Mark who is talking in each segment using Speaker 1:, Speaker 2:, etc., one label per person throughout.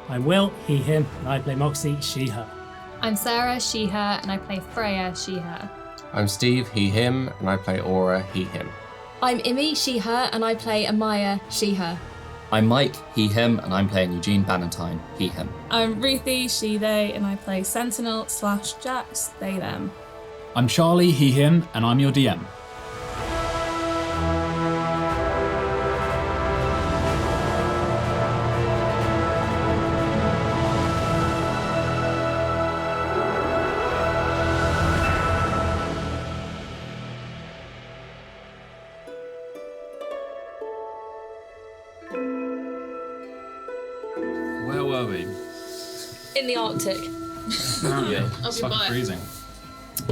Speaker 1: I'm Will, he, him, and I play Moxie, she, her.
Speaker 2: I'm Sarah, she, her, and I play Freya, she, her.
Speaker 3: I'm Steve, he, him, and I play Aura, he, him.
Speaker 4: I'm Imi, she, her, and I play Amaya, she, her.
Speaker 5: I'm Mike, he, him, and I'm playing Eugene Bannatyne, he, him.
Speaker 6: I'm Ruthie, she, they, and I play Sentinel/Jax, they, them.
Speaker 7: I'm Charlie, he, him, and I'm your DM. Where were we?
Speaker 4: In the Arctic.
Speaker 7: Yeah, it's fucking freezing.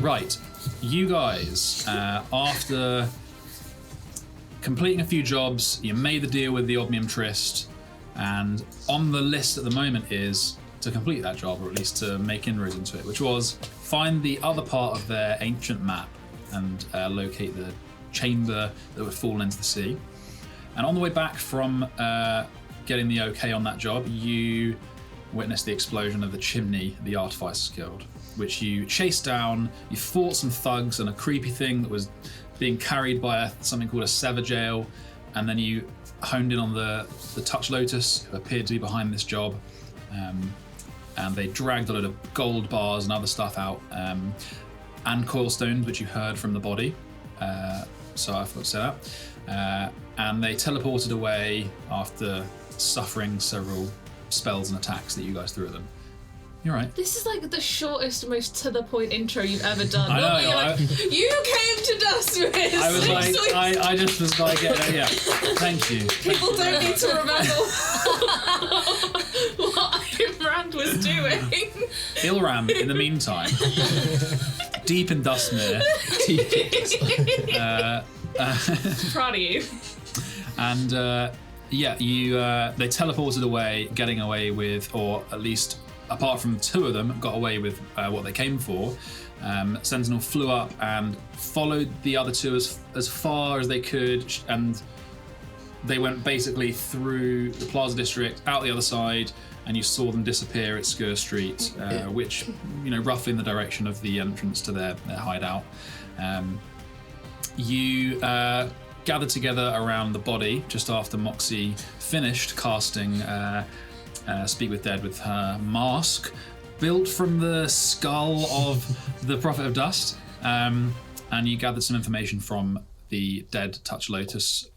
Speaker 7: Right, you guys, after completing a few jobs, you made the deal with the Omnium Tryst, and on the list at the moment is to complete that job, or at least to make inroads into it, which was find the other part of their ancient map and locate the chamber that would fall into the sea. And on the way back from getting the okay on that job, you witnessed the explosion of the chimney of the Artificers Guild, which you chased down. You fought some thugs and a creepy thing that was being carried by something called a severgaol, and then you honed in on the Touch Lotus, who appeared to be behind this job, and they dragged a load of gold bars and other stuff out, and coilstones, which you heard from the body. So I forgot to say that. And they teleported away after suffering several spells and attacks that you guys threw at them. You're right.
Speaker 8: This is like the shortest, most to-the-point intro you've ever done.
Speaker 7: I know.
Speaker 8: You came to Dustwiz!
Speaker 7: I was like, I just was like, yeah, thank you.
Speaker 8: People don't need to remember what Imran was doing.
Speaker 7: Ilram, in the meantime, deep in Dustmere.
Speaker 8: Proud of you.
Speaker 7: And they teleported away, getting away with, or at least apart from two of them, got away with what they came for. Sentinel flew up and followed the other two as far as they could, and they went basically through the Plaza District, out the other side, and you saw them disappear at Scure Street, which, roughly in the direction of the entrance to their hideout. You gathered together around the body just after Moxie finished casting Speak with Dead with her mask, built from the skull of the Prophet of Dust, and you gathered some information from the dead Touch Lotus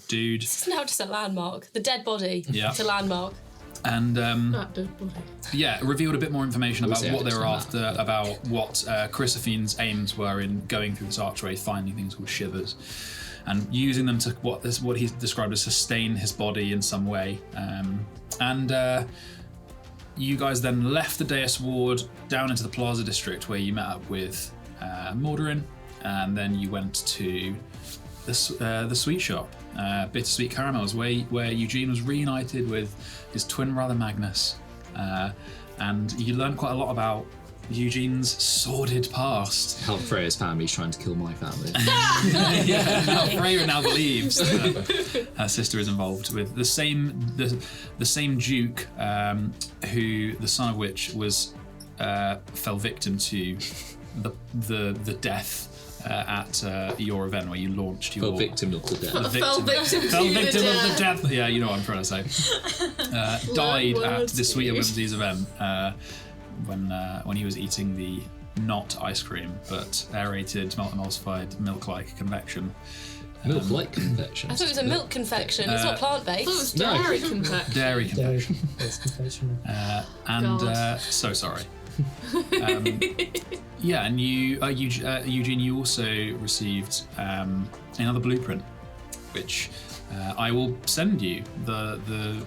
Speaker 7: dude.
Speaker 4: This is now just a landmark. The dead body.
Speaker 7: Yeah.
Speaker 4: It's a landmark.
Speaker 7: And
Speaker 8: That dead body.
Speaker 7: revealed a bit more information about what they were after, about what Crissaphaene's aims were in going through this archway, finding things called shivers, and using them to what he described as sustain his body in some way. And you guys then left the Deus Ward down into the Plaza District, where you met up with Mordarin, and then you went to the sweet shop, Bittersweet Caramels, where Eugene was reunited with his twin brother Magnus, and you learned quite a lot about Eugene's sordid past.
Speaker 5: How Freya's family's trying to kill my family.
Speaker 7: How Freya now believes that her sister is involved with the same Duke, who the son of which was fell victim to the death at your event where you launched your...
Speaker 5: Fell victim of the death.
Speaker 8: Fell victim
Speaker 7: Fell
Speaker 8: to
Speaker 7: victim
Speaker 8: the
Speaker 7: of the
Speaker 8: death.
Speaker 7: death. Yeah, you know what I'm trying to say. Died at the Sweet and Whimsies event when he was eating the not ice cream but aerated, malt-emulsified, milk-like convection.
Speaker 5: Milk-like confection.
Speaker 4: I thought it was a milk confection. It's not plant-based.
Speaker 8: I thought it was dairy confection.
Speaker 7: Dairy confection.
Speaker 1: confection.
Speaker 7: So sorry. And you, Eugene, you also received another blueprint, which I will send you the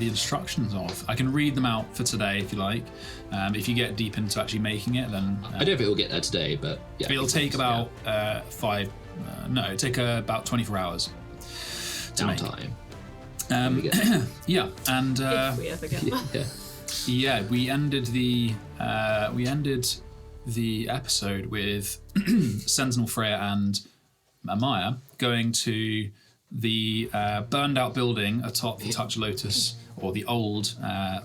Speaker 7: instructions of. I can read them out for today if you like. If you get deep into actually making it, then
Speaker 5: I don't think it'll get there today, but yeah.
Speaker 7: It'll take about it'll take about 24 hours to make.
Speaker 5: Downtime.
Speaker 7: Yeah, and
Speaker 8: If we ever get that.
Speaker 7: yeah, we ended the episode with Sentinel, Freya, and Amaya going to the burned out building atop the Touch Lotus, or the old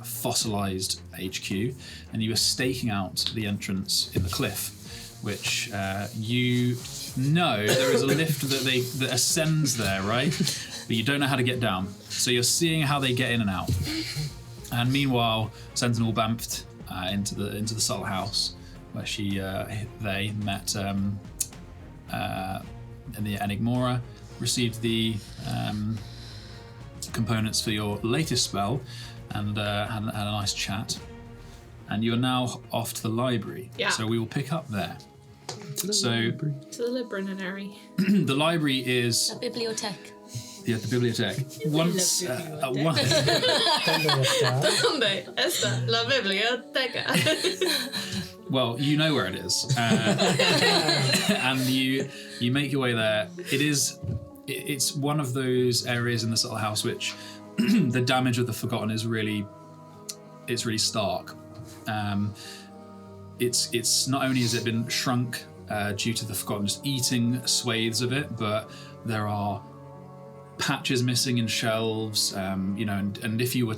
Speaker 7: fossilized HQ, and you are staking out the entrance in the cliff, which you know there is a lift that ascends there, right? But you don't know how to get down. So you're seeing how they get in and out. And meanwhile, Sentinel bamfed into the subtle house where they met in the Enigmora, received the components for your latest spell, and had a nice chat. And you are now off to the library.
Speaker 8: Yeah.
Speaker 7: So we will pick up there.
Speaker 8: To the library.
Speaker 7: The library is
Speaker 4: La bibliothèque.
Speaker 7: the bibliothèque. Once,
Speaker 8: ¿Dónde está la biblioteca?
Speaker 7: well, you know where it is, and you make your way there. It's one of those areas in the subtle house which the damage of the Forgotten is really stark. It's not only has it been shrunk due to the Forgotten just eating swathes of it, but there are patches missing in shelves, and if you were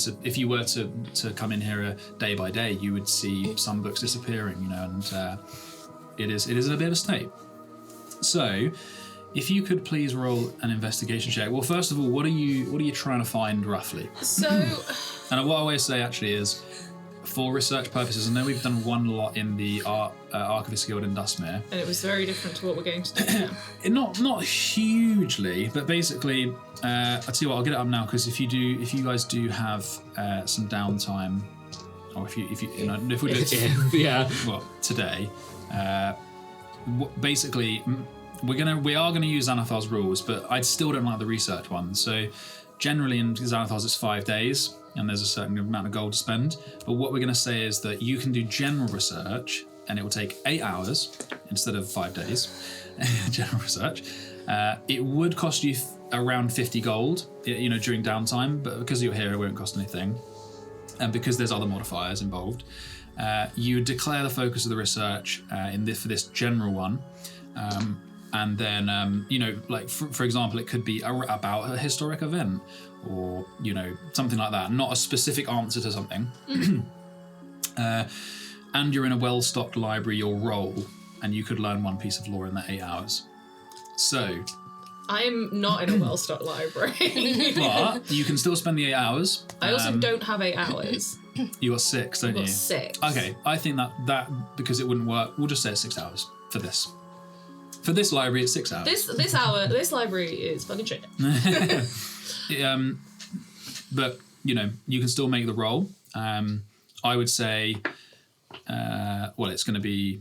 Speaker 7: to come in here day by day, you would see some books disappearing, and it is in a bit of a state. So, if you could please roll an investigation check. Well, first of all, what are you trying to find roughly?
Speaker 8: So,
Speaker 7: and what I always say actually is, for research purposes, I know we've done one lot in the Artificers Guild in Dustmere.
Speaker 8: And it was very different to what we're going to do now.
Speaker 7: Not hugely, but basically, I'll tell you what, I'll get it up now, because if you guys do have some downtime, or if we do it well, today, basically, we are gonna use Xanathar's rules, but I still don't like the research one. So generally in Xanathar's it's 5 days, and there's a certain amount of gold to spend. But what we're going to say is that you can do general research, and it will take 8 hours instead of 5 days. General research. It would cost you around 50 gold, during downtime, but because you're here, it won't cost anything. And because there's other modifiers involved, you declare the focus of the research for this general one. And then, for example, it could be about a historic event, or, something like that. Not a specific answer to something. And you're in a well-stocked library, you'll roll, and you could learn one piece of lore in that 8 hours. So...
Speaker 8: I'm not in a well-stocked library.
Speaker 7: But you can still spend the 8 hours.
Speaker 8: I also don't have 8 hours.
Speaker 7: You got 6, don't you?
Speaker 8: I've got 6.
Speaker 7: Okay, I think that because it wouldn't work, we'll just say it's 6 hours for this. For this library, it's 6 hours.
Speaker 8: This library is fucking shit.
Speaker 7: But you can still make the roll. I would say, it's going to be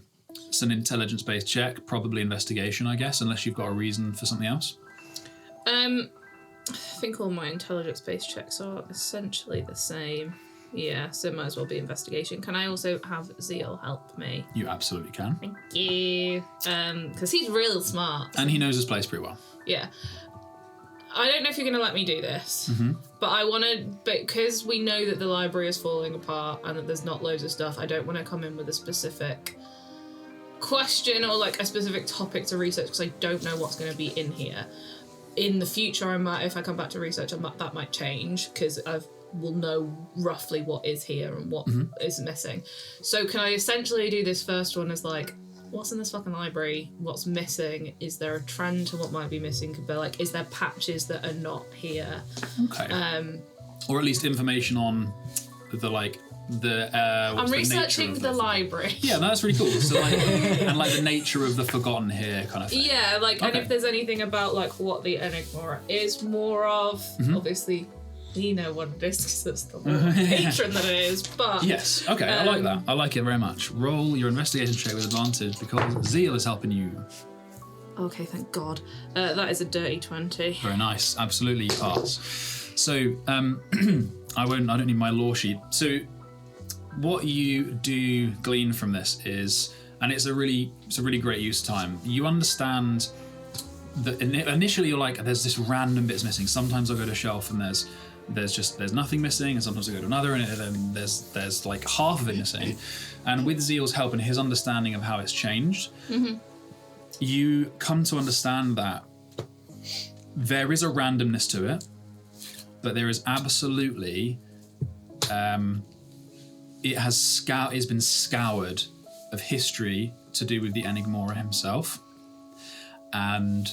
Speaker 7: an intelligence-based check, probably investigation, I guess, unless you've got a reason for something else.
Speaker 8: I think all my intelligence-based checks are essentially the same. Yeah, so it might as well be investigation. Can I also have Zeal help me?
Speaker 7: You absolutely can.
Speaker 8: Thank you. Because he's real smart.
Speaker 7: And he knows his place pretty well.
Speaker 8: Yeah. I don't know if you're going to let me do this, but I want to, because we know that the library is falling apart and that there's not loads of stuff, I don't want to come in with a specific question or a specific topic to research, because I don't know what's going to be in here. In the future, if I come back to research, that might change, because will know roughly what is here and what is missing. So can I essentially do this first one as what's in this fucking library? What's missing? Is there a trend to what might be missing? Could be is there patches that are not here? Okay.
Speaker 7: Or at least information on the
Speaker 8: I'm researching the library.
Speaker 7: Yeah, that's really cool. So and the nature of the Forgotten here kind of thing.
Speaker 8: Yeah, and if there's anything about what the Enigmora is more of, obviously we know what it is because it's the patron that it is, but...
Speaker 7: Yes, okay, I like that. I like it very much. Roll your investigation check with advantage because Zeal is helping you.
Speaker 8: Okay, thank God. That is a dirty 20.
Speaker 7: Very nice. Absolutely, you pass. So, I don't need my lore sheet. So, what you do glean from this is, and it's a really great use of time, you understand that initially you're there's this random bits missing. Sometimes I'll go to a shelf and there's nothing missing, and sometimes I go to another and then there's half of it missing. And with Zeal's help and his understanding of how it's changed, you come to understand that there is a randomness to it, but there is absolutely it's been scoured of history to do with the Enigmora himself, and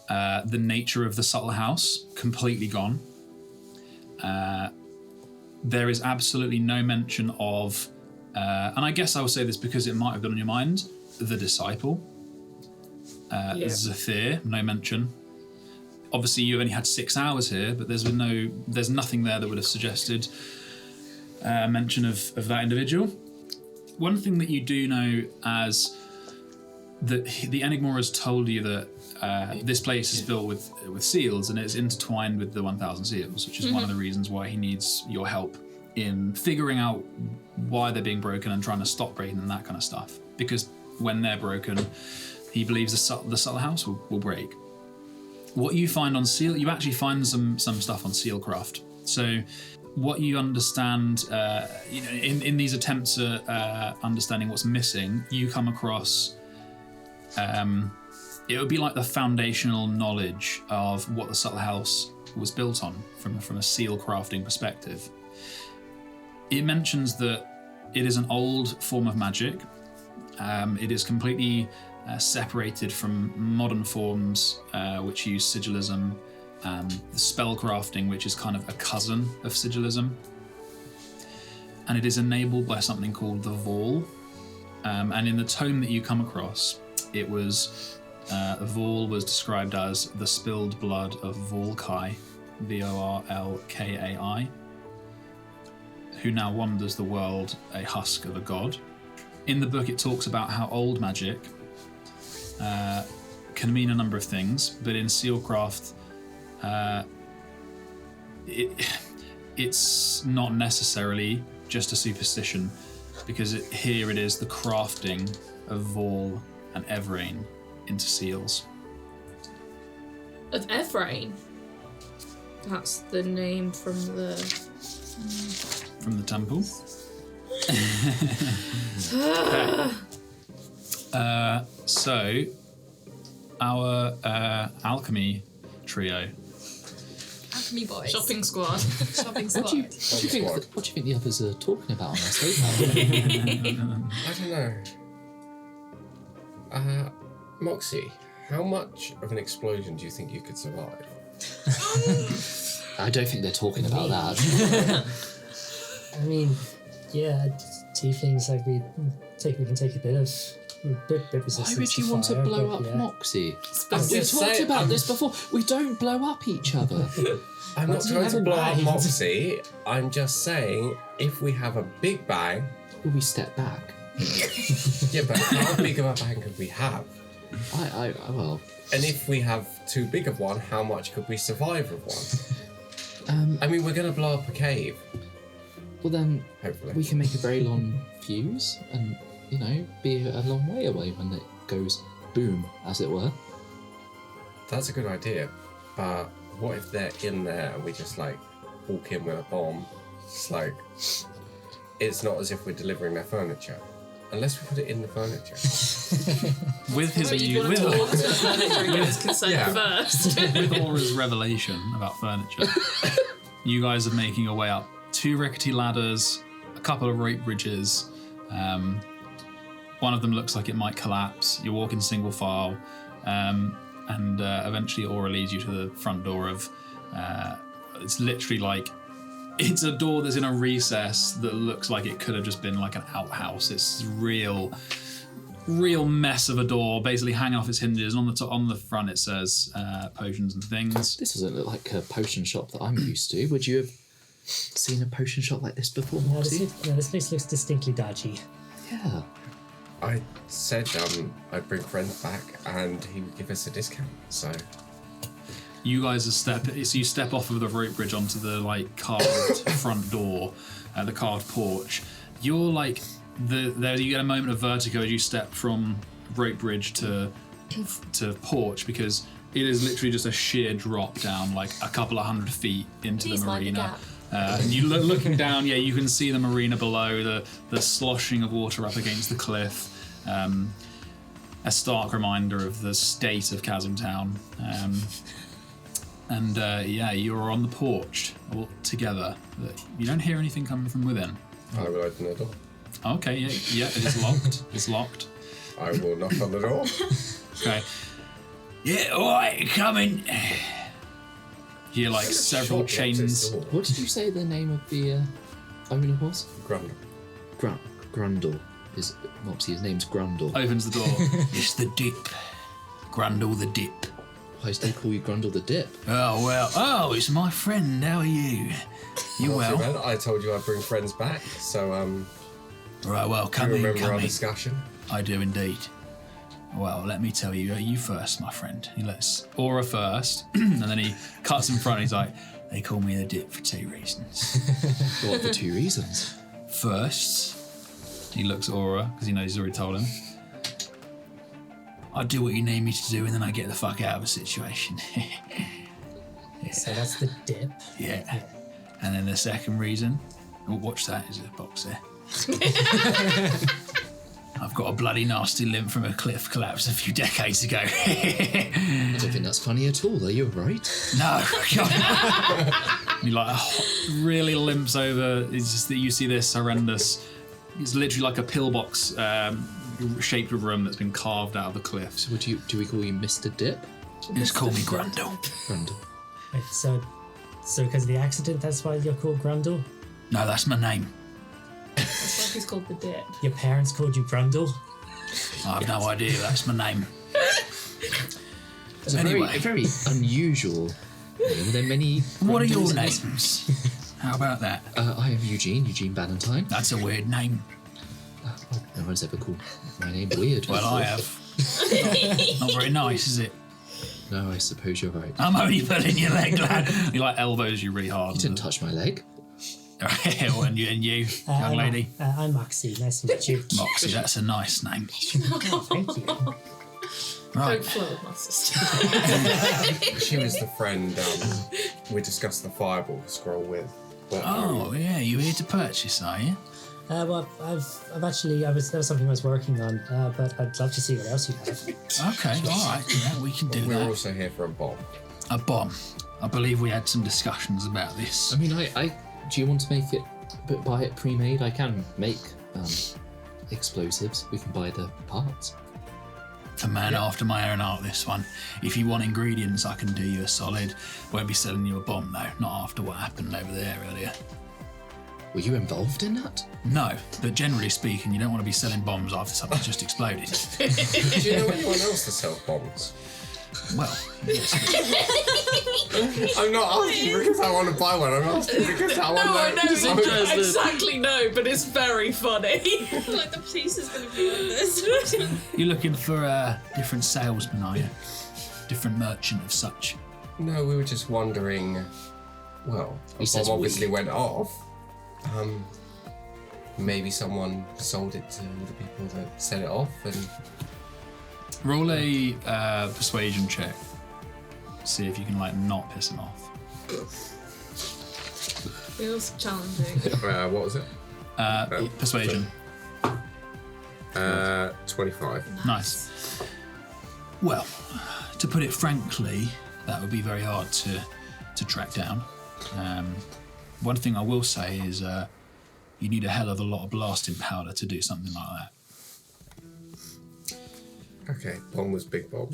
Speaker 7: the nature of the subtle house completely gone. There is absolutely no mention of, and I guess I will say this because it might have been on your mind, the disciple, Zephyr, no mention. Obviously, you only had 6 hours here, but there's nothing there that would have suggested mention of that individual. One thing that you do know as the Enigmora has told you that this place is built with seals and it's intertwined with the 1,000 seals, which is one of the reasons why he needs your help in figuring out why they're being broken and trying to stop breaking and that kind of stuff. Because when they're broken, he believes the subtle house will break. What you find on seal, you actually find some stuff on Sealcraft. So what you understand, in these attempts at understanding what's missing, you come across, it would be like the foundational knowledge of what the subtle house was built on from a seal crafting perspective. It mentions that it is an old form of magic. It is completely separated from modern forms which use sigillism, the spell crafting, which is kind of a cousin of sigillism. And it is enabled by something called the Vaul. And in the tome that you come across, it was, Vaul was described as the spilled blood of Vorlkai, Vorlkai, who now wanders the world, a husk of a god. In the book, it talks about how old magic can mean a number of things, but in Sealcraft, it's not necessarily just a superstition, because here it is the crafting of Vaul and Evrain into seals.
Speaker 8: Of Evrain? That's the name from the
Speaker 7: temple. So our alchemy trio.
Speaker 4: Alchemy boys.
Speaker 8: shopping squad.
Speaker 2: Shopping
Speaker 5: What
Speaker 2: squad.
Speaker 5: do you think the others are talking about on their stakeout?
Speaker 3: I don't know. Moxie, how much of an explosion do you think you could survive?
Speaker 5: I don't think they're talking about that.
Speaker 1: I mean, yeah, two things like we can take a bit of resistance.
Speaker 5: Why would you want to
Speaker 1: fire,
Speaker 5: blow
Speaker 1: but
Speaker 5: up
Speaker 1: yeah.
Speaker 5: Moxie?
Speaker 3: I'm
Speaker 5: We
Speaker 3: just
Speaker 5: talked
Speaker 3: saying-
Speaker 5: about this before. We don't blow up each other.
Speaker 3: I'm not
Speaker 1: What do you
Speaker 3: trying
Speaker 1: have
Speaker 3: to
Speaker 1: in
Speaker 3: blow up
Speaker 1: mind?
Speaker 3: Moxie. I'm just saying, if we have a big bang,
Speaker 5: Will we step back?
Speaker 3: yeah, but how big of a bang could we have?
Speaker 5: Well,
Speaker 3: And if we have too big of one, how much could we survive with one? I mean, we're going to blow up a cave,
Speaker 5: well then
Speaker 3: hopefully.
Speaker 5: we can make a very long fuse and, be a long way away when it goes boom, as it were.
Speaker 3: That's a good idea, but what if they're in there and we just walk in with a bomb? It's not as if we're delivering their furniture, unless we put it in the furniture.
Speaker 7: With his
Speaker 8: But you want to talk to the furniture and get its consent
Speaker 3: Yeah.
Speaker 8: first.
Speaker 7: with Aura's revelation about furniture, you guys are making your way up 2 rickety ladders, a couple of rope bridges. One of them looks like it might collapse. You're walking single file, and eventually Aura leads you to the front door of. It's literally it's a door that's in a recess that looks like it could have just been like an outhouse. It's real mess of a door, basically hanging off its hinges. And on the front it says potions and things.
Speaker 5: This doesn't look like a potion shop that I'm used to. Would you have seen a potion shop like this before,
Speaker 1: No,
Speaker 5: Moxie?
Speaker 1: this place looks distinctly dodgy.
Speaker 5: Yeah.
Speaker 3: I said I'd bring friends back and he would give us a discount, so...
Speaker 7: You guys you step off of the rope bridge onto the carved front door, the carved porch. You're there you get a moment of vertigo as you step from rope bridge to porch, because it is literally just a sheer drop down a couple of 100 feet into
Speaker 4: Please
Speaker 7: the
Speaker 4: mind the
Speaker 7: marina.
Speaker 4: gap.
Speaker 7: And you looking down, you can see the marina below, the sloshing of water up against the cliff. A stark reminder of the state of Chasm Town. And you're on the porch all together. You don't hear anything coming from within.
Speaker 3: I will open the door.
Speaker 7: Okay, yeah, it is locked. It's locked.
Speaker 3: I will knock on the door.
Speaker 7: Okay. Yeah, alright, coming. You hear like several chains.
Speaker 5: What did you say the name of the owner was?
Speaker 3: Grundle.
Speaker 5: Grundle. Moxie, his name's Grundle.
Speaker 7: Opens the door. It's the dip. Grundle the dip.
Speaker 5: Why do they call you Grundle the Dip?
Speaker 7: Oh, well. Oh, it's my friend. How are you? You
Speaker 3: Not too
Speaker 7: well?
Speaker 3: bad. I told you I'd bring friends back, so
Speaker 7: Right, well,
Speaker 3: do
Speaker 7: come
Speaker 3: you
Speaker 7: in,
Speaker 3: remember
Speaker 7: come
Speaker 3: our
Speaker 7: in.
Speaker 3: discussion?
Speaker 7: I do indeed. Well, let me tell you, you first, my friend. He lets Aura first, and then he cuts in front. He's like, they call me the Dip for 2 reasons.
Speaker 5: What, for 2 reasons?
Speaker 7: First, he looks at Aura, because he knows he's already told him. I do what you need me to do, and then I get the fuck out of a situation.
Speaker 1: So that's the dip.
Speaker 7: Yeah. And then the second reason, watch that, there's a box there. I've got a bloody nasty limp from a cliff collapse a few decades ago.
Speaker 5: I don't think that's funny at all. Are you right?
Speaker 7: No. He like really limps over. It's just that you see this horrendous. It's literally like a pillbox shaped room that's been carved out of the cliff.
Speaker 5: So do we call you Mr. Dip?
Speaker 7: Just call me Grundle.
Speaker 5: Grundle.
Speaker 1: Wait, so because of the accident, that's why you're called Grundle?
Speaker 7: No, that's my name.
Speaker 8: That's why he's called the Dip.
Speaker 1: Your parents called you Grundle?
Speaker 7: I have no idea. That's my name.
Speaker 5: It's
Speaker 7: Anyway.
Speaker 5: a very unusual name. There are many.
Speaker 7: What are your
Speaker 5: Grundles.
Speaker 7: names? How about that?
Speaker 5: I am Eugene Ballantyne.
Speaker 7: That's a weird name.
Speaker 5: No one's ever called my name weird.
Speaker 7: Well, I have. Not very nice, is it?
Speaker 5: No, I suppose you're right.
Speaker 7: I'm only pulling your leg, lad. He like elbows you really hard.
Speaker 5: You didn't touch my leg.
Speaker 7: and you, young lady.
Speaker 1: I'm Moxie. Nice to meet you.
Speaker 7: Moxie, that's a nice name.
Speaker 1: Thank you.
Speaker 7: Right.
Speaker 8: Don't flow with my sister.
Speaker 3: She was the friend we discussed the fireball scroll with. But,
Speaker 7: Oh, yeah, you here to purchase, are you?
Speaker 1: Well, I've actually, that was something I was working on, but I'd love to see what else you have.
Speaker 7: Okay, all right. Yeah, we can do
Speaker 3: we're
Speaker 7: that.
Speaker 3: also here for a bomb.
Speaker 7: A bomb. I believe we had some discussions about this.
Speaker 5: I mean, I do you want to make it, but buy it pre-made? I can make explosives. We can buy the parts.
Speaker 7: A man after my own art, this one. If you want ingredients, I can do you a solid. Won't be selling you a bomb, though. Not after what happened over there earlier.
Speaker 5: Were you involved in that?
Speaker 7: No, but generally speaking, you don't want to be selling bombs after something just exploded.
Speaker 3: Do you know anyone else that sells bombs?
Speaker 7: Well, yes.
Speaker 3: I'm not asking because I want to buy one. I'm asking because I want to.
Speaker 8: Exactly no, but it's very funny.
Speaker 6: Like the police is going to be like this.
Speaker 7: You're looking for a different salesman, are you? Different merchant of such.
Speaker 3: No, we were just wondering. Well,
Speaker 5: He
Speaker 3: a
Speaker 5: says
Speaker 3: bomb
Speaker 5: we.
Speaker 3: obviously went off. Maybe someone sold it to the people that set it off, and
Speaker 7: Roll a persuasion check. See if you can not piss him off.
Speaker 8: Feels challenging.
Speaker 3: what was it?
Speaker 7: Persuasion.
Speaker 3: 25.
Speaker 7: Nice. Well, to put it frankly, that would be very hard to track down. One thing I will say is you need a hell of a lot of blasting powder to do something like that.
Speaker 3: Okay, bomb was big bomb.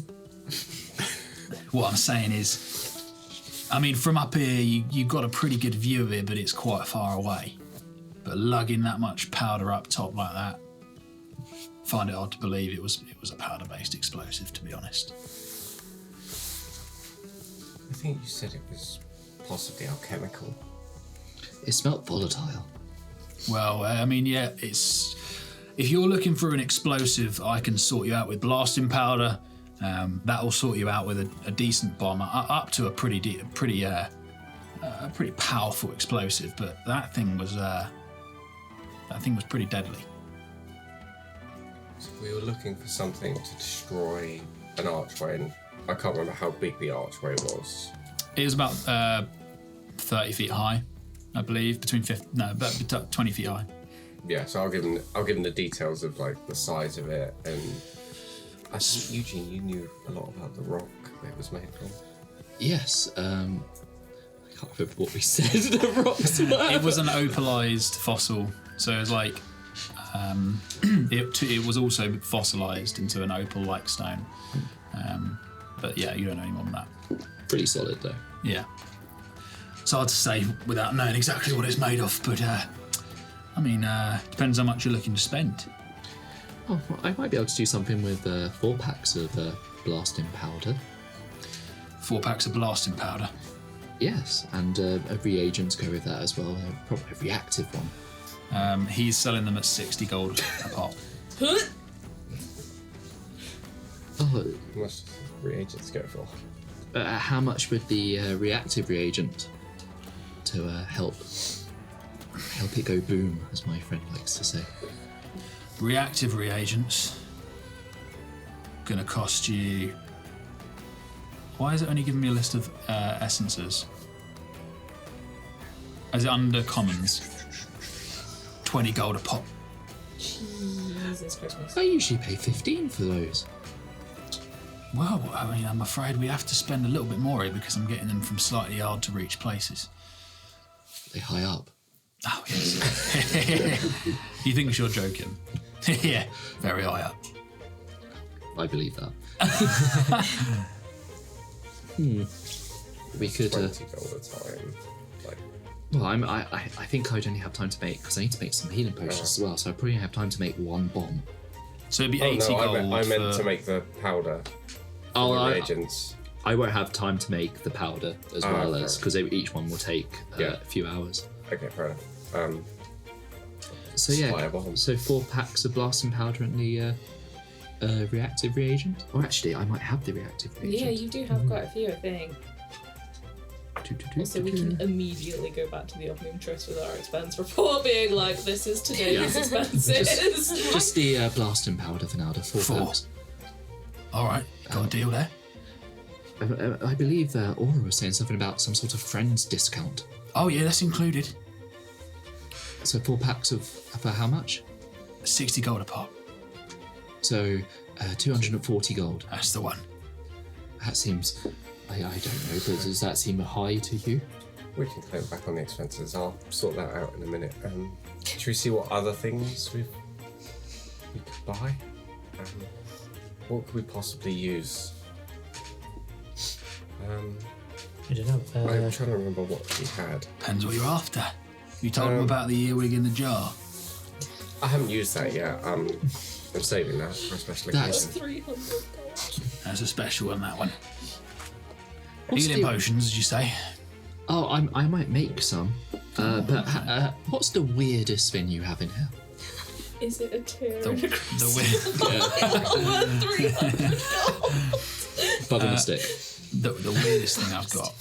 Speaker 7: What I'm saying is, I mean, from up here, you've got a pretty good view of it, but it's quite far away. But lugging that much powder up top like that, find it hard to believe it was a powder-based explosive, to be honest.
Speaker 3: I think you said it was possibly alchemical.
Speaker 5: It smelt volatile.
Speaker 7: Well, I mean, yeah, it's... If you're looking for an explosive, I can sort you out with blasting powder. That'll sort you out with a decent bomb, up to a pretty powerful explosive. But that thing was pretty deadly.
Speaker 3: So we were looking for something to destroy an archway, and I can't remember how big the archway was.
Speaker 7: It was about 30 feet high, I believe, about 20 feet high.
Speaker 3: Yeah, so I'll give him the details of like the size of it, and I think Eugene, you knew a lot about the rock that it was made from.
Speaker 5: Yes. I can't remember what we said. The rocks were.
Speaker 7: It was an opalized fossil, so it was like it was also fossilized into an opal-like stone. But yeah, you don't know any more than that.
Speaker 5: Pretty solid though.
Speaker 7: Yeah. It's hard to say without knowing exactly what it's made of, but depends how much you're looking to spend.
Speaker 5: Oh, well, I might be able to do something with 4 packs of blasting powder.
Speaker 7: 4 packs of blasting powder.
Speaker 5: Yes, and a reagent to go with that as well. Probably a reactive one.
Speaker 7: He's selling them at 60 gold a pop.
Speaker 5: Oh,
Speaker 3: How much does reagents go for?
Speaker 5: how much would the reactive reagent to help it go boom, as my friend likes to say?
Speaker 7: Reactive reagents gonna cost you. Why is it only giving me a list of essences? Is it under commons? 20 gold a pop.
Speaker 8: Jesus Christmas.
Speaker 5: I usually pay 15 for those.
Speaker 7: Well, I'm afraid we have to spend a little bit more here because I'm getting them from slightly hard to reach places.
Speaker 5: They high up.
Speaker 7: Oh, yes. He thinks you're joking. Yeah, very high up.
Speaker 5: I believe that. We could.
Speaker 3: 20 gold a time. Like,
Speaker 5: Well, I think I'd only have time to make, because I need to make some healing potions as well. So I probably have time to make 1 bomb.
Speaker 7: So it'd be 80
Speaker 3: no,
Speaker 7: gold.
Speaker 3: I meant
Speaker 7: for-
Speaker 3: to make the powder.
Speaker 5: Oh,
Speaker 3: The
Speaker 5: I
Speaker 3: reagents.
Speaker 5: won't have time to make the powder as well
Speaker 3: fair
Speaker 5: as, because each one will take a few hours.
Speaker 3: Okay, fair enough.
Speaker 5: So
Speaker 3: Supply
Speaker 5: yeah,
Speaker 3: a bomb.
Speaker 5: so 4 packs of blasting powder and the reactive reagent. Or actually, I might have the reactive reagent.
Speaker 8: Yeah, you do have quite a few, I think. Also, we can immediately go back to the Omnium Trust with our expense report, being like, this is today's expenses.
Speaker 5: Just the blasting powder for now, the 4
Speaker 7: 4.
Speaker 5: packs.
Speaker 7: All right, got a deal there.
Speaker 5: I believe Aura was saying something about some sort of friends discount.
Speaker 7: Oh yeah, that's included.
Speaker 5: So 4 packs of for how much?
Speaker 7: 60 gold a pop.
Speaker 5: So 240 gold.
Speaker 7: That's the one.
Speaker 5: That seems, I don't know, but does that seem high to you?
Speaker 3: We can claim back on the expenses. I'll sort that out in a minute. Should we see what other things we could buy? What could we possibly use?
Speaker 1: I don't know.
Speaker 3: I'm trying to remember what we had.
Speaker 7: Depends what you're after. You told him about the earwig in the jar.
Speaker 3: I haven't used that yet. I'm saving that for a special
Speaker 5: That's-
Speaker 3: occasion.
Speaker 8: 300 gold.
Speaker 7: That's a special one, that one.
Speaker 5: What's
Speaker 7: Healing
Speaker 5: the-
Speaker 7: potions, did you say?
Speaker 5: Oh, I might make some. But what's the weirdest thing you have in here?
Speaker 8: Is it a tear
Speaker 7: The,
Speaker 8: and a
Speaker 7: the weird,
Speaker 8: worth 300 gold?
Speaker 5: Bug on a stick.
Speaker 7: the weirdest thing I've got.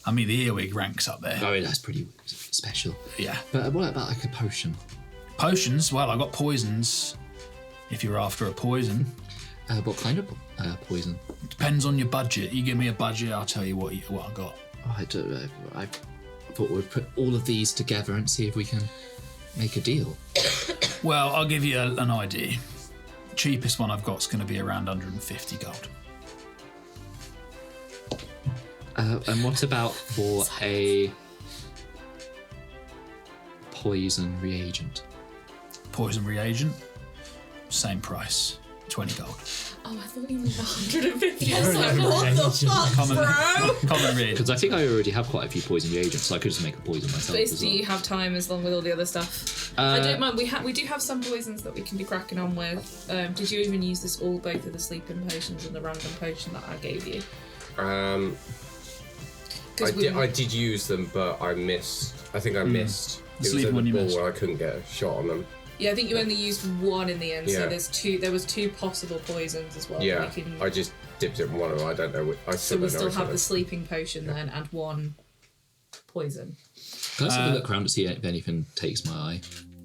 Speaker 7: I mean, the earwig ranks up there.
Speaker 5: Oh, that's pretty special.
Speaker 7: Yeah.
Speaker 5: But what about like a potion?
Speaker 7: Potions, well, I got poisons. If you're after a poison.
Speaker 5: What kind of poison?
Speaker 7: Depends on your budget. You give me a budget, I'll tell you what I got.
Speaker 5: Oh, I don't know. I thought we'd put all of these together and see if we can make a deal.
Speaker 7: Well, I'll give you an idea. Cheapest one I've got is going to be around 150 gold.
Speaker 5: And what about for a poison reagent?
Speaker 7: Poison reagent, same price, 20 gold.
Speaker 8: Oh, I thought you meant 150. I was
Speaker 1: Yeah,
Speaker 8: like, what the fuck,
Speaker 7: Common,
Speaker 8: bro?
Speaker 7: common reagent.
Speaker 5: Because I think I already have quite a few poison reagents, so I could just make a poison myself as
Speaker 8: Do
Speaker 5: well.
Speaker 8: you have time as long with all the other stuff? I don't mind. We do have some poisons that we can be cracking on with. Did you even use both of the sleeping potions and the random potion that I gave you?
Speaker 3: I did use them, but I missed. I think I missed.
Speaker 7: The
Speaker 3: It was
Speaker 7: sleeping
Speaker 3: in
Speaker 7: one
Speaker 3: the
Speaker 7: you
Speaker 3: ball
Speaker 7: missed.
Speaker 3: where I couldn't get a shot on them.
Speaker 8: Yeah, I think you only used one in the end. So
Speaker 3: Yeah.
Speaker 8: there was 2 possible poisons as well.
Speaker 3: Yeah,
Speaker 8: that we can,
Speaker 3: I just dipped it in one of them. I don't know.
Speaker 8: so we still have the sleeping potion then and 1 poison.
Speaker 5: Can I just have a look around to see if anything takes my eye?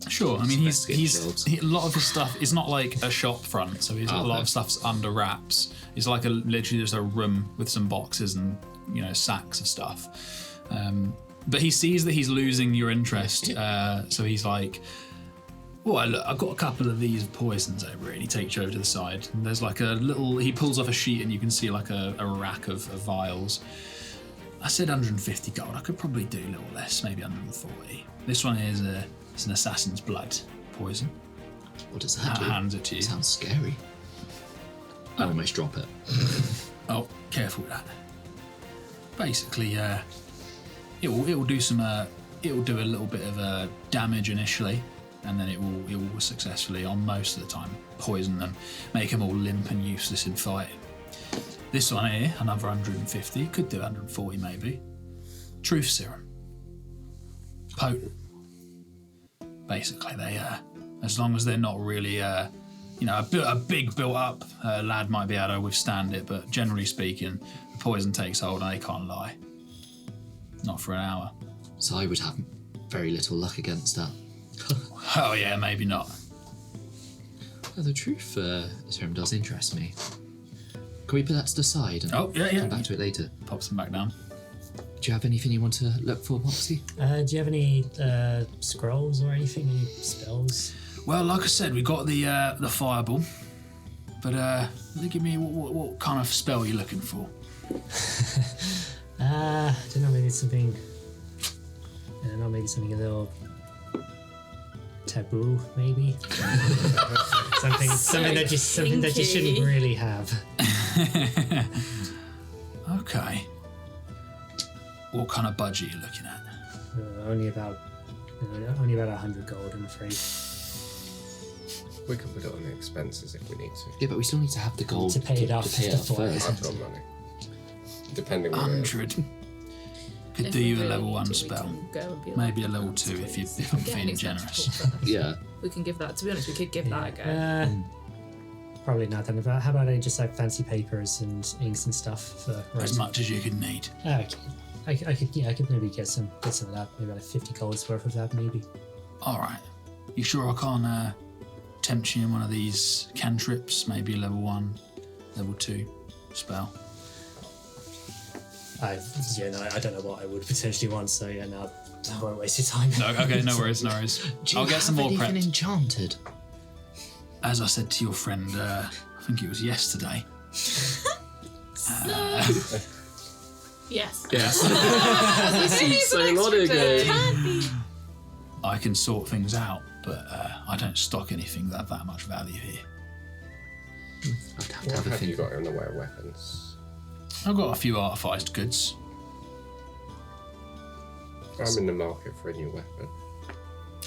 Speaker 7: Sure, I mean,
Speaker 5: Investigate shelves.
Speaker 7: a lot of his stuff is not like a shop front, so a lot
Speaker 5: okay.
Speaker 7: of stuff's under wraps. It's like literally just a room with some boxes and, sacks of stuff. But he sees that he's losing your interest, so he's like, Well, look, I've got a couple of these poisons over here. And he takes you over to the side. And there's like a little. He pulls off a sheet, and you can see like a rack of vials. I said 150 gold. I could probably do a little less, maybe 140. This one here is it's an assassin's blood poison.
Speaker 5: What does that do?
Speaker 7: Hands it to you.
Speaker 5: Sounds scary. I almost drop it.
Speaker 7: Oh, careful with that. Basically, it'll do some. It'll do a little bit of damage initially, and then it will successfully, on most of the time, poison them, make them all limp and useless in fighting. This one here, another 150, could do 140 maybe. Truth serum. Potent. Basically, they as long as they're not really a big built up lad might be able to withstand it, but generally speaking, the poison takes hold and they can't lie. Not for an hour.
Speaker 5: So I would have very little luck against that.
Speaker 7: Oh yeah, maybe not.
Speaker 5: Oh, the truth serum does interest me. Can we put that to the side and come back to it later?
Speaker 7: Pops them back down.
Speaker 5: Do you have anything you want to look for, Moxie?
Speaker 1: Do you have any scrolls or anything? Any spells?
Speaker 7: Well, like I said, we got the fireball, but give me what kind of spell you're looking for.
Speaker 1: I don't know. Maybe something. I don't know. Maybe something a little taboo. Maybe something that you shouldn't really have.
Speaker 7: Okay. What kind of budget are you looking at?
Speaker 1: Only about 100 gold, I'm afraid.
Speaker 3: We can put it on the expenses if we need to.
Speaker 5: Yeah, but we still need to have the gold
Speaker 1: To pay it off
Speaker 5: first.
Speaker 3: I've got money. Depending on
Speaker 7: 100. Could
Speaker 8: If
Speaker 7: do
Speaker 8: we
Speaker 7: you a
Speaker 8: really
Speaker 7: level
Speaker 8: need
Speaker 7: 1
Speaker 8: to, we
Speaker 7: spell.
Speaker 8: can go and be
Speaker 7: Maybe
Speaker 8: like,
Speaker 7: a level 2 if I'm feeling generous.
Speaker 5: Yeah.
Speaker 8: We can give that. To be honest, we could give that a go.
Speaker 1: Probably not. Then how about I just like fancy papers and inks and stuff for
Speaker 7: As
Speaker 1: writing?
Speaker 7: much as you could need.
Speaker 1: Okay. I could maybe get some of that. Maybe like 50 gold's worth of that, maybe.
Speaker 7: Alright. You sure I can't tempt you in one of these cantrips? Maybe a level 1, level 2 spell.
Speaker 1: I don't know what I would potentially want, so yeah, no, I won't waste your time.
Speaker 7: No, okay, no worries. I'll get some more
Speaker 5: anything
Speaker 7: prepped.
Speaker 5: enchanted?
Speaker 7: As I said to your friend, I think it was yesterday.
Speaker 8: Yes.
Speaker 5: Yes. So long ago.
Speaker 7: I can sort things out, but I don't stock anything that much value here.
Speaker 5: I'd have to
Speaker 3: What
Speaker 5: have a
Speaker 3: have you
Speaker 5: think.
Speaker 3: got in the way of weapons?
Speaker 7: I've got a few artificed goods.
Speaker 3: I'm in the market for a new weapon.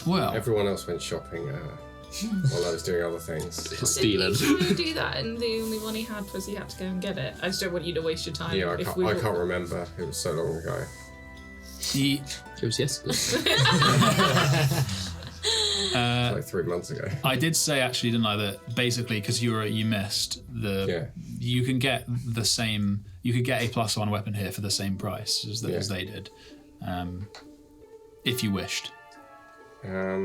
Speaker 7: Well,
Speaker 3: Everyone else went shopping while I was doing other things.
Speaker 5: Stealing.
Speaker 8: Did you do that? And the only one he had was he had to go and get it. I just don't want you to waste your time.
Speaker 3: Yeah, I
Speaker 8: if
Speaker 3: can't remember. It was so long ago.
Speaker 7: he,
Speaker 5: It was yesterday.
Speaker 3: Like 3 months ago.
Speaker 7: I did say actually, didn't I, that basically because you missed you can get the same. You could get a +1 weapon here for the same price as they did, if you wished.
Speaker 3: How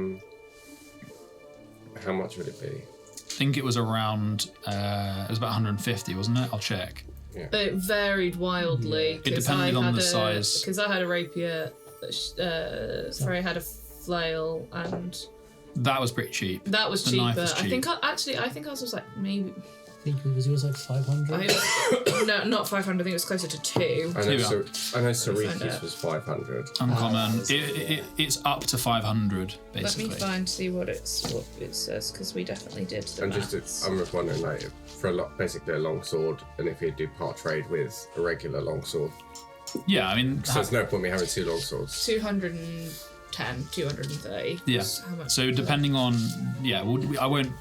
Speaker 3: much would it be?
Speaker 7: I think it was around. It was about 150, wasn't it? I'll check.
Speaker 8: It varied wildly.
Speaker 7: It depended on the size.
Speaker 8: Because I had a rapier, Frey had a flail, and
Speaker 7: That was pretty cheap.
Speaker 8: that was
Speaker 7: The
Speaker 8: cheaper.
Speaker 7: knife was
Speaker 8: I think I think ours was like maybe
Speaker 1: I think it was yours like 500.
Speaker 8: no, not 500. I think it was closer to 2.
Speaker 3: I know
Speaker 8: Find
Speaker 3: Sariki's
Speaker 8: out.
Speaker 3: was 500.
Speaker 7: Uncommon. It's up to 500 basically.
Speaker 8: Let me see what it says because we definitely did.
Speaker 3: And I'm just wondering, like, for basically a long sword, and if you do part trade with a regular long sword,
Speaker 7: Yeah, I mean,
Speaker 3: so there's no point me having 2 long swords.
Speaker 8: 210, 230.
Speaker 7: yeah.
Speaker 8: was how much
Speaker 7: So depending on I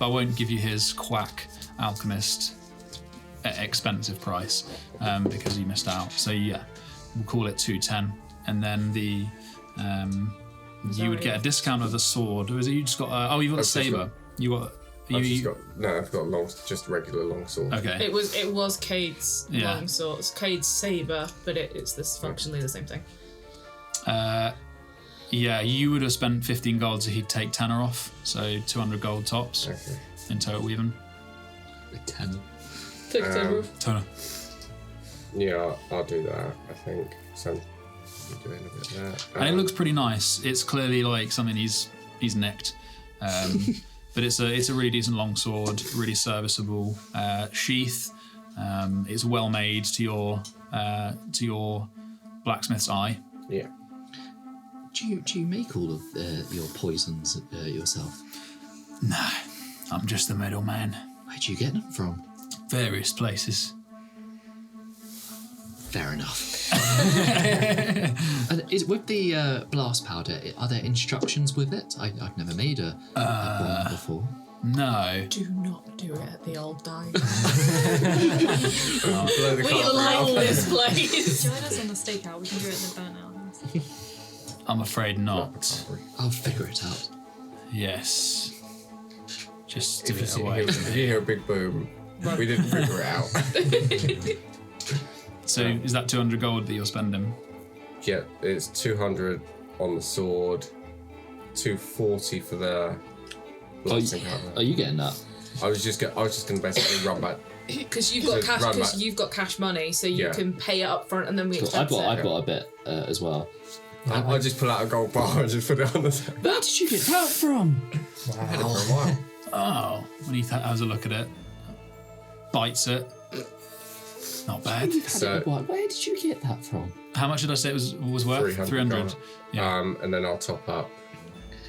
Speaker 7: won't give you his quack alchemist expensive price because you missed out. So yeah, we'll call it 210, and then the you would get a discount of the sword. Or is it you just got? You've got the saber.
Speaker 3: I've got just regular long sword.
Speaker 7: Okay.
Speaker 8: It was Cade's
Speaker 7: Yeah.
Speaker 8: long swords, Cade's saber, but it's this functionally the same thing.
Speaker 7: Yeah, you would have spent 15 gold, so he'd take 10 off, so 200 gold tops
Speaker 3: Okay.
Speaker 7: in total even.
Speaker 5: A 10.
Speaker 7: Total.
Speaker 3: Yeah, I'll do that. I think. So I'm doing a bit of that.
Speaker 7: And it looks pretty nice. It's clearly like something he's nicked. But it's a really decent long sword, really serviceable sheath. It's well made to your blacksmith's eye.
Speaker 3: Yeah.
Speaker 5: Do you make all of your poisons yourself?
Speaker 7: No, I'm just the middleman.
Speaker 5: Where do you get them from?
Speaker 7: Various places.
Speaker 5: Fair enough. And with the blast powder, are there instructions with it? I've never made a one before.
Speaker 7: No.
Speaker 8: Do not do it at the old dime.
Speaker 3: Blow the
Speaker 8: We
Speaker 3: carpet
Speaker 8: like
Speaker 3: off.
Speaker 8: this place.
Speaker 2: Join us on the stakeout. We can do it in the burnout.
Speaker 7: I'm afraid not.
Speaker 5: I'll figure it out.
Speaker 7: Yes. Just
Speaker 3: If
Speaker 7: give it
Speaker 3: you
Speaker 7: away.
Speaker 3: hear a big boom, we didn't figure it out.
Speaker 7: So is that 200 gold that you're spending?
Speaker 3: Yeah, it's 200 on the sword, 240 for the blasting powder.
Speaker 5: Are you getting that?
Speaker 3: I was just gonna basically run back.
Speaker 8: Because you've got
Speaker 3: So
Speaker 8: cash.
Speaker 3: run
Speaker 8: Because
Speaker 3: back.
Speaker 8: you've got cash money, so you
Speaker 3: Yeah.
Speaker 8: can pay it up front, and then we
Speaker 5: Cool.
Speaker 8: expense
Speaker 5: I've
Speaker 8: it.
Speaker 5: got a bit as well.
Speaker 3: I just pull out a gold bar and just put it on the table.
Speaker 5: Where did you get that from?
Speaker 3: I had it for a while.
Speaker 7: Oh, when he has a look at it, bites it. Not bad.
Speaker 3: So-
Speaker 5: Where did you get that from?
Speaker 7: How much did I say it was worth?
Speaker 3: 300 gold.
Speaker 7: Yeah.
Speaker 3: And then I'll top up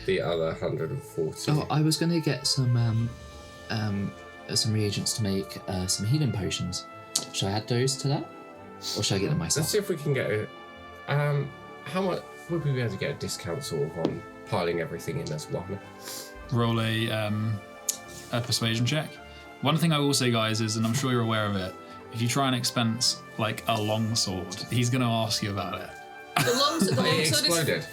Speaker 3: the other 140.
Speaker 5: Oh, I was going to get some reagents to make some healing potions. Should I add those to that, or should I get them myself?
Speaker 3: Let's see if we can get it. How much would we be able to get a discount sort of on piling everything in as one?
Speaker 7: Roll a persuasion check. One thing I will say, guys, is, and I'm sure you're aware of it, if you try and expense like a long sword, he's going to ask you about it.
Speaker 8: The long
Speaker 3: It
Speaker 8: sword
Speaker 3: exploded.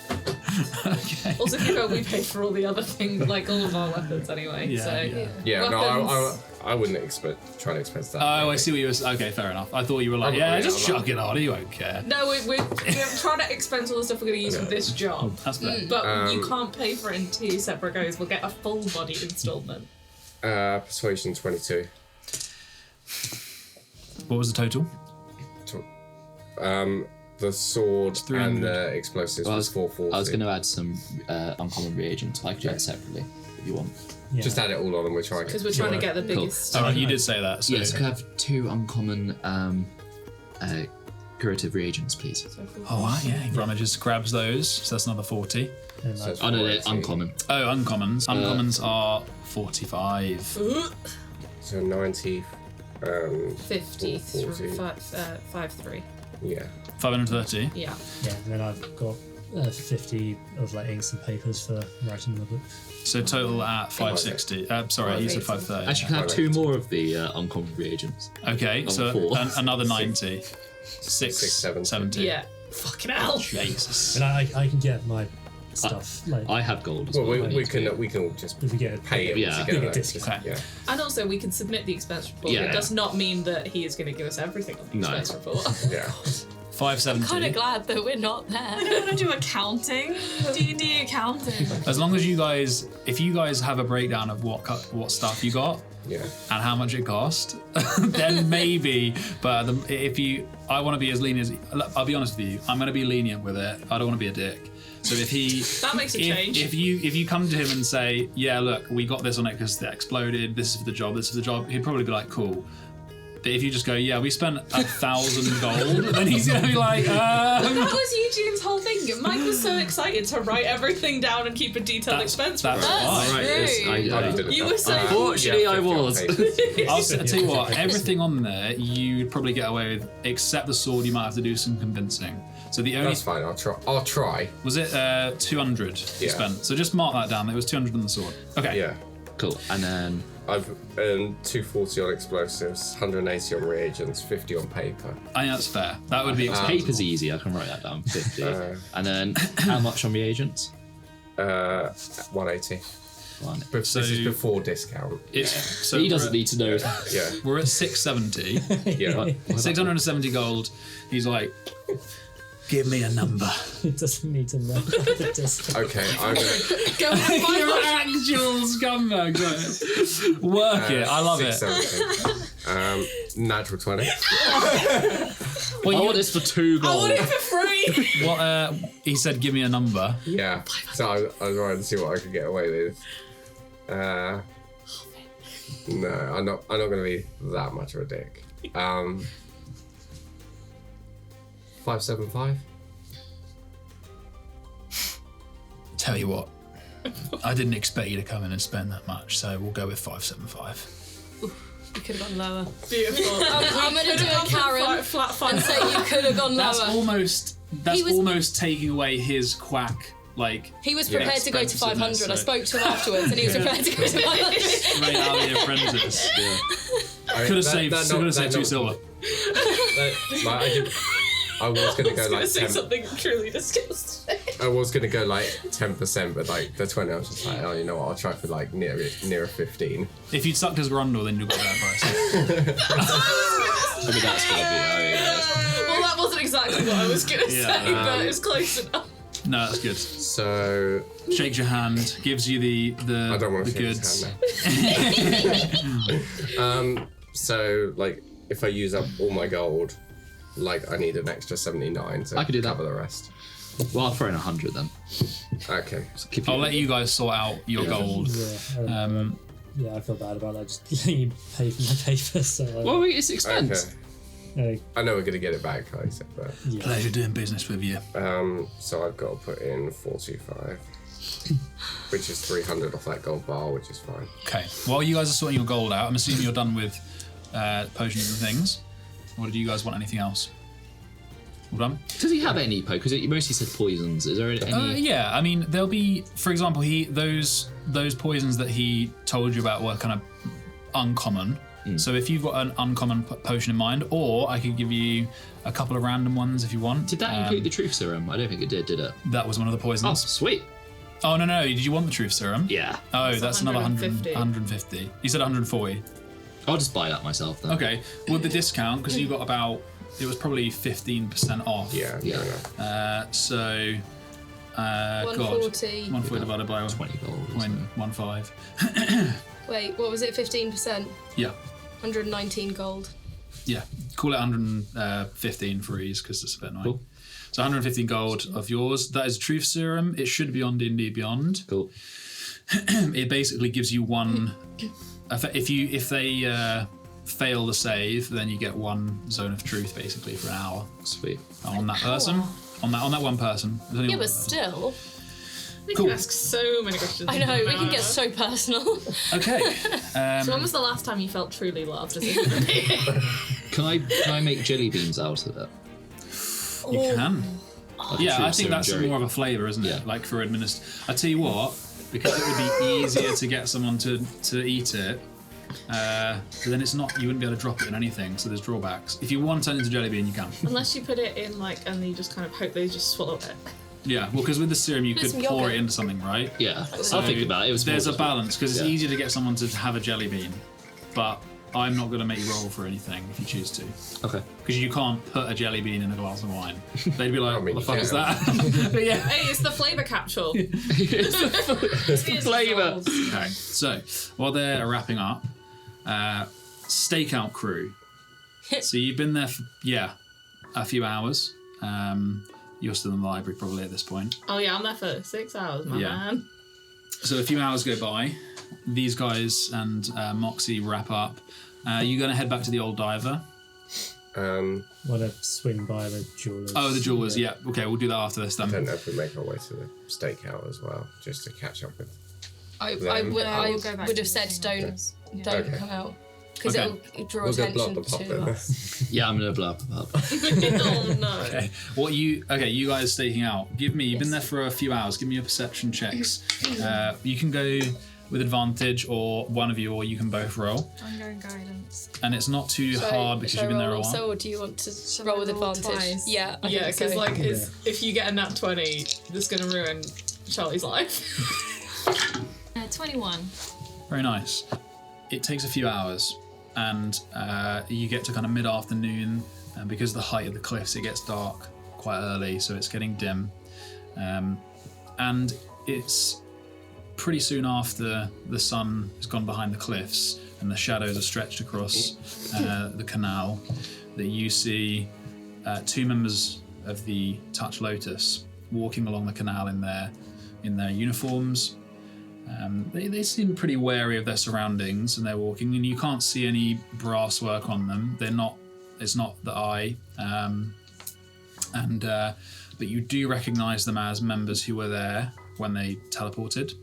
Speaker 7: Okay.
Speaker 8: Also, keep out, we paid for all the other things, like all of our weapons anyway.
Speaker 7: Yeah,
Speaker 8: so
Speaker 7: yeah.
Speaker 3: Yeah,
Speaker 8: weapons.
Speaker 3: no, I wouldn't try and expense that.
Speaker 7: Oh, I see what you were. Okay, fair enough. I thought you were like,
Speaker 3: Probably,
Speaker 7: yeah,
Speaker 3: yeah,
Speaker 7: just
Speaker 3: I'm
Speaker 7: chuck it on. He won't care.
Speaker 8: No, we're trying to expense all the stuff we're going to use for this job.
Speaker 7: That's fair.
Speaker 8: But you can't pay for it in 2 separate goes. We'll get a full body installment.
Speaker 3: Persuasion 22.
Speaker 7: What was the total?
Speaker 3: The sword
Speaker 7: 300.
Speaker 3: and the explosives
Speaker 5: Well,
Speaker 3: was 440.
Speaker 5: I was going to add some uncommon reagents. I could do it separately if you want.
Speaker 1: Yeah.
Speaker 3: Just add it all on and we're trying.
Speaker 8: Because we're trying to get the biggest.
Speaker 7: Oh, right, you did say that. So.
Speaker 5: Yes, could I have 2 uncommon curative reagents, please?
Speaker 7: Oh, right, yeah. Rummage grabs those. So that's another 40.
Speaker 1: And
Speaker 3: So
Speaker 1: like,
Speaker 3: it's
Speaker 5: Oh no, they're
Speaker 3: 480.
Speaker 5: uncommon.
Speaker 7: Oh, uncommons. Uncommons are 45.
Speaker 3: So 90.
Speaker 8: 50
Speaker 3: 440.
Speaker 8: 53.
Speaker 3: Yeah.
Speaker 7: 530.
Speaker 8: Yeah.
Speaker 1: yeah, and then I've got 50 of like inks and papers for writing the book.
Speaker 7: So total at 560. Sorry, you said 530.
Speaker 5: Actually, can I have 2 more of the uncommon reagents?
Speaker 7: Okay, so
Speaker 5: Number 4.
Speaker 7: another 90.
Speaker 3: 670.
Speaker 7: 70.
Speaker 8: Yeah. Fucking hell.
Speaker 7: Jesus.
Speaker 1: And I can get my stuff like
Speaker 5: I have gold as
Speaker 3: Well,
Speaker 5: well.
Speaker 3: we can all just
Speaker 1: if we get
Speaker 3: pay it
Speaker 5: Yeah.
Speaker 3: all together.
Speaker 1: Bigger discount.
Speaker 7: Okay.
Speaker 3: Yeah.
Speaker 8: And also, we can submit the expense report.
Speaker 5: Yeah.
Speaker 8: It does not mean that he is going to give us everything on the
Speaker 5: No.
Speaker 8: expense report.
Speaker 3: Yeah.
Speaker 7: 570.
Speaker 4: Kind of glad that we're not there.
Speaker 6: I don't want to do accounting. D&D accounting.
Speaker 7: As long as you guys, if you guys have a breakdown of what stuff you got
Speaker 3: Yeah.
Speaker 7: and how much it cost, then maybe. But I want to be as lenient as. I'll be honest with you. I'm going to be lenient with it. I don't want to be a dick. So if he,
Speaker 8: That makes a change.
Speaker 7: If you come to him and say, yeah, look, we got this on it because it exploded. This is for the job. This is for the job. He'd probably be like, cool. But if you just go, yeah, we spent 1,000 gold, then he's gonna be like,
Speaker 8: That was Eugene's whole thing. Mike was so excited to write everything down and keep a detailed expense
Speaker 7: that's
Speaker 8: report.
Speaker 7: fine.
Speaker 5: Alright, yes,
Speaker 3: I did it.
Speaker 8: You were so.
Speaker 5: Unfortunately,
Speaker 3: Yeah,
Speaker 5: I
Speaker 3: 50 on
Speaker 5: was.
Speaker 3: paper.
Speaker 7: I'll tell you what, everything on there you'd probably get away with, except the sword. You might have to do some convincing. So the only
Speaker 3: That's fine. I'll try.
Speaker 7: was it 200 you
Speaker 3: Yeah.
Speaker 7: spent. So just mark that down. It was 200 on the sword. Okay.
Speaker 3: Yeah.
Speaker 5: Cool. And then
Speaker 3: I've earned 240 on explosives, 180 on reagents, 50 on paper.
Speaker 7: I think that's fair. That would be acceptable.
Speaker 5: paper's easy. I can write that down. 50. And then how much on reagents?
Speaker 3: 180.
Speaker 5: One.
Speaker 3: But
Speaker 7: So-
Speaker 3: this is before discount.
Speaker 7: So
Speaker 5: He doesn't need to know.
Speaker 3: Yeah.
Speaker 7: We're at 670.
Speaker 3: Yeah.
Speaker 7: 670 gold. He's like, give me a number.
Speaker 1: It doesn't need to know the discount.
Speaker 3: Okay. I'm gonna.
Speaker 8: Go and
Speaker 7: You're
Speaker 8: find
Speaker 7: actual scumbag. Work it. I love it.
Speaker 3: 670. Natural 20.
Speaker 7: Well,
Speaker 5: I
Speaker 7: you,
Speaker 5: want this for 2
Speaker 8: I
Speaker 5: gold.
Speaker 8: want it for free.
Speaker 7: he said, give me a number.
Speaker 3: Yeah. So I was trying to see what I could get away with. No, I'm not going to be that much of a dick. 575.
Speaker 7: Tell you what, I didn't expect you to come in and spend that much, so we'll go with 575.
Speaker 4: You could have gone lower.
Speaker 8: Beautiful.
Speaker 4: I'm going to do a Karen
Speaker 8: flat
Speaker 4: and say you could have gone
Speaker 7: That's
Speaker 4: lower.
Speaker 7: almost taking away his quack. Like
Speaker 4: He was prepared to go to 500.
Speaker 7: so-
Speaker 4: I spoke to him afterwards, and he was prepared to go to 500.
Speaker 7: straight out of the apprentice. Could have saved 2 silver.
Speaker 3: I was going to go like
Speaker 8: say
Speaker 3: 10.
Speaker 8: something truly disgusting.
Speaker 3: I was going to go like 10%, but like the 20, I was just like, oh, you know what? I'll try for like near 15.
Speaker 7: If you'd sucked his grundle, then you'd have got that price.
Speaker 5: I mean, that's gonna be.
Speaker 8: Well, that wasn't exactly what I was going to
Speaker 7: Yeah,
Speaker 8: say, but it was close enough.
Speaker 7: No, that's good.
Speaker 3: So
Speaker 7: Shakes your hand, gives you the
Speaker 3: I don't want to shake
Speaker 7: goods.
Speaker 3: his hand now. So like if I use up all my gold, like I need an extra 79 to
Speaker 5: I could do that.
Speaker 3: cover the rest.
Speaker 5: Well, I'll throw in 100 then.
Speaker 3: Okay.
Speaker 5: So keep
Speaker 7: I'll let you guys sort out your gold.
Speaker 1: Yeah, I feel bad about that. Just letting you pay for my paper. So
Speaker 5: Well, it's expense.
Speaker 3: I know we're gonna get it back, like I said, but
Speaker 1: yeah.
Speaker 7: Pleasure doing business with you.
Speaker 3: so I've got to put in 425, which is 300 off that gold bar, which is fine.
Speaker 7: Okay. While you guys are sorting your gold out, I'm assuming you're done with potions and things. Or do you guys want anything else? All done?
Speaker 5: Does he have any because you mostly said poisons? Is there any?
Speaker 7: Yeah, I mean, there'll be, for example, those poisons that he told you about were kind of uncommon. So if you've got an uncommon potion in mind, or I could give you a couple of random ones if you want.
Speaker 5: Did that include the truth serum? I don't think it did it?
Speaker 7: That was one of the
Speaker 5: Oh,
Speaker 7: poisons.
Speaker 5: sweet.
Speaker 7: Oh, no. Did you want the truth serum?
Speaker 5: Yeah.
Speaker 7: Oh, that's another
Speaker 8: 150.
Speaker 7: 150. You said 140.
Speaker 5: I'll just buy that myself then.
Speaker 7: Okay. With the discount, because you got about, it was probably 15% off.
Speaker 3: Yeah.
Speaker 7: So,
Speaker 4: 140.
Speaker 7: 140 divided by
Speaker 5: 20 gold. or something.
Speaker 7: 0.15.
Speaker 4: Wait, what was it? 15%?
Speaker 7: Yeah.
Speaker 4: 119 gold.
Speaker 7: Yeah. Call it 115 for ease, because it's a bit annoying.
Speaker 5: Cool.
Speaker 7: So 115 gold of yours. That is a truth serum. It should be on D&D Beyond.
Speaker 5: Cool.
Speaker 7: It basically gives you one. If they fail the save, then you get one zone of truth basically for an hour
Speaker 5: Sweet.
Speaker 7: on that person. On that one person. There's only
Speaker 4: Yeah,
Speaker 7: one
Speaker 4: but
Speaker 7: person.
Speaker 4: still.
Speaker 8: We
Speaker 7: Cool.
Speaker 8: can ask so many questions.
Speaker 4: I know, we can get so personal.
Speaker 7: Okay.
Speaker 8: So when was the last time you felt truly loved as a human being?
Speaker 5: Can I make jelly beans out of it?
Speaker 7: You can. Yeah, I think
Speaker 5: serum
Speaker 7: that's
Speaker 5: jerry.
Speaker 7: more of a flavour, isn't it?
Speaker 5: Yeah.
Speaker 7: Like for I tell you what, because it would be easier to get someone to eat it. But then it's not. You wouldn't be able to drop it in anything. So there's drawbacks. If you want to turn it into jelly bean, you can.
Speaker 8: Unless you put it in and you just kind of hope they just swallow it.
Speaker 7: Yeah, well, because with the serum you
Speaker 4: Put
Speaker 7: could
Speaker 4: some
Speaker 7: pour
Speaker 4: yogurt.
Speaker 7: it into something, right?
Speaker 5: Yeah.
Speaker 7: So
Speaker 5: I'll think about it. It was
Speaker 7: there's a
Speaker 5: more-
Speaker 7: balance because it's
Speaker 5: Yeah.
Speaker 7: easier to get someone to have a jelly bean, but I'm not going to make you roll for anything if you choose to,
Speaker 5: Okay.
Speaker 7: because you can't put a jelly bean in a glass of wine. They'd be like,
Speaker 3: I mean,
Speaker 7: "What the fuck
Speaker 3: you
Speaker 7: is
Speaker 3: can.
Speaker 7: that?" But yeah.
Speaker 8: Hey, it's the flavour capsule.
Speaker 5: It's the flavour.
Speaker 7: Okay, so while they're wrapping up, stakeout crew. So you've been there for a few hours. You're still in the library probably at this point.
Speaker 8: Oh yeah, I'm there for 6 hours, my
Speaker 7: Yeah.
Speaker 8: man.
Speaker 7: So a few hours go by. These guys and Moxie wrap up. You're going to head back to the old diver.
Speaker 1: Want to swing by the jewelers?
Speaker 7: Oh, the jewelers. Yeah. Okay, we'll do that after this
Speaker 3: I
Speaker 7: then.
Speaker 3: don't know if we make our way to the stakeout as well, just to catch up with.
Speaker 4: I
Speaker 3: Them.
Speaker 4: would
Speaker 2: we'll go back
Speaker 4: would
Speaker 2: to
Speaker 4: have said
Speaker 2: the
Speaker 4: don't
Speaker 3: Okay.
Speaker 4: come out because
Speaker 7: Okay.
Speaker 4: it'll draw
Speaker 3: We'll go
Speaker 4: attention
Speaker 3: block the pop
Speaker 4: to
Speaker 3: then.
Speaker 4: us.
Speaker 5: Yeah, I'm gonna blow up.
Speaker 8: Oh no.
Speaker 7: Okay. You guys staking out. You've been there for a few hours. Give me your perception checks. You can go with advantage, or one of you, or you can both roll.
Speaker 2: I'm going guidance.
Speaker 7: And it's not too hard because you've been there a while.
Speaker 4: So, or do you want to
Speaker 2: Shall
Speaker 4: roll
Speaker 2: I
Speaker 4: with
Speaker 2: roll
Speaker 4: advantage?
Speaker 2: twice?
Speaker 4: Yeah, I
Speaker 8: Yeah,
Speaker 4: think
Speaker 8: because
Speaker 4: so.
Speaker 8: if you get a nat 20, that's gonna ruin Charlie's life.
Speaker 2: 21.
Speaker 7: Very nice. It takes a few hours, and you get to kind of mid-afternoon, and because of the height of the cliffs, it gets dark quite early, so it's getting dim. And it's pretty soon after the sun has gone behind the cliffs and the shadows are stretched across the canal that you see two members of the Touch Lotus walking along the canal in their uniforms. They seem pretty wary of their surroundings, and they're walking, and you can't see any brass work on them. It's not the eye, but you do recognise them as members who were there when they teleported.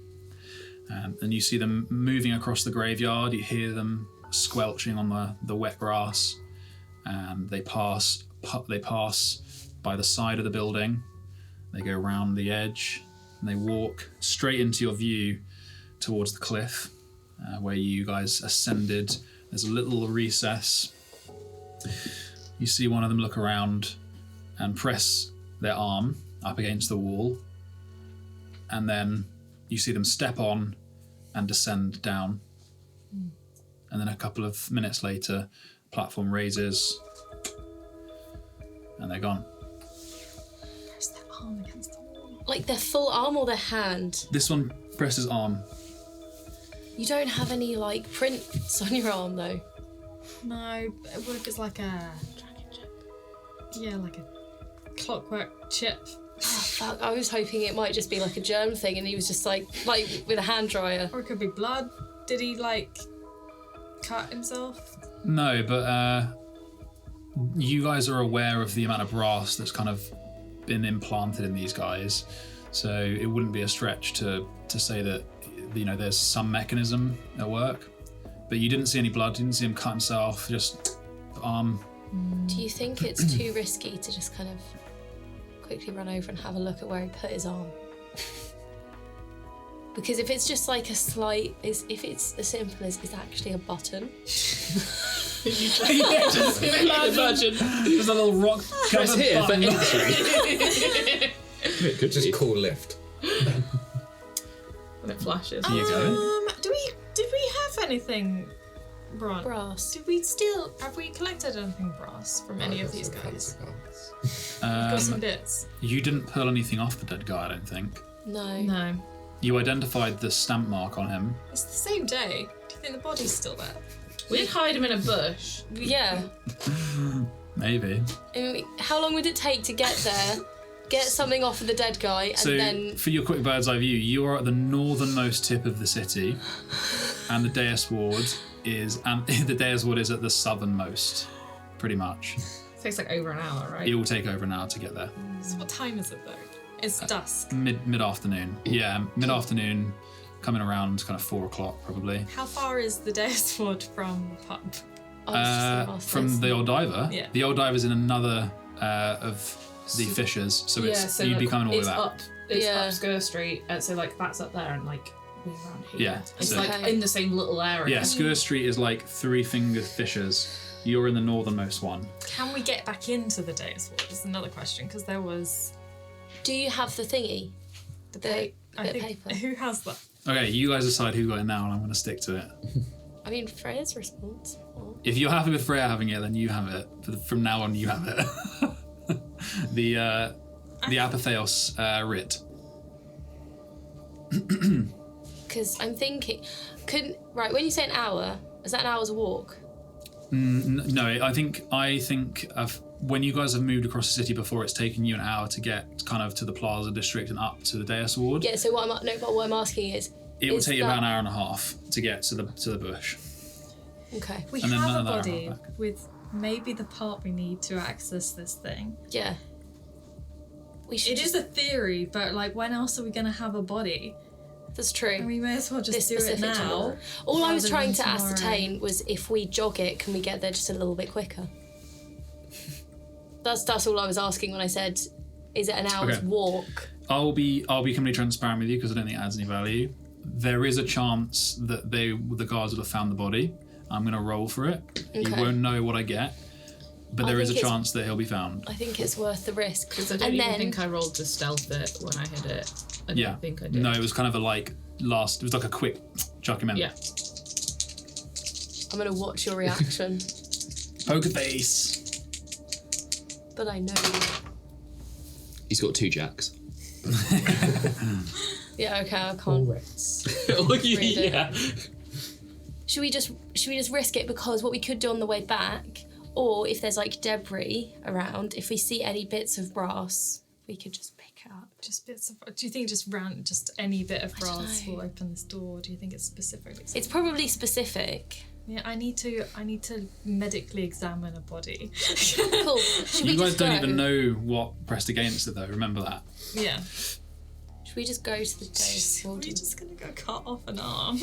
Speaker 7: And you see them moving across the graveyard. You hear them squelching on the wet grass. They pass by the side of the building. They go round the edge, and they walk straight into your view towards the cliff where you guys ascended. There's a little recess. You see one of them look around and press their arm up against the wall, and then you see them step on and descend down. And then a couple of minutes later, platform raises and they're gone.
Speaker 2: Press their arm against the wall.
Speaker 4: Like their full arm or their hand?
Speaker 7: This one presses arm.
Speaker 4: You don't have any like prints on your arm though.
Speaker 2: No, it works as like a dragon chip. Yeah, like a clockwork chip.
Speaker 4: Oh, fuck, I was hoping it might just be like a germ thing and he was just like with a hand dryer.
Speaker 2: Or it could be blood. Did he like cut himself?
Speaker 7: No, but you guys are aware of the amount of brass that's kind of been implanted in these guys, so it wouldn't be a stretch to say that there's some mechanism at work. But you didn't see any blood, you didn't see him cut himself, just arm.
Speaker 4: Do you think it's too risky to just kind of quickly run over and have a look at where he put his arm? Because if it's just like if it's as simple as it's actually a button.
Speaker 7: Just imagine. There's a little rock
Speaker 5: Press here for entry. It could
Speaker 3: Just
Speaker 5: be.
Speaker 3: call lift.
Speaker 8: And it flashes.
Speaker 7: Here you go.
Speaker 2: Did we have anything
Speaker 4: Brass.
Speaker 2: have we collected anything brass from any of these guys?
Speaker 8: Um,
Speaker 2: Got some bits.
Speaker 7: You didn't pull anything off the dead guy, I don't think.
Speaker 4: No.
Speaker 2: No.
Speaker 7: You identified the stamp mark on him.
Speaker 2: It's the same day. Do you think the body's still there?
Speaker 8: We did hide him in a bush.
Speaker 4: Yeah.
Speaker 7: Maybe.
Speaker 4: I mean, how long would it take to get there, get something off of the dead guy, and
Speaker 7: So,
Speaker 4: then...
Speaker 7: for your quick bird's eye view, you are at the northernmost tip of the city, and the Deus Ward is at the southernmost, pretty much.
Speaker 8: It takes like over an hour, right?
Speaker 7: It will take over an hour to get there.
Speaker 2: So what time is it though? It's dusk.
Speaker 7: Mid-afternoon. Yeah, mid-afternoon, coming around kind of 4 o'clock probably.
Speaker 2: How far is the Deus Ward from the pub?
Speaker 4: I was just gonna ask
Speaker 7: From
Speaker 4: this.
Speaker 7: the old diver.
Speaker 2: Yeah.
Speaker 7: The old diver's in another of the fissures, so you'd be coming all the way
Speaker 8: it's
Speaker 7: back.
Speaker 8: up. It's
Speaker 4: Yeah.
Speaker 8: up Scure Street, and so like that's up there, and like we're around here.
Speaker 7: Yeah,
Speaker 8: It's
Speaker 7: so-
Speaker 8: like
Speaker 4: Okay.
Speaker 8: in the same little area.
Speaker 7: Yeah, Scure Street is like 3 finger fissures. You're in the northernmost one.
Speaker 2: Can we get back into the Deus Ward? Is another question, because there was
Speaker 4: Do you have the thingy?
Speaker 2: the
Speaker 4: Bit
Speaker 2: I
Speaker 4: of
Speaker 2: think
Speaker 4: paper.
Speaker 2: who has that?
Speaker 7: Okay, you guys decide who got it now, and I'm going to stick to it.
Speaker 4: I mean, Freya's responsible.
Speaker 7: If you're happy with Freya having it, then you have it. From now on, you have it. the Apatheos writ.
Speaker 4: Because I'm thinking, when you say an hour, is that an hour's walk?
Speaker 7: No, I think of when you guys have moved across the city before, it's taken you an hour to get kind of to the Plaza District and up to the Deus Ward.
Speaker 4: Yeah. So what I'm asking is,
Speaker 7: It will
Speaker 4: is
Speaker 7: take you
Speaker 4: that-
Speaker 7: about an hour and a half to get to the bush.
Speaker 4: Okay.
Speaker 2: We
Speaker 7: And then
Speaker 2: have a
Speaker 7: another hour
Speaker 2: body
Speaker 7: back.
Speaker 2: with maybe the part we need to access this thing.
Speaker 4: Yeah. We should.
Speaker 2: It is a theory, but like, when else are we going to have a body?
Speaker 4: That's true.
Speaker 2: And we may as well just
Speaker 4: This
Speaker 2: do it
Speaker 4: specific
Speaker 2: now.
Speaker 4: tomorrow. All I was
Speaker 2: rather
Speaker 4: trying
Speaker 2: than
Speaker 4: to
Speaker 2: tomorrow.
Speaker 4: ascertain was if we jog it, can we get there just a little bit quicker? That's all I was asking when I said, is it an hour's
Speaker 7: Okay.
Speaker 4: walk?
Speaker 7: I'll be completely transparent with you because I don't think it adds any value. There is a chance that the guards will have found the body. I'm going to roll for it. You
Speaker 4: Okay.
Speaker 7: won't know what I get, but there is a
Speaker 4: think it's-
Speaker 7: chance that he'll be found.
Speaker 4: I think it's worth the risk.
Speaker 8: Because I don't
Speaker 4: And
Speaker 8: even
Speaker 4: then-
Speaker 8: think I rolled to stealth it when I hit it. I
Speaker 7: Yeah.
Speaker 8: don't think I did.
Speaker 7: No, it was kind of it was like a quick chuck him in.
Speaker 8: Yeah.
Speaker 4: I'm going to watch your reaction,
Speaker 7: Poker face.
Speaker 4: but I know you.
Speaker 5: He's got 2 jacks.
Speaker 4: Yeah, okay, I
Speaker 1: All
Speaker 4: can't.
Speaker 1: reds.
Speaker 5: Oh,
Speaker 4: yeah. Should we just risk it, because what we could do on the way back, or if there's like debris around, if we see any bits of brass, we could just pick it up.
Speaker 2: Just bits of. Do you think just any bit of
Speaker 4: I don't
Speaker 2: brass
Speaker 4: know.
Speaker 2: will open this door? Do you think it's specific?
Speaker 4: It's probably specific.
Speaker 2: Yeah, I need to medically examine a body.
Speaker 4: Cool. Should we
Speaker 7: You guys
Speaker 4: just
Speaker 7: don't
Speaker 4: go?
Speaker 7: even know what pressed against it though. Remember that.
Speaker 2: Yeah.
Speaker 4: Should we just go to the day?
Speaker 2: Are we just gonna go cut off an arm?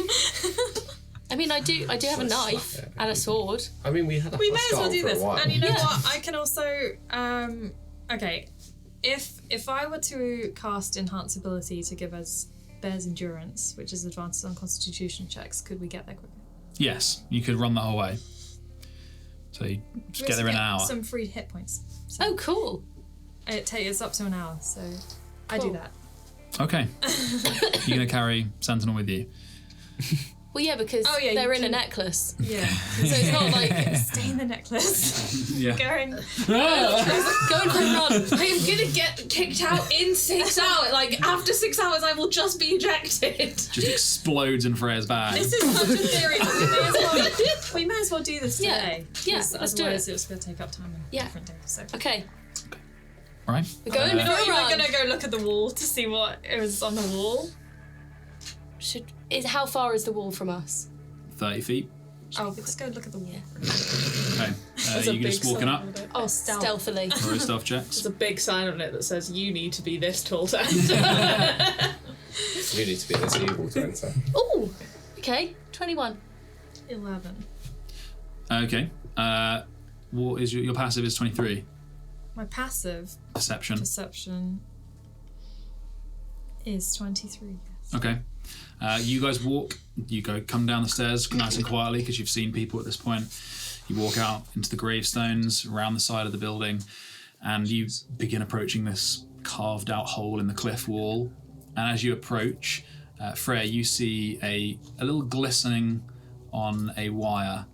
Speaker 4: I mean, I do have a knife and a sword.
Speaker 3: I mean, we had a
Speaker 2: We may
Speaker 3: husky
Speaker 2: as well
Speaker 3: arm
Speaker 2: do
Speaker 3: for a
Speaker 2: this.
Speaker 3: while.
Speaker 2: And you know
Speaker 4: Yeah.
Speaker 2: what? I can also okay. If I were to cast Enhance Ability to give us Bear's Endurance, which is advantage on Constitution checks, could we get there quicker?
Speaker 7: Yes, you could run the whole way. So you just get there in an hour.
Speaker 2: Some free hit points. So
Speaker 4: Oh, cool.
Speaker 2: it's up to an hour, so I do
Speaker 4: Cool.
Speaker 2: that.
Speaker 7: Okay. You're gonna carry Sentinel with you.
Speaker 4: Well, yeah, because
Speaker 2: Oh, yeah,
Speaker 4: they're
Speaker 2: you
Speaker 4: in a
Speaker 2: can-
Speaker 4: necklace.
Speaker 2: Yeah.
Speaker 4: So it's not like
Speaker 2: Stay in the necklace.
Speaker 7: Yeah.
Speaker 2: Going.
Speaker 4: going for a run.
Speaker 8: I am gonna get kicked out in 6 hours. Like, after 6 hours, I will just be ejected.
Speaker 7: Just explodes in Freya's bag.
Speaker 2: This is such a theory, but we may as well do this
Speaker 4: Yeah.
Speaker 2: today.
Speaker 4: Yeah,
Speaker 2: 'cause
Speaker 4: let's do
Speaker 2: otherwise
Speaker 4: it.
Speaker 2: it's going to take up time on
Speaker 4: Yeah.
Speaker 2: a different day. So.
Speaker 4: Okay,
Speaker 7: Right.
Speaker 4: we're going
Speaker 2: We're
Speaker 4: for
Speaker 2: not
Speaker 4: a
Speaker 2: even
Speaker 4: run.
Speaker 2: going to go look at the wall to see what it was on the wall.
Speaker 4: How far is the wall from us?
Speaker 7: 30 feet.
Speaker 2: Oh, let's go look at the wall.
Speaker 7: Okay. You just walking up.
Speaker 2: Oh, stealth.
Speaker 4: Stealthily.
Speaker 7: Roll stealth checks.
Speaker 8: There's a big sign on it that says, "You need to be this tall to enter."
Speaker 3: You need to be this evil to enter.
Speaker 4: Ooh, okay, 21.
Speaker 2: 11.
Speaker 7: Okay. What is your passive is 23.
Speaker 2: My passive
Speaker 7: Perception.
Speaker 2: perception is 23. Yes.
Speaker 7: Okay. You guys come down the stairs nice and quietly because you've seen people at this point. You walk out into the gravestones around the side of the building and you begin approaching this carved out hole in the cliff wall. And as you approach, Freya, you see a little glistening on a wire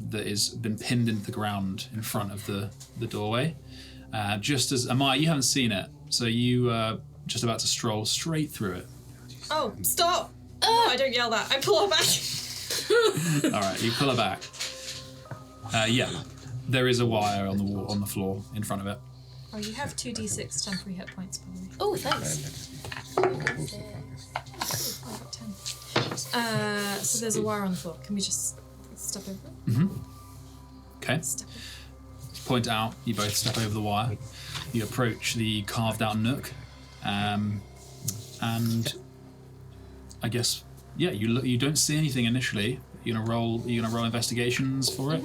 Speaker 7: that has been pinned into the ground in front of the doorway. Just as Amaya, you haven't seen it, so you just about to stroll straight through it.
Speaker 2: Oh, stop! No, I don't yell that. I pull her back.
Speaker 7: All right, you pull her back. Yeah, there is a wire on the wall, on the floor in front of it.
Speaker 2: Oh, you have 2d6 temporary hit points, by the way.
Speaker 4: Oh, thanks.
Speaker 2: Oh, I got 10. So there's a wire on the floor. Can we just step over it?
Speaker 7: Okay,
Speaker 2: Step over it.
Speaker 7: point out. You both step over the wire. You approach the carved out nook, and I guess you don't see anything initially. You're gonna roll investigations for it.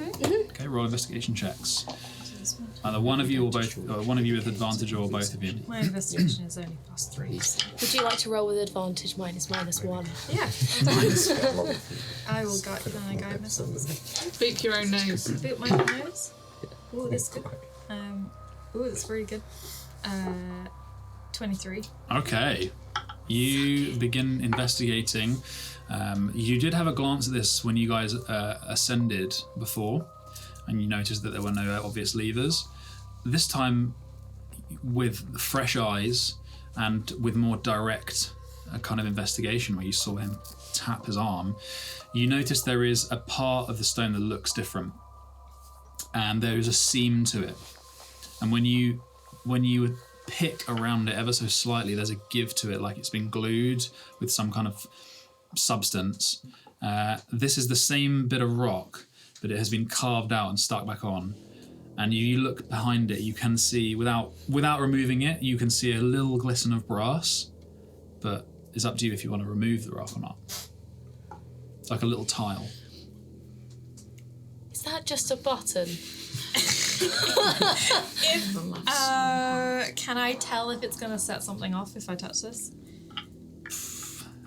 Speaker 7: Okay, roll investigation checks.
Speaker 2: So this one.
Speaker 7: Either one of you or both, one of you with advantage or both of you.
Speaker 2: My investigation is only +3. So.
Speaker 4: Would you like to roll with advantage? Mine is -1.
Speaker 2: Yeah. I will guide myself.
Speaker 8: Boot your own nose.
Speaker 2: Boot my own nose. Ooh, that's good. Ooh, that's very good. 23.
Speaker 7: Okay. You begin investigating. You did have a glance at this when you guys ascended before, and you noticed that there were no obvious levers. This time, with fresh eyes and with more direct kind of investigation, where you saw him tap his arm, you notice there is a part of the stone that looks different, and there is a seam to it. And when you pick around it ever so slightly, there's a give to it, like it's been glued with some kind of substance. This is the same bit of rock, but it has been carved out and stuck back on. And you look behind it, you can see, without removing it, you can see a little glisten of brass, but it's up to you if you want to remove the rock or not. It's like a little tile.
Speaker 4: Is that just a button?
Speaker 2: Can I tell if it's going to set something off if I touch this?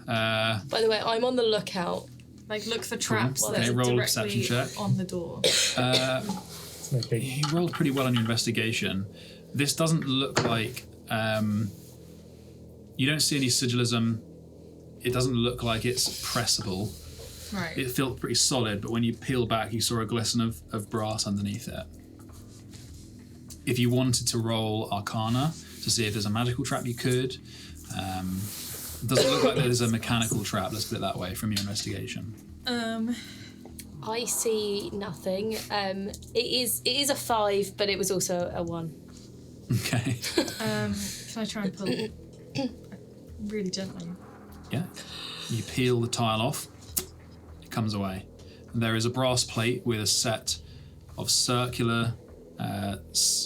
Speaker 4: By the way, I'm on the lookout.
Speaker 2: Like, look for traps
Speaker 7: Okay,
Speaker 2: that are
Speaker 7: roll a
Speaker 2: directly
Speaker 7: perception check.
Speaker 2: on the door.
Speaker 1: It's no big.
Speaker 7: You rolled pretty well on your investigation. This doesn't look like... you don't see any sigillism. It doesn't look like it's pressable.
Speaker 2: Right.
Speaker 7: It felt pretty solid, but when you peel back, you saw a glisten of brass underneath it. If you wanted to roll Arcana to see if there's a magical trap, you could. It doesn't look like there's a mechanical trap, let's put it that way, from your investigation.
Speaker 4: I see nothing. It is a 5, but it was also a 1.
Speaker 7: Okay.
Speaker 2: Can I try and pull it really gently?
Speaker 7: Yeah. You peel the tile off. It comes away. And there is a brass plate with a set of circular,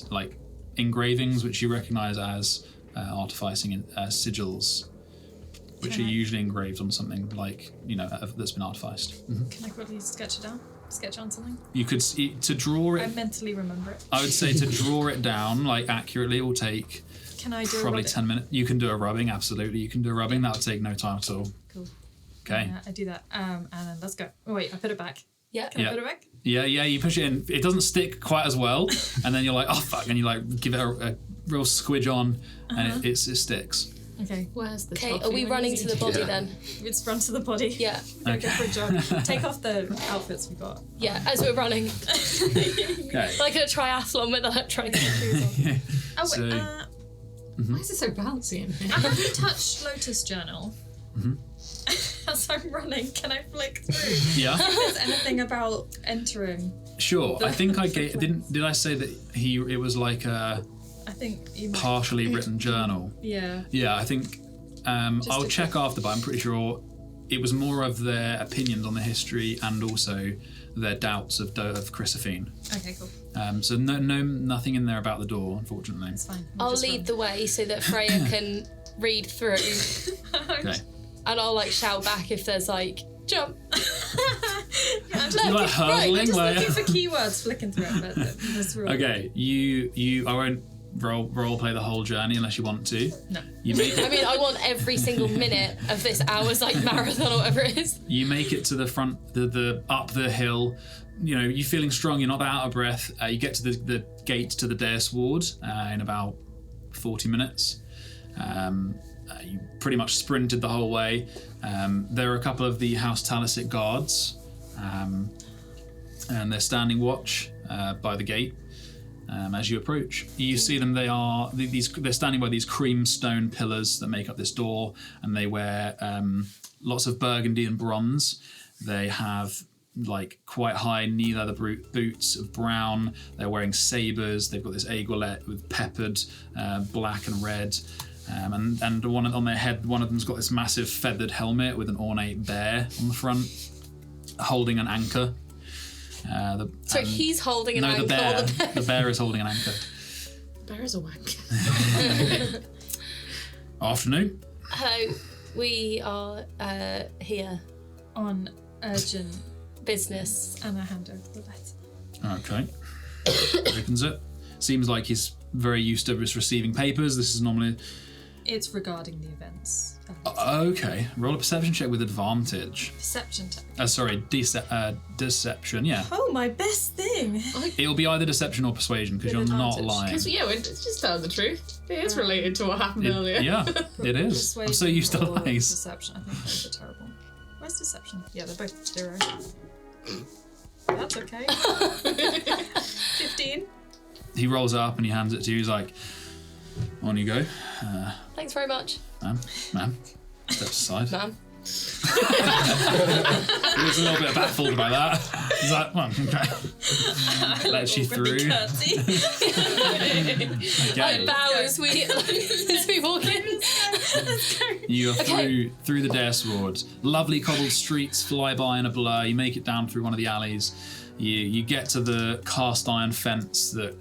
Speaker 7: like engravings, which you recognise as artificing sigils, which are usually engraved on something like that's been artificed. Mm-hmm.
Speaker 2: Can I quickly sketch it down? Sketch on something?
Speaker 7: You could to draw it.
Speaker 2: I mentally remember it.
Speaker 7: I would say to draw it down like accurately, it will take.
Speaker 2: Can I do
Speaker 7: probably
Speaker 2: a rubbing?
Speaker 7: 10 minutes. You can do a rubbing, absolutely. You can do a rubbing. That would take no time at all.
Speaker 2: Cool.
Speaker 7: Okay.
Speaker 2: I do that. And then let's go. Oh wait, I put it back.
Speaker 4: Yeah.
Speaker 2: Can I put it back?
Speaker 7: Yeah. You push it in. It doesn't stick quite as well, and then you're like, oh fuck, and you like give it a real squidge on, and it sticks.
Speaker 2: Okay.
Speaker 8: Where's the
Speaker 4: Okay, are we running to the body then?
Speaker 2: Let's run to the body.
Speaker 4: Yeah.
Speaker 2: Go for a jog. Take off the outfits we got.
Speaker 4: Yeah, as we're running.
Speaker 7: Okay.
Speaker 4: Like a triathlon with a trying to get shoes on.
Speaker 2: Oh wait.
Speaker 7: So-
Speaker 8: Why is it so bouncy in here?
Speaker 2: I have the Touch Lotus journal. As I'm running, can I flick through?
Speaker 7: Yeah.
Speaker 2: If there's anything about entering?
Speaker 7: Sure. I think I gave. Did I say that it was like a
Speaker 2: I think you might.
Speaker 7: partially written journal?
Speaker 2: Yeah.
Speaker 7: Yeah. I think. I'll check after, but I'm pretty sure it was more of their opinions on the history and also their doubts of Crissaphaene.
Speaker 2: Okay, cool.
Speaker 7: So nothing in there about the door, unfortunately.
Speaker 2: It's fine.
Speaker 4: I'll lead the way so that Freya can read through,
Speaker 7: Okay.
Speaker 4: and I'll like shout back if there's like jump.
Speaker 2: I'm just,
Speaker 7: You're like hurtling,
Speaker 2: just
Speaker 7: like.
Speaker 2: looking for keywords, flicking through it, but that's real.
Speaker 7: Okay. You. I won't role play the whole journey unless you want to.
Speaker 2: No.
Speaker 7: You make
Speaker 4: I
Speaker 7: it.
Speaker 4: mean, I want every single minute of this hour's like marathon or whatever it is.
Speaker 7: You make it to the front, the up the hill. You know, you're feeling strong. You're not out of breath. You get to the gate to the Dais Ward in about 40 minutes. You pretty much sprinted the whole way. There are a couple of the House Talisic guards, and they're standing watch by the gate. As you approach, you see them. They're standing by these cream stone pillars that make up this door, and they wear lots of burgundy and bronze. They have like quite high knee leather boots of brown. They're wearing sabers. They've got this aiguilette with peppered black and red, and one on their head. One of them's got this massive feathered helmet with an ornate bear on the front, holding an anchor.
Speaker 4: He's holding an anchor.
Speaker 7: The bear is holding an anchor.
Speaker 8: Bear is a wank.
Speaker 7: Afternoon.
Speaker 4: Hello, we are here
Speaker 2: On urgent
Speaker 4: business.
Speaker 2: and I hand over the letter.
Speaker 7: Okay. Opens it. Seems like he's very used to just receiving papers. This is normally.
Speaker 2: It's regarding the events.
Speaker 7: Okay. Roll a perception check with advantage.
Speaker 2: Perception check.
Speaker 7: Sorry, deception. Yeah.
Speaker 2: Oh, my best thing.
Speaker 7: It'll be either deception or persuasion because you're
Speaker 2: With
Speaker 7: not
Speaker 2: advantage.
Speaker 7: lying.
Speaker 8: Because we're just telling the truth. It is related to what happened earlier.
Speaker 7: Yeah, it is. I'm so used to
Speaker 2: Persuasion or
Speaker 7: lies.
Speaker 2: Deception. I think those are terrible. Where's deception? Yeah, they're both 0. That's okay. 15.
Speaker 7: He rolls it up and he hands it to you. He's like, on you go.
Speaker 4: Thanks very much,
Speaker 7: Ma'am. Step aside.
Speaker 4: ma'am.
Speaker 7: He was a little bit baffled by that. He's like, well, okay. Lets you through.
Speaker 4: I bow as we walk in.
Speaker 7: You are through the Dais Ward. Lovely cobbled streets fly by in a blur. You make it down through one of the alleys. You get to the cast iron fence that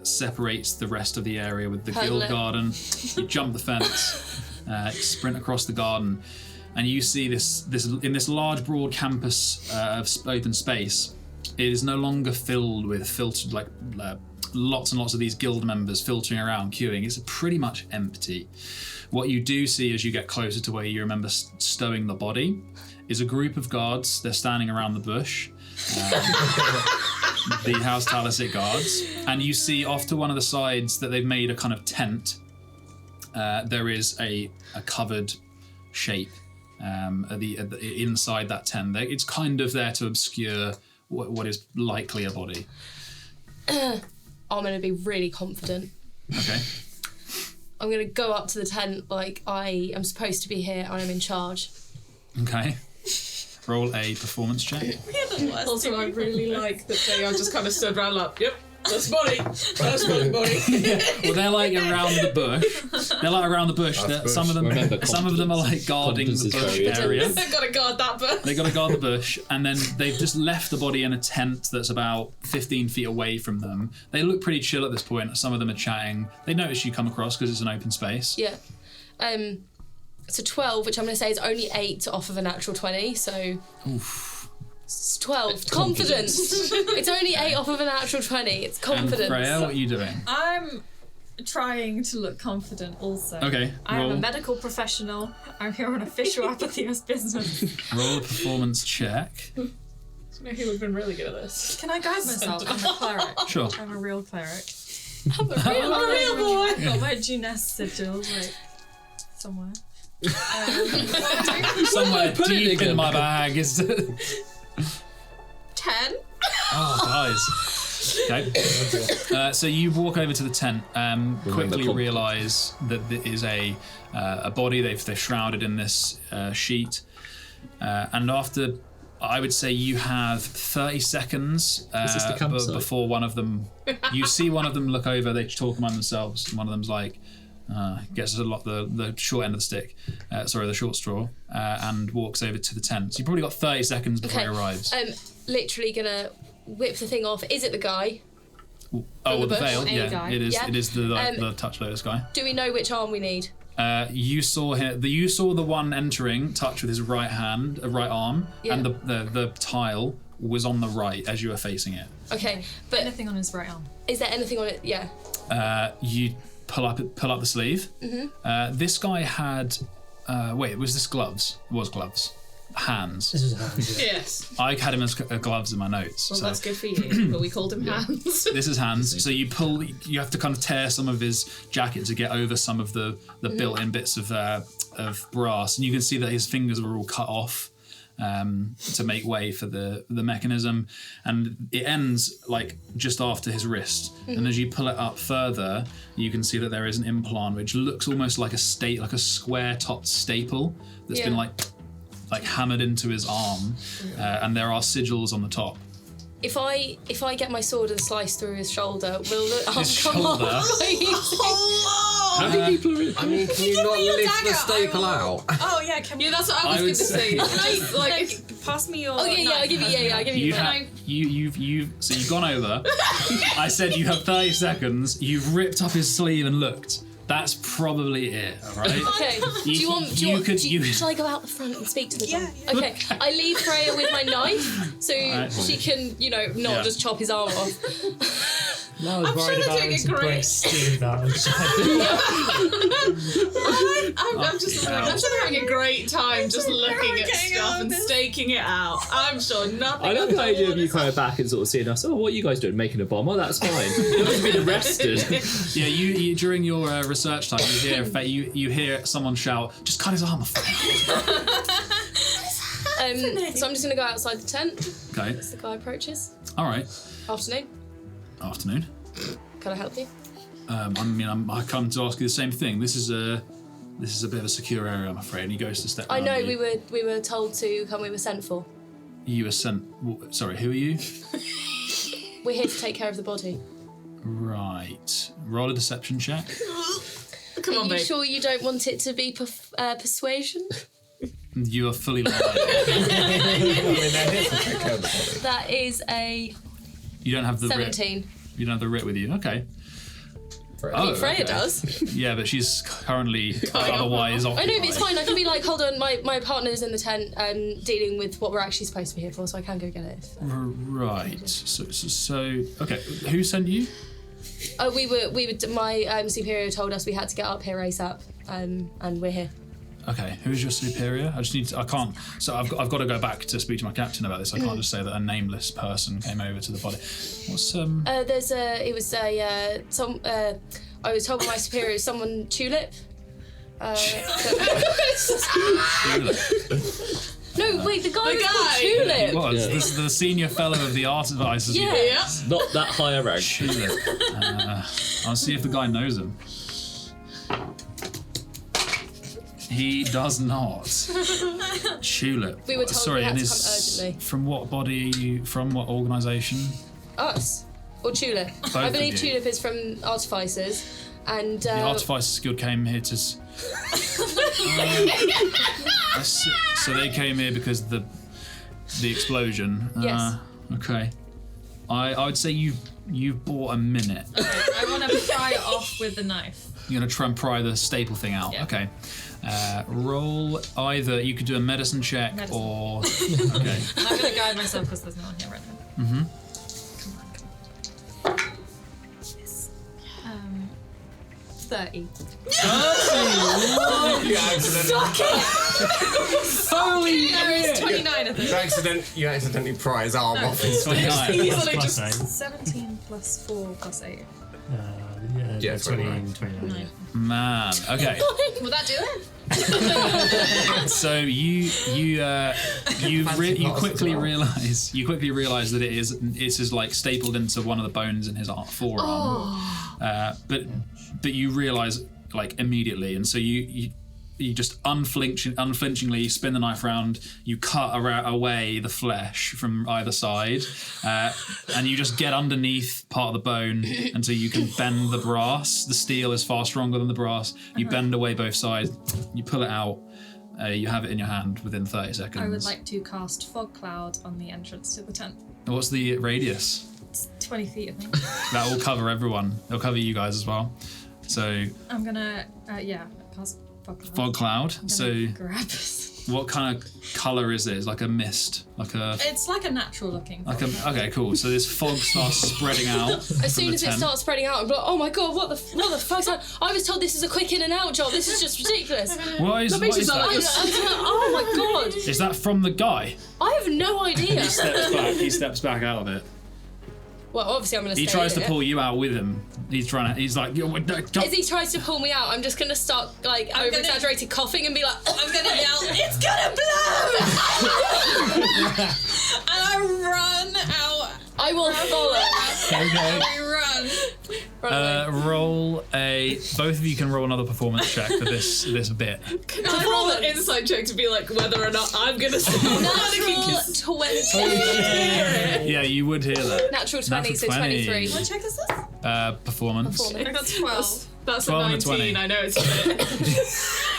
Speaker 7: separates the rest of the area with the guild garden. You jump the fence, sprint across the garden, and you see this in this large, broad campus of open space. It is no longer filled with filtered lots and lots of these guild members filtering around, queuing. It's pretty much empty. What you do see as you get closer to where you remember stowing the body is a group of guards. They're standing around the bush. The House Talisic guards, and you see off to one of the sides that they've made a kind of tent. There is a covered shape at the inside that tent. It's kind of there to obscure what is likely a body.
Speaker 4: I'm going to be really confident.
Speaker 7: Okay.
Speaker 4: I'm going to go up to the tent like I am supposed to be here. I am in charge.
Speaker 7: Okay. Roll a performance check.
Speaker 8: Also, I really like that they are just kind of stood around like, yep, That's body. That's body.
Speaker 7: Well, they're like around the bush. They're like around the bush. Some of them,
Speaker 5: Remember,
Speaker 7: some of them are like guarding
Speaker 5: competence
Speaker 7: the
Speaker 5: is
Speaker 7: bush
Speaker 5: very
Speaker 7: area.
Speaker 8: They've got to guard that bush.
Speaker 7: They got to guard the bush, and then they've just left the body in a tent that's about 15 feet away from them. They look pretty chill at this point. Some of them are chatting. They notice you come across because it's an open space.
Speaker 4: Yeah. So 12, which I'm going to say is only 8 off of a natural 20, so...
Speaker 7: Oof.
Speaker 4: It's 12. Confidence! It's only 8 off of a natural 20. It's confidence.
Speaker 7: And Freya, what are you doing?
Speaker 2: I'm trying to look confident also.
Speaker 7: Okay,
Speaker 2: I'm
Speaker 7: roll.
Speaker 2: a medical professional. I'm here on official Apotheos business.
Speaker 7: Roll a performance check.
Speaker 8: You know who would have been really good at this?
Speaker 2: Can I guide myself? I'm a cleric.
Speaker 7: Sure.
Speaker 2: I'm a real cleric.
Speaker 4: I'm a real boy.
Speaker 2: I've got my Juness sigils, like, somewhere.
Speaker 7: Somewhere deep in my bag is...
Speaker 8: 10.
Speaker 7: Oh, guys. Okay. So you walk over to the tent, quickly realise that there is a body they've shrouded in this sheet, and after, I would say you have 30 seconds before one of them, you see one of them look over, they talk among themselves, and one of them's like, gets the short end of the stick, the short straw, and walks over to the tent. So you've probably got 30 seconds before he arrives.
Speaker 4: Literally gonna whip the thing off. Is it the guy?
Speaker 7: Oh, with the
Speaker 4: bush?
Speaker 7: veil, yeah,
Speaker 2: guy.
Speaker 7: it is.
Speaker 4: Yeah.
Speaker 7: It is the Touch Lotus guy.
Speaker 4: Do we know which arm we need?
Speaker 7: You saw him. You saw the one entering Touch with his right arm,
Speaker 4: Yeah.
Speaker 7: and the tile was on the right as you were facing it.
Speaker 4: Okay, but
Speaker 2: Anything on his right arm.
Speaker 4: is there anything on it? Yeah.
Speaker 7: You pull up the sleeve. Mm-hmm. This guy had. Was this gloves? It was gloves. Hands.
Speaker 1: This was hands. Yeah.
Speaker 8: Yes.
Speaker 7: I had him as gloves in my notes.
Speaker 8: Well,
Speaker 7: so.
Speaker 8: that's good for you, but we called him hands.
Speaker 7: This is hands. So you have to kind of tear some of his jacket to get over some of the built-in bits of brass, and you can see that his fingers were all cut off to make way for the mechanism, and it ends like just after his wrist. And as you pull it up further, you can see that there is an implant which looks almost like a square-topped staple that's been like hammered into his arm, and there are sigils on the top.
Speaker 4: If I get my sword and slice through his shoulder, will the arm
Speaker 7: His
Speaker 4: come
Speaker 7: shoulder?
Speaker 4: off?
Speaker 5: How many people are in?
Speaker 3: I mean, can you not lift the staple out?
Speaker 2: Oh yeah, can
Speaker 8: Yeah, that's what I was
Speaker 7: I
Speaker 8: going
Speaker 7: would
Speaker 8: to say.
Speaker 2: like pass me your.
Speaker 4: Oh yeah, I give you. Yeah, I give you.
Speaker 7: So you've gone over. I said you have 30 seconds. You've ripped up his sleeve and looked. That's probably it, all right?
Speaker 4: Okay. Do you want? Shall I go out the front and speak to the guy? Okay. I leave Freya with my knife, so she can, not just chop his arm off.
Speaker 1: No, I was worried about having to break Steve out.
Speaker 8: I'm just having a great time just looking at stuff and staking it out. I'm sure nothing.
Speaker 5: I love the idea of you coming back and sort of seeing us. Oh, what are you guys doing? Making a bomb? Oh, that's fine. You've just been arrested.
Speaker 7: Yeah, you during your research time, you hear someone shout, "Just cut his arm off!"
Speaker 4: So I'm just gonna go outside the tent
Speaker 7: Okay.
Speaker 4: as the guy approaches.
Speaker 7: All right.
Speaker 4: Afternoon.
Speaker 7: Afternoon.
Speaker 4: Can I help you?
Speaker 7: I come to ask you the same thing. This is a bit of a secure area, I'm afraid. And he goes to step.
Speaker 4: I know
Speaker 7: around you.
Speaker 4: we were told to come. We were sent for.
Speaker 7: You were sent. Sorry, who are you?
Speaker 4: We're here to take care of the body.
Speaker 7: Right. Roll a deception check.
Speaker 8: Come on,
Speaker 4: Are you
Speaker 8: babe.
Speaker 4: sure you don't want it to be persuasion?
Speaker 7: You are fully lying.
Speaker 4: That is a
Speaker 7: You don't have the
Speaker 4: 17.
Speaker 7: writ. You don't have the writ with you. Okay.
Speaker 4: I mean, Freya does.
Speaker 7: Yeah, but she's currently otherwise occupied.
Speaker 4: I know, but it's fine. I can be like, hold on, my partner's in the tent dealing with what we're actually supposed to be here for, so I can go get it.
Speaker 7: Right. So okay. Who sent you?
Speaker 4: Oh, we were. My superior told us we had to get up here ASAP, and we're here.
Speaker 7: Okay. Who's your superior? I can't. So I've got to go back to speak to my captain about this. I can't just say that a nameless person came over to the body. What's
Speaker 4: I was told by my superior, someone Tulip. No, wait, the guy was called Tulip.
Speaker 7: What? This is the senior fellow of the artificers Guild.
Speaker 8: Yeah.
Speaker 5: Not that high a rank.
Speaker 7: Tulip. I'll see if the guy knows him. He does not. Tulip.
Speaker 4: We were told
Speaker 7: Sorry,
Speaker 4: we had
Speaker 7: and
Speaker 4: to come urgently.
Speaker 7: From what body are you? From what organisation?
Speaker 4: Us. Or Tulip?
Speaker 7: Both
Speaker 4: I
Speaker 7: of
Speaker 4: believe
Speaker 7: you.
Speaker 4: Tulip is from Artificers. And
Speaker 7: The Artificers Guild came here to. So they came here because of the explosion.
Speaker 4: Yes.
Speaker 7: Okay. I would say you bought a minute.
Speaker 2: Okay, I want to pry it off with the knife.
Speaker 7: You're gonna try and pry the staple thing out.
Speaker 2: Yeah.
Speaker 7: Okay. Roll either. You could do a medicine check
Speaker 2: Medicine.
Speaker 7: or. Okay.
Speaker 2: I'm going to guide myself because there's no one here right now.
Speaker 7: Mm-hmm.
Speaker 2: Come on. Yes. 30.
Speaker 3: You accidentally,
Speaker 7: Holy
Speaker 2: No, it's 29, I think.
Speaker 3: you accidentally pry his arm
Speaker 2: No.
Speaker 3: off his
Speaker 7: 29.
Speaker 2: Easily
Speaker 1: Plus
Speaker 2: just
Speaker 1: 9.
Speaker 2: 17 plus 4 plus 8.
Speaker 1: Yeah,
Speaker 3: 29.
Speaker 1: 29.
Speaker 2: 9.
Speaker 7: Man. Okay.
Speaker 2: Will that do it?
Speaker 7: So you quickly realize that it's just like stapled into one of the bones in his forearm. But you realize like immediately, and so you just unflinchingly spin the knife around. You cut away the flesh from either side, and you just get underneath part of the bone until you can bend the brass. The steel is far stronger than the brass. You bend away both sides. You pull it out. You have it in your hand within 30 seconds.
Speaker 2: I would like to cast Fog Cloud on the entrance to the tent.
Speaker 7: What's the radius?
Speaker 2: It's 20 feet, I think.
Speaker 7: That will cover everyone. It'll cover you guys as well. So
Speaker 2: I'm gonna, cast Fog Cloud.
Speaker 7: fog cloud.
Speaker 2: I'm
Speaker 7: So
Speaker 2: gonna grab it.
Speaker 7: what kind of color is it? It's like a mist, like a.
Speaker 2: It's like a natural looking.
Speaker 7: Like a, okay, cool. So this fog starts spreading out.
Speaker 4: as soon as it starts spreading out, I'm like, oh my god, what the fuck's that? I was told this is a quick in and out job. This is just ridiculous.
Speaker 7: What is
Speaker 4: I was
Speaker 7: that?
Speaker 4: like, oh my god.
Speaker 7: Is that from the guy?
Speaker 4: I have no idea.
Speaker 7: He steps back out of it.
Speaker 4: Well, obviously I'm gonna.
Speaker 7: He
Speaker 4: stay
Speaker 7: tries to
Speaker 4: here.
Speaker 7: pull you out with him. He's like,
Speaker 4: As he tries to pull me out, I'm just gonna start like over exaggerated coughing and be like,
Speaker 2: I'm gonna yell, it's gonna blow! And I run out.
Speaker 4: I will follow.
Speaker 7: Okay.
Speaker 2: We run.
Speaker 7: Roll a. Both of you can roll another performance check for this bit.
Speaker 8: Can I roll an insight check to be like whether or not I'm gonna sound
Speaker 4: Natural 20.
Speaker 7: Yeah, you would hear that.
Speaker 4: Natural 20, so
Speaker 7: 20.
Speaker 4: 23.
Speaker 2: What check is this?
Speaker 7: Performance.
Speaker 2: I got 12.
Speaker 8: That's a
Speaker 7: 12 and a
Speaker 8: 19.
Speaker 7: 20.
Speaker 8: I know it's a bit.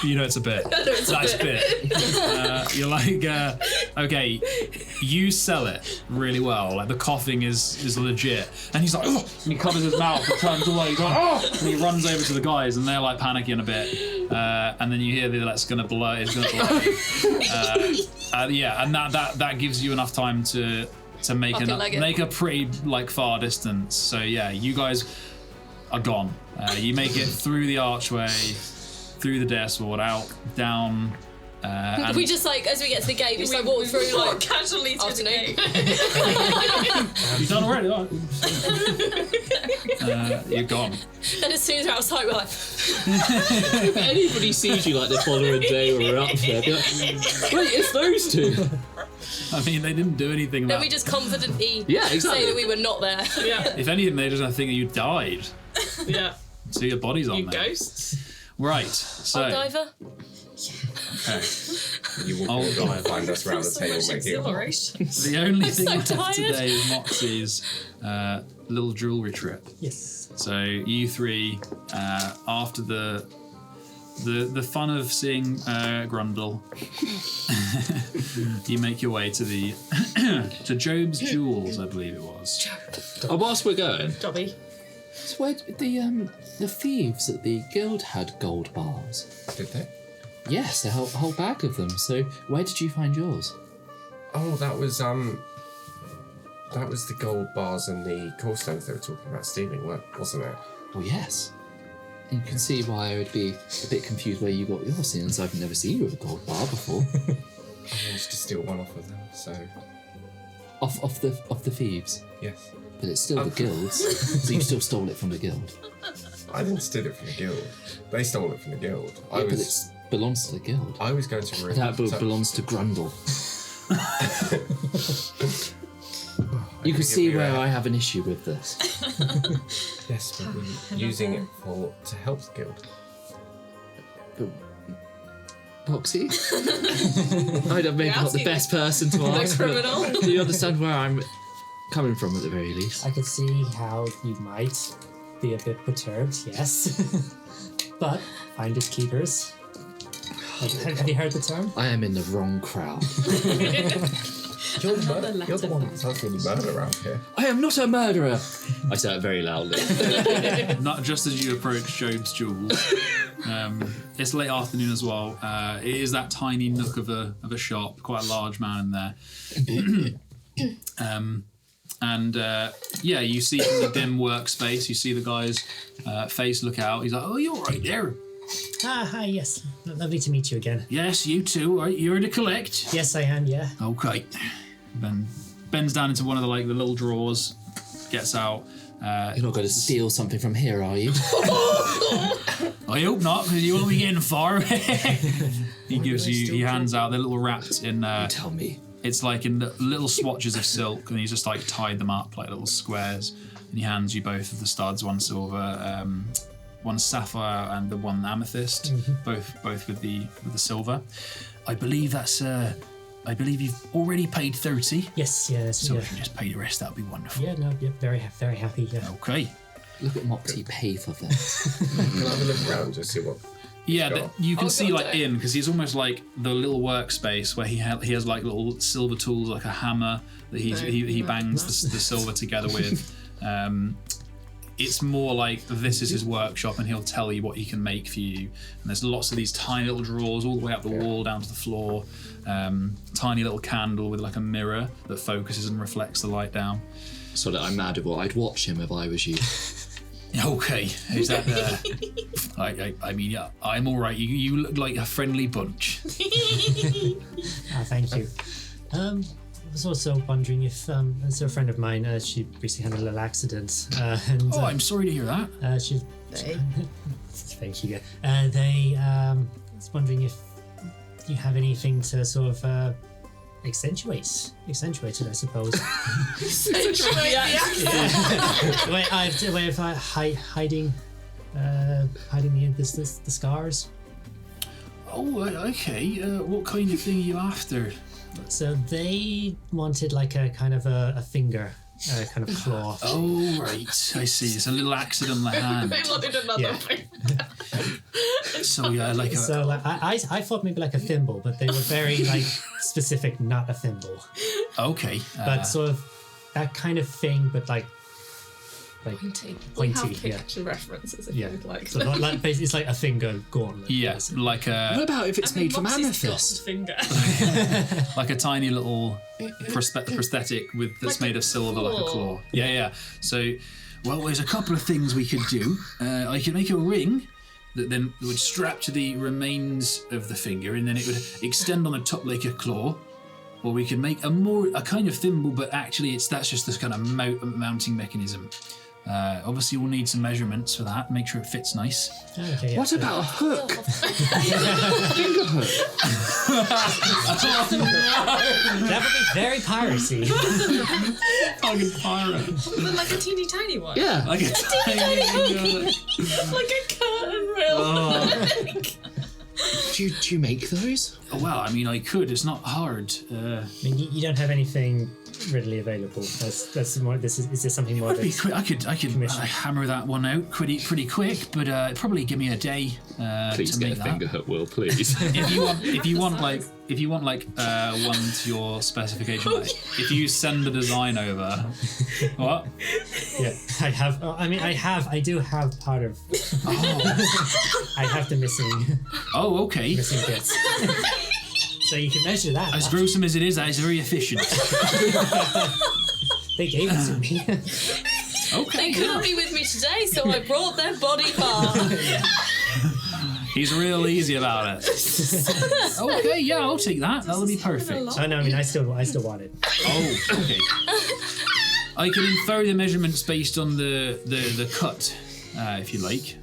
Speaker 7: You know it's a bit.
Speaker 8: I know it's a
Speaker 7: Nice
Speaker 8: bit.
Speaker 7: bit. You're like, okay, you sell it really well. Like the coughing is legit, and he's like, oh, and he covers his mouth and turns away. He's like, oh, and he runs over to the guys, and they're like panicking a bit. And then you hear that's gonna blow. It's gonna blow. Yeah, and that gives you enough time to make a pretty like far distance. So yeah, you guys are gone. You make it through the archway, through the dare sword, out, down. And
Speaker 4: We just like, as we get to the gate, we just like walk through like
Speaker 2: casually to the
Speaker 4: afternoon.
Speaker 2: gate.
Speaker 7: you've done already. You're gone.
Speaker 4: And as soon as we're outside, we're like,
Speaker 5: If anybody sees you like the following day when we're up there, be like, wait, it's those two.
Speaker 7: I mean, they didn't do anything.
Speaker 4: then we just confidently
Speaker 5: Yeah, exactly.
Speaker 4: say that we were not there.
Speaker 8: Yeah.
Speaker 7: If anything, they just think that you died.
Speaker 8: Yeah.
Speaker 7: So your body's on
Speaker 8: You
Speaker 7: there.
Speaker 8: ghosts.
Speaker 7: Right. So.
Speaker 4: Diver.
Speaker 7: Okay.
Speaker 3: You will find us around the
Speaker 2: So
Speaker 3: table
Speaker 2: much
Speaker 3: making it.
Speaker 2: exhilaration.
Speaker 7: The only thing
Speaker 4: so
Speaker 7: left
Speaker 4: tired.
Speaker 7: today is Moxie's little jewelry trip.
Speaker 1: Yes.
Speaker 7: So you three, after the fun of seeing Grundle, you make your way to the to Job's Jewels, I believe it was.
Speaker 5: Oh, whilst we're going,
Speaker 8: Dobby.
Speaker 5: so where the thieves at the guild had gold bars?
Speaker 3: Did they?
Speaker 5: Yes, a whole bag of them. So where did you find yours?
Speaker 3: Oh, that was the gold bars and the coilstones they were talking about stealing, wasn't it?
Speaker 5: Oh yes. You can see why I would be a bit confused where you got yours, since I've never seen you with a gold bar before.
Speaker 3: I managed to steal one off of them, so
Speaker 5: off the thieves.
Speaker 3: yes.
Speaker 5: But it's still the guild's, so you still stole it from the guild.
Speaker 3: I didn't steal it from the guild. They stole it from the guild.
Speaker 5: Yeah, but it belongs to the guild.
Speaker 3: I was going to ruin
Speaker 5: That belongs to Grundle. You can see where I have an issue with this.
Speaker 3: Yes, but we're using it to help the guild.
Speaker 5: But Moxie? I'm maybe not the best person to ask.
Speaker 8: criminal.
Speaker 5: Do you understand where I'm coming from at the very least.
Speaker 1: I could see how you might be a bit perturbed, yes. But finders keepers. Have you heard the term?
Speaker 5: I am in the wrong crowd.
Speaker 3: You're the one that tells me to murder around here.
Speaker 5: I am not a murderer. I say it very loudly.
Speaker 7: Not just as you approach Job's Jewels. It's late afternoon as well. It is that tiny nook of a shop, quite a large man in there. You see from the dim workspace, you see the guy's face look out. He's like, "Oh, you're right there."
Speaker 1: Hi, yes. Lovely to meet you again.
Speaker 7: Yes, you too. Right, you're to collect.
Speaker 1: Yes, I am, yeah.
Speaker 7: Okay. Ben bends down into one of the little drawers, gets out.
Speaker 5: You're not going to steal something from here, are you?
Speaker 7: I hope not, because you won't be getting far. He hands out the little wrapped in.
Speaker 5: You tell me.
Speaker 7: It's like in the little swatches of silk, and he's just tied them up like little squares. And he hands you both of the studs, one silver, one sapphire, and the one amethyst, both with the silver. I believe that's. I believe you've already paid 30.
Speaker 1: Yes.
Speaker 7: So if you just pay the rest, that'd be wonderful.
Speaker 1: Yeah, no, very happy. Yeah.
Speaker 7: Okay.
Speaker 5: Look at Moxie pay for that.
Speaker 3: Can I have a look around just see what?
Speaker 7: Yeah, you can see in because he's almost like the little workspace where he has like little silver tools, like a hammer that he bangs the silver together with. It's more like this is his workshop, and he'll tell you what he can make for you. And there's lots of these tiny little drawers all the way up the wall down to the floor. Tiny little candle with like a mirror that focuses and reflects the light down.
Speaker 5: So that I'm mad at what I'd watch him if I was you.
Speaker 7: Okay, is that I mean, yeah, I'm all right. You look like a friendly bunch.
Speaker 1: Thank you. I was also wondering if, as a friend of mine, she recently had a little accident.
Speaker 7: I'm sorry to hear that.
Speaker 1: Thank you. I was wondering if you have anything to sort of accentuate it, I suppose. Way of hiding the scars.
Speaker 7: Oh, okay. What kind of thing are you after?
Speaker 1: So they wanted like a kind of a finger, kind of claw.
Speaker 7: Oh, right. I see. It's a little accident on the hand.
Speaker 8: They wanted another thing.
Speaker 7: So yeah, like a...
Speaker 1: So I thought maybe like a thimble, but they were very like specific, not a thimble.
Speaker 7: Okay.
Speaker 1: But sort of that kind of thing, but like
Speaker 8: Pointy.
Speaker 1: Yeah.
Speaker 8: Picture references if
Speaker 1: Yeah.
Speaker 8: you would like.
Speaker 1: So not like it's like a finger gauntlet.
Speaker 7: Yeah,
Speaker 1: basically.
Speaker 7: like a...
Speaker 5: What about if it's made from amethyst?
Speaker 8: Finger.
Speaker 7: like a tiny little prosthetic that's made of silver, like a claw. Yeah. So, well, there's a couple of things we could do. I could make a ring that then would strap to the remains of the finger, and then it would extend on the top like a claw. Or we could make a kind of thimble, but actually that's just this kind of mounting mechanism. Obviously, we'll need some measurements for that. Make sure it fits nice.
Speaker 1: Okay, yeah.
Speaker 5: What about a hook? Finger hook.
Speaker 1: That would be very piracy.
Speaker 7: Fucking pirate.
Speaker 2: Like a teeny tiny one.
Speaker 5: Yeah.
Speaker 7: Like a tiny hook.
Speaker 8: Like a curtain rail.
Speaker 5: Do you make those?
Speaker 7: Oh, well, I mean, I could. It's not hard.
Speaker 1: I mean, you don't have anything readily available. That's more. Is there something more?
Speaker 7: It'd be quick. I could hammer that one out pretty quick, but it'd probably give me a day.
Speaker 5: Please
Speaker 7: to
Speaker 5: get
Speaker 7: make
Speaker 5: a
Speaker 7: that.
Speaker 5: finger hook, Will, please.
Speaker 7: If you want one to your specification, if you send the design over, what?
Speaker 1: Yeah, I have. I do have part of. I have the missing.
Speaker 7: Oh, okay.
Speaker 1: Missing bits. So you can measure that.
Speaker 7: As gruesome as it is, that is very efficient.
Speaker 1: They gave it to me.
Speaker 7: Okay.
Speaker 4: They couldn't be with me today, so I brought their body part.
Speaker 7: He's real easy about it. Okay, yeah, I'll take that. That'll be perfect.
Speaker 1: Oh no, I mean I still want it.
Speaker 7: Oh, okay. I can infer the measurements based on the cut, if you like.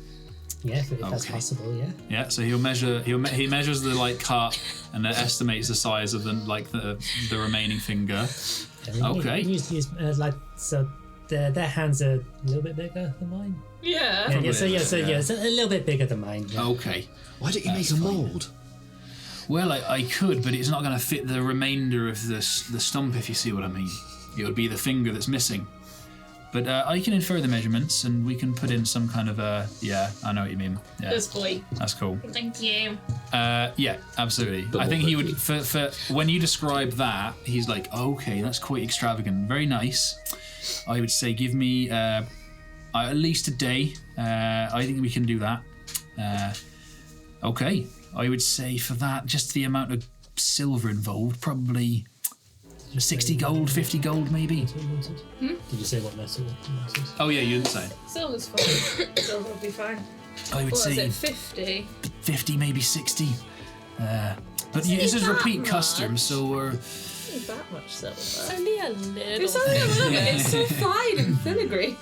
Speaker 1: Yeah, if that's possible. Yeah.
Speaker 7: Yeah, so he measures the cut and estimates the size of the remaining finger. Okay.
Speaker 1: Use so their hands are a little bit bigger than mine.
Speaker 8: Yeah.
Speaker 1: It's a little bit bigger than mine. Yeah.
Speaker 7: Okay.
Speaker 5: Why don't you make a mould?
Speaker 7: Well, I could, but it's not going to fit the remainder of the stump, if you see what I mean. it would be the finger that's missing. But I can infer the measurements, and we can put in some kind of yeah, I know what you mean. Yeah,
Speaker 8: This boy.
Speaker 7: that's cool.
Speaker 8: Thank you.
Speaker 7: Yeah, absolutely. I think he would for when you describe that, he's like, okay, that's quite extravagant, very nice. I would say give me at least a day. I think we can do that. Okay, I would say for that, just the amount of silver involved, probably 60 gold, 50 gold maybe.
Speaker 1: Did you say what metal you wanted?
Speaker 7: Oh yeah, you didn't say.
Speaker 8: Silver's fine. Silver will be fine.
Speaker 7: I would
Speaker 8: What is
Speaker 7: say
Speaker 8: it, 50?
Speaker 7: 50, maybe 60. But this is repeat custom, so we're...
Speaker 8: Not that much silver.
Speaker 4: Only a little.
Speaker 8: It's only a little bit. It's so fine and filigree.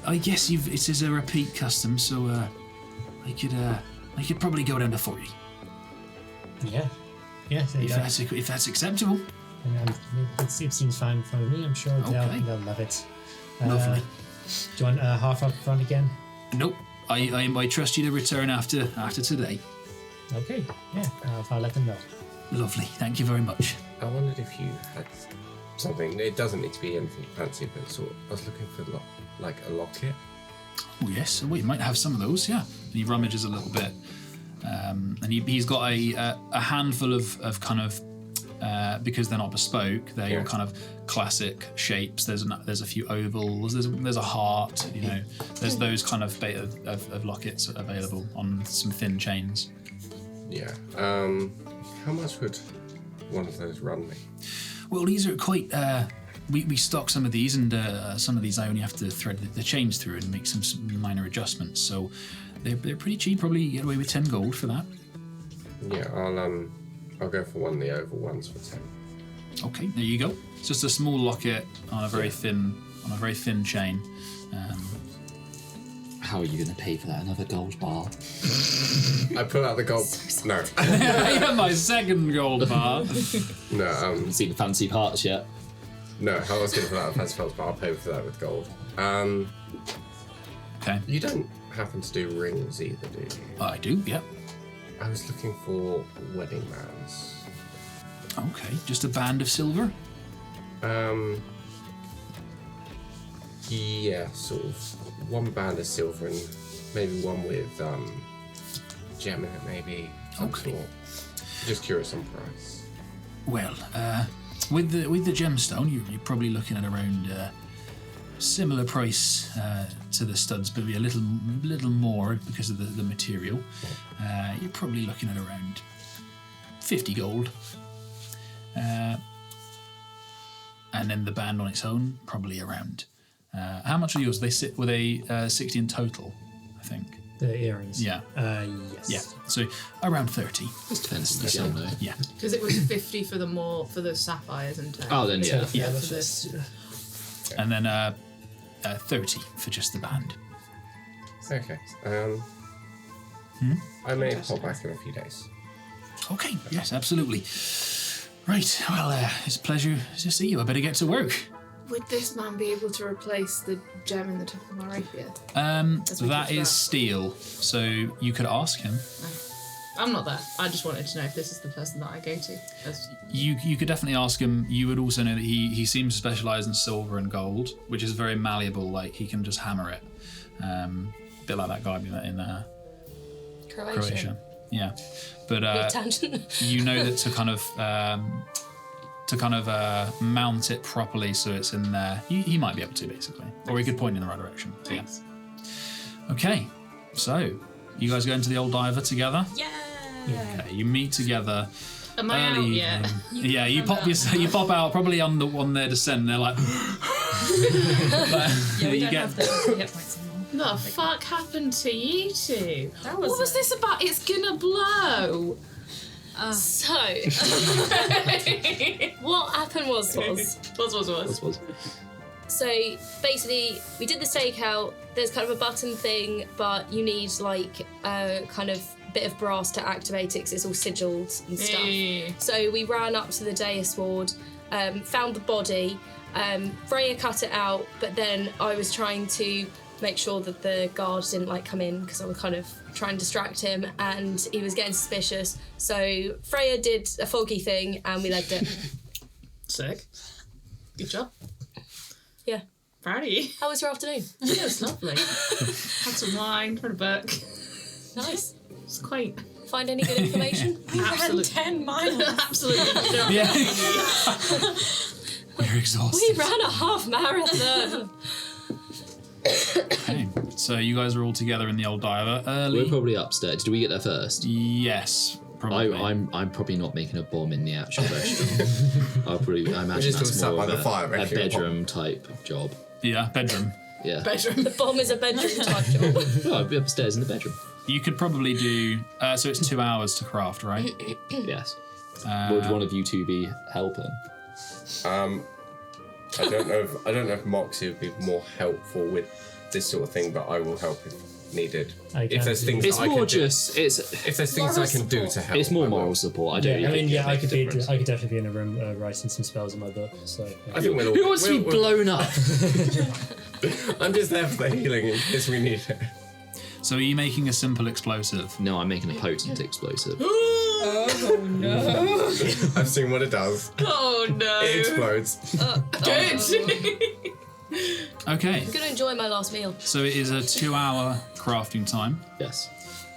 Speaker 7: I guess it is a repeat custom, so I could probably go down to 40.
Speaker 1: Yeah. Yeah, there you go.
Speaker 7: If that's acceptable.
Speaker 1: It seems fine for me. I'm sure they'll love it.
Speaker 7: Lovely.
Speaker 1: Do you want half up front again?
Speaker 7: Nope. I trust you to return after today.
Speaker 1: Okay. Yeah. I'll let them know.
Speaker 7: Lovely. Thank you very much.
Speaker 3: I wondered if you had something. It doesn't need to be anything fancy, but I was looking for like a locket.
Speaker 7: Oh yes. We might have some of those. Yeah. And he rummages a little bit, and he's got a handful of kind of. Because they're not bespoke, they're your kind of classic shapes. There's a few ovals. There's a heart. You know, there's those kind of of lockets available on some thin chains.
Speaker 3: Yeah. How much would one of those run me?
Speaker 7: Well, these are quite. We stock some of these, and some of these I only have to thread the chains through and make some minor adjustments. So they're pretty cheap. Probably get away with 10 gold for that.
Speaker 3: Yeah, I'll go for one of the oval ones for 10.
Speaker 7: Okay, there you go. It's just a small locket on a very thin chain.
Speaker 5: How are you going to pay for that? Another gold bar?
Speaker 3: I pull out the gold. No.
Speaker 7: I got my second gold bar.
Speaker 3: No.
Speaker 5: Haven't seen the fancy parts yet.
Speaker 3: No, I was going to pull out the fancy parts, but I'll pay for that with gold.
Speaker 7: Okay.
Speaker 3: You don't happen to do rings either, do you?
Speaker 7: I do. Yep.
Speaker 3: I was looking for wedding bands.
Speaker 7: Okay, just a band of silver?
Speaker 3: Yeah, sort of. One band of silver and maybe one with gem in it, maybe.
Speaker 7: Okay.
Speaker 3: Sort. Just curious on price.
Speaker 7: Well, with the gemstone, you're probably looking at around similar price to the studs, but maybe a little more because of the material. You're probably looking at around 50 gold. And then the band on its own, probably around. How much are yours? Were they 60 in total, I think?
Speaker 1: The earrings?
Speaker 7: Yeah.
Speaker 1: Yes.
Speaker 7: Yeah. So around 30.
Speaker 5: Just depends on the gem, though.
Speaker 7: Yeah.
Speaker 8: Because it was 50 for the sapphires and 10.
Speaker 5: Oh, then yeah.
Speaker 7: Yeah.
Speaker 8: For this.
Speaker 7: And then 30 for just the band.
Speaker 3: Okay. I may pop back in a few days.
Speaker 7: Okay, yes, absolutely. Right, well, it's a pleasure to see you. I better get to work.
Speaker 8: Would this man be able to replace the gem in the top of my rapier?
Speaker 7: That is steel, so you could ask him.
Speaker 8: I'm not that. I just wanted to know if this is the person that I go to.
Speaker 7: You could definitely ask him. You would also know that he seems to specialise in silver and gold, which is very malleable, like he can just hammer it. A bit like that guy in Croatia. Yeah. But
Speaker 4: tangent.
Speaker 7: you know that to kind of mount it properly so it's in there. He might be able to, basically. Or he could point in the right direction. So, yeah. Okay, so you guys go into the old diver together?
Speaker 4: Yeah.
Speaker 7: Okay, you meet together.
Speaker 8: Am I out
Speaker 7: early
Speaker 8: yet?
Speaker 7: Yeah, you pop out probably on their descent. They're like,
Speaker 2: We
Speaker 7: you
Speaker 2: don't
Speaker 7: get
Speaker 2: have the hit points anymore.
Speaker 8: The fuck happened to you two?
Speaker 2: What
Speaker 8: was this about? It's gonna blow.
Speaker 4: So, what happened was. So basically, we did the stakeout. There's kind of a button thing, but you need like a kind of bit of brass to activate it because it's all sigilled and stuff.
Speaker 8: Hey.
Speaker 4: So we ran up to the dais ward, found the body. Freya cut it out, but then I was trying to make sure that the guard didn't like come in because I was kind of trying to distract him, and he was getting suspicious. So Freya did a foggy thing, and we legged it.
Speaker 8: Sick. Good job.
Speaker 4: Yeah.
Speaker 8: Proud of you.
Speaker 4: How was your afternoon?
Speaker 8: It was lovely. Had some wine, read a book.
Speaker 4: Nice.
Speaker 8: It's quaint.
Speaker 4: Find any good information?
Speaker 8: Absolutely.
Speaker 2: 10 miles.
Speaker 8: Absolutely. No.
Speaker 7: Yeah. We're exhausted.
Speaker 4: We ran a half marathon.
Speaker 7: Okay. So you guys are all together in the old diver early.
Speaker 5: We're probably upstairs. Did we get there first?
Speaker 7: Yes, probably.
Speaker 5: I'm probably not making a bomb in the actual restaurant. I imagine
Speaker 3: just
Speaker 5: that's
Speaker 3: sat
Speaker 5: more
Speaker 3: by
Speaker 5: of
Speaker 3: the fire
Speaker 5: a
Speaker 3: making a bomb.
Speaker 5: bedroom type job.
Speaker 7: Yeah, bedroom.
Speaker 5: Yeah.
Speaker 8: Bedroom.
Speaker 4: The bomb is a bedroom type job.
Speaker 5: Well, I'd be upstairs in the bedroom.
Speaker 7: You could probably do. So it's 2 hours to craft, right?
Speaker 5: Yes. Would one of you two be helping?
Speaker 3: I don't know if Moxie would be more helpful with this sort of thing, but I will help if needed.
Speaker 1: If
Speaker 3: there's things
Speaker 5: It's
Speaker 3: that I
Speaker 5: more
Speaker 3: can do,
Speaker 5: just it's
Speaker 3: if there's things I can do to help.
Speaker 5: it's more
Speaker 3: I will.
Speaker 5: moral support. I don't.
Speaker 1: Yeah, I mean, yeah, I
Speaker 3: make a
Speaker 1: could
Speaker 3: difference.
Speaker 1: definitely be in a room writing some spells in my book. So yeah.
Speaker 3: I think we'll all,
Speaker 5: Who wants to be blown up?
Speaker 3: I'm just there for the healing in case we need it.
Speaker 7: So are you making a simple explosive?
Speaker 5: No, I'm making a potent explosive.
Speaker 8: Oh no.
Speaker 3: I've seen what it does.
Speaker 8: Oh no.
Speaker 3: It explodes.
Speaker 8: Good.
Speaker 7: Okay.
Speaker 4: I'm going to enjoy my last meal.
Speaker 7: So it is a 2-hour crafting time.
Speaker 5: Yes.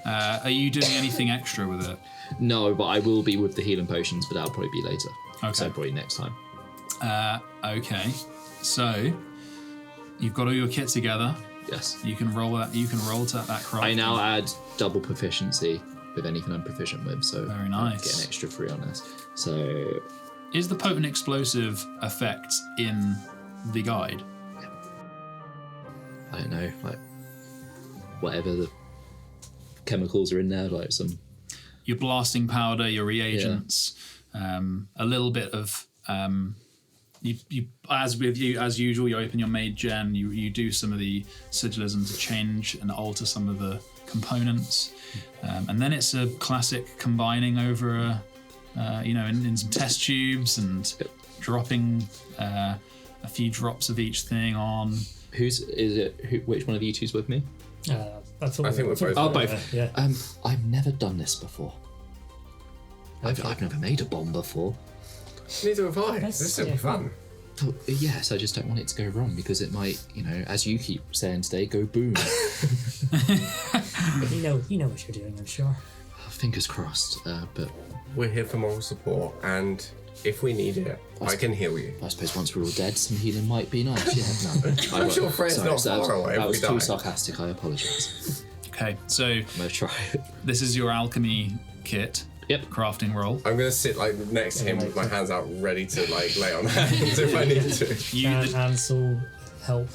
Speaker 7: Are you doing anything extra with it?
Speaker 5: No, but I will be with the healing potions, but that'll probably be later.
Speaker 7: Okay.
Speaker 5: So probably next time.
Speaker 7: Okay. So you've got all your kit together.
Speaker 5: Yes.
Speaker 7: You can roll that. You can roll to that craft.
Speaker 5: I now add double proficiency with anything I'm proficient with, so
Speaker 7: Very
Speaker 5: I
Speaker 7: nice.
Speaker 5: get an extra 3 on this. So
Speaker 7: Is the potent explosive effect in the guide?
Speaker 5: I don't know, like whatever the chemicals are in there, like some.
Speaker 7: Your blasting powder, your reagents, a little bit of. You as with you as usual, you open your mage gen. You do some of the sigilism to change and alter some of the components, and then it's a classic combining over in some test tubes and dropping a few drops of each thing on.
Speaker 5: Which one of you two's with me?
Speaker 3: I think we're both.
Speaker 5: Oh, both.
Speaker 1: Yeah.
Speaker 5: I've never done this before. I've never made a bomb before.
Speaker 3: Neither have I. This will be fun.
Speaker 5: Oh, yes, I just don't want it to go wrong because it might, as you keep saying today, go boom.
Speaker 1: You know what you're doing, I'm sure.
Speaker 5: Fingers crossed, but
Speaker 3: We're here for moral support, and if we need it, I can heal you.
Speaker 5: I suppose once we're all dead, some healing might be nice. Yeah, no.
Speaker 3: I'm sure Fred's not far away
Speaker 5: That
Speaker 3: if
Speaker 5: was
Speaker 3: we
Speaker 5: too
Speaker 3: die.
Speaker 5: sarcastic. I apologise.
Speaker 7: Okay, so
Speaker 5: I'm gonna try it.
Speaker 7: this is your alchemy kit.
Speaker 5: Yep.
Speaker 7: Crafting roll.
Speaker 3: I'm gonna sit next to him with my hands out, ready to lay on hands if I need to.
Speaker 1: Can Ansel help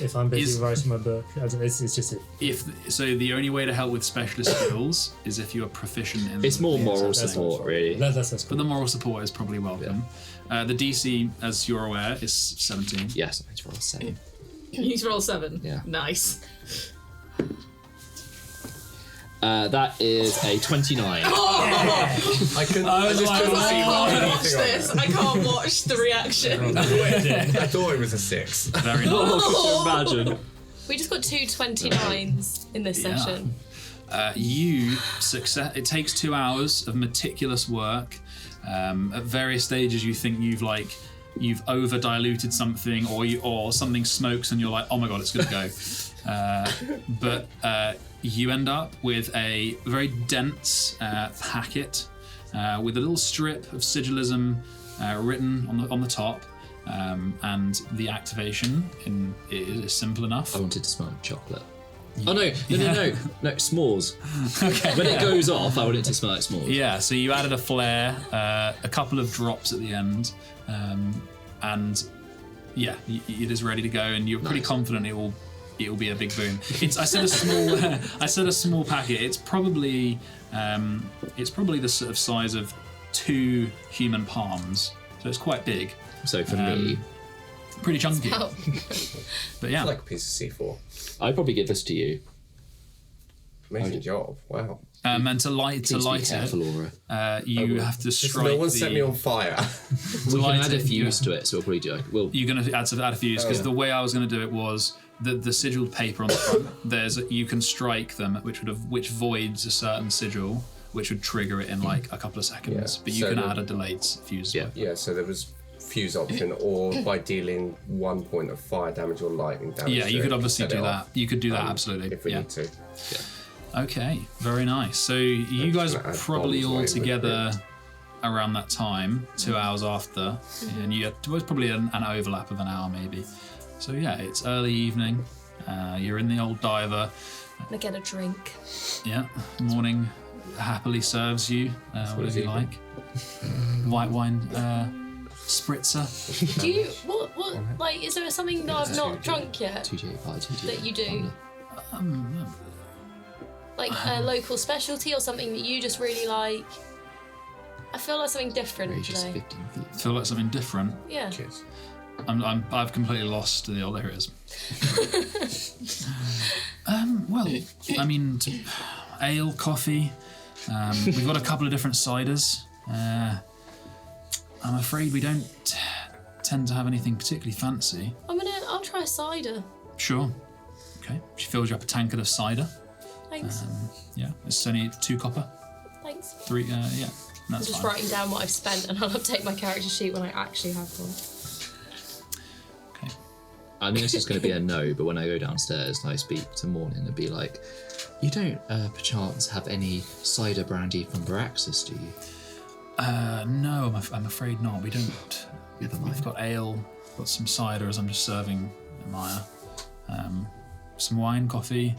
Speaker 1: if I'm busy writing my book? It's just
Speaker 7: The only way to help with specialist skills is if you are proficient in.
Speaker 5: It's more moral
Speaker 1: that's
Speaker 5: support,
Speaker 1: fine.
Speaker 5: really.
Speaker 1: That's
Speaker 7: But
Speaker 1: cool.
Speaker 7: the moral support is probably welcome. The DC, as you're aware, is 17.
Speaker 5: Yes, I need to roll a 7.
Speaker 8: You roll 7.
Speaker 5: Yeah.
Speaker 8: Nice.
Speaker 5: That is a 29.
Speaker 3: I just couldn't see
Speaker 8: Watch
Speaker 3: anything on
Speaker 8: this.
Speaker 3: it.
Speaker 8: I can't watch the reaction.
Speaker 3: I thought it was a 6.
Speaker 7: Very nice.
Speaker 5: Oh, could you imagine?
Speaker 4: We just got 2 29s in this
Speaker 7: Yeah.
Speaker 4: session.
Speaker 7: It takes 2 hours of meticulous work. At various stages, you think you've over diluted something, or something smokes, and you're like, oh my god, it's gonna go. But you end up with a very dense packet with a little strip of sigilism written on the top, and the activation is simple enough.
Speaker 5: I wanted to smell chocolate. Oh no, s'mores. Okay. When it goes off, I want it to smell like s'mores.
Speaker 7: Yeah, so you added a flare, a couple of drops at the end, and yeah, it is ready to go, and you're pretty confident it will be a big boom. I said a small packet. It's probably the sort of size of 2 human palms, so it's quite big.
Speaker 5: So for me,
Speaker 7: pretty chunky.
Speaker 4: Oh.
Speaker 7: But yeah,
Speaker 3: Like a piece of C4.
Speaker 5: I'd probably give this to you.
Speaker 3: Amazing job. Wow.
Speaker 7: and to light
Speaker 5: Please be
Speaker 7: it,
Speaker 5: careful, Aura.
Speaker 7: you have to strike.
Speaker 3: No one set me on fire.
Speaker 5: We can
Speaker 7: light
Speaker 5: add a
Speaker 7: it,
Speaker 5: fuse to it, so we'll probably do it.
Speaker 7: You're going to add a fuse because the way I was going to do it was the sigiled paper on the front. You can strike them, which voids a certain sigil, which would trigger it in like a couple of seconds.
Speaker 3: Yeah.
Speaker 7: But you
Speaker 3: So
Speaker 7: can
Speaker 3: the-
Speaker 7: add a delayed fuse.
Speaker 5: Yeah.
Speaker 3: Yeah, so there was fuse option, or by dealing 1 point of fire damage or lightning damage.
Speaker 7: Yeah, you could obviously do that.
Speaker 3: off.
Speaker 7: You could do that, absolutely.
Speaker 3: If we
Speaker 7: yeah.
Speaker 3: need to.
Speaker 7: Okay, very nice. So you guys
Speaker 3: gonna
Speaker 7: are
Speaker 3: add
Speaker 7: probably
Speaker 3: bombs
Speaker 7: all
Speaker 3: later,
Speaker 7: together around that time, 2 hours after, and you had probably an overlap of an hour maybe. So yeah, it's early evening. You're in the old diver.
Speaker 4: I get a drink.
Speaker 7: Yeah, morning happily serves you whatever you like. White wine spritzer.
Speaker 4: Do you what like? Is there something that I've not drunk yet
Speaker 5: 2G5,
Speaker 4: that you do? Like a local specialty or something that you just really like? I feel like something different
Speaker 5: Courageous
Speaker 4: today.
Speaker 5: 15 feet.
Speaker 7: Feel like something different.
Speaker 4: Yeah.
Speaker 3: Cheers.
Speaker 7: I've completely lost the there it is. Well, I mean, ale, coffee. We've got a couple of different ciders. I'm afraid we don't tend to have anything particularly fancy.
Speaker 4: I'll try cider.
Speaker 7: Sure. Okay. She fills you up a tankard of cider.
Speaker 4: Thanks.
Speaker 7: Yeah, it's only 2 copper.
Speaker 4: Thanks.
Speaker 7: 3. Yeah,
Speaker 4: I'm
Speaker 7: that's
Speaker 4: just
Speaker 7: fine.
Speaker 4: writing down what I've spent and I'll update my character sheet when I actually have one.
Speaker 7: Okay.
Speaker 5: I know this is going to be a no, but when I go downstairs and I speak to Morning and be like, you don't perchance have any cider brandy from Varaxis, do you?
Speaker 7: No, I'm afraid not. We don't.
Speaker 5: Never mind.
Speaker 7: We've got ale, got some cider as I'm just serving Maya. Some wine, coffee.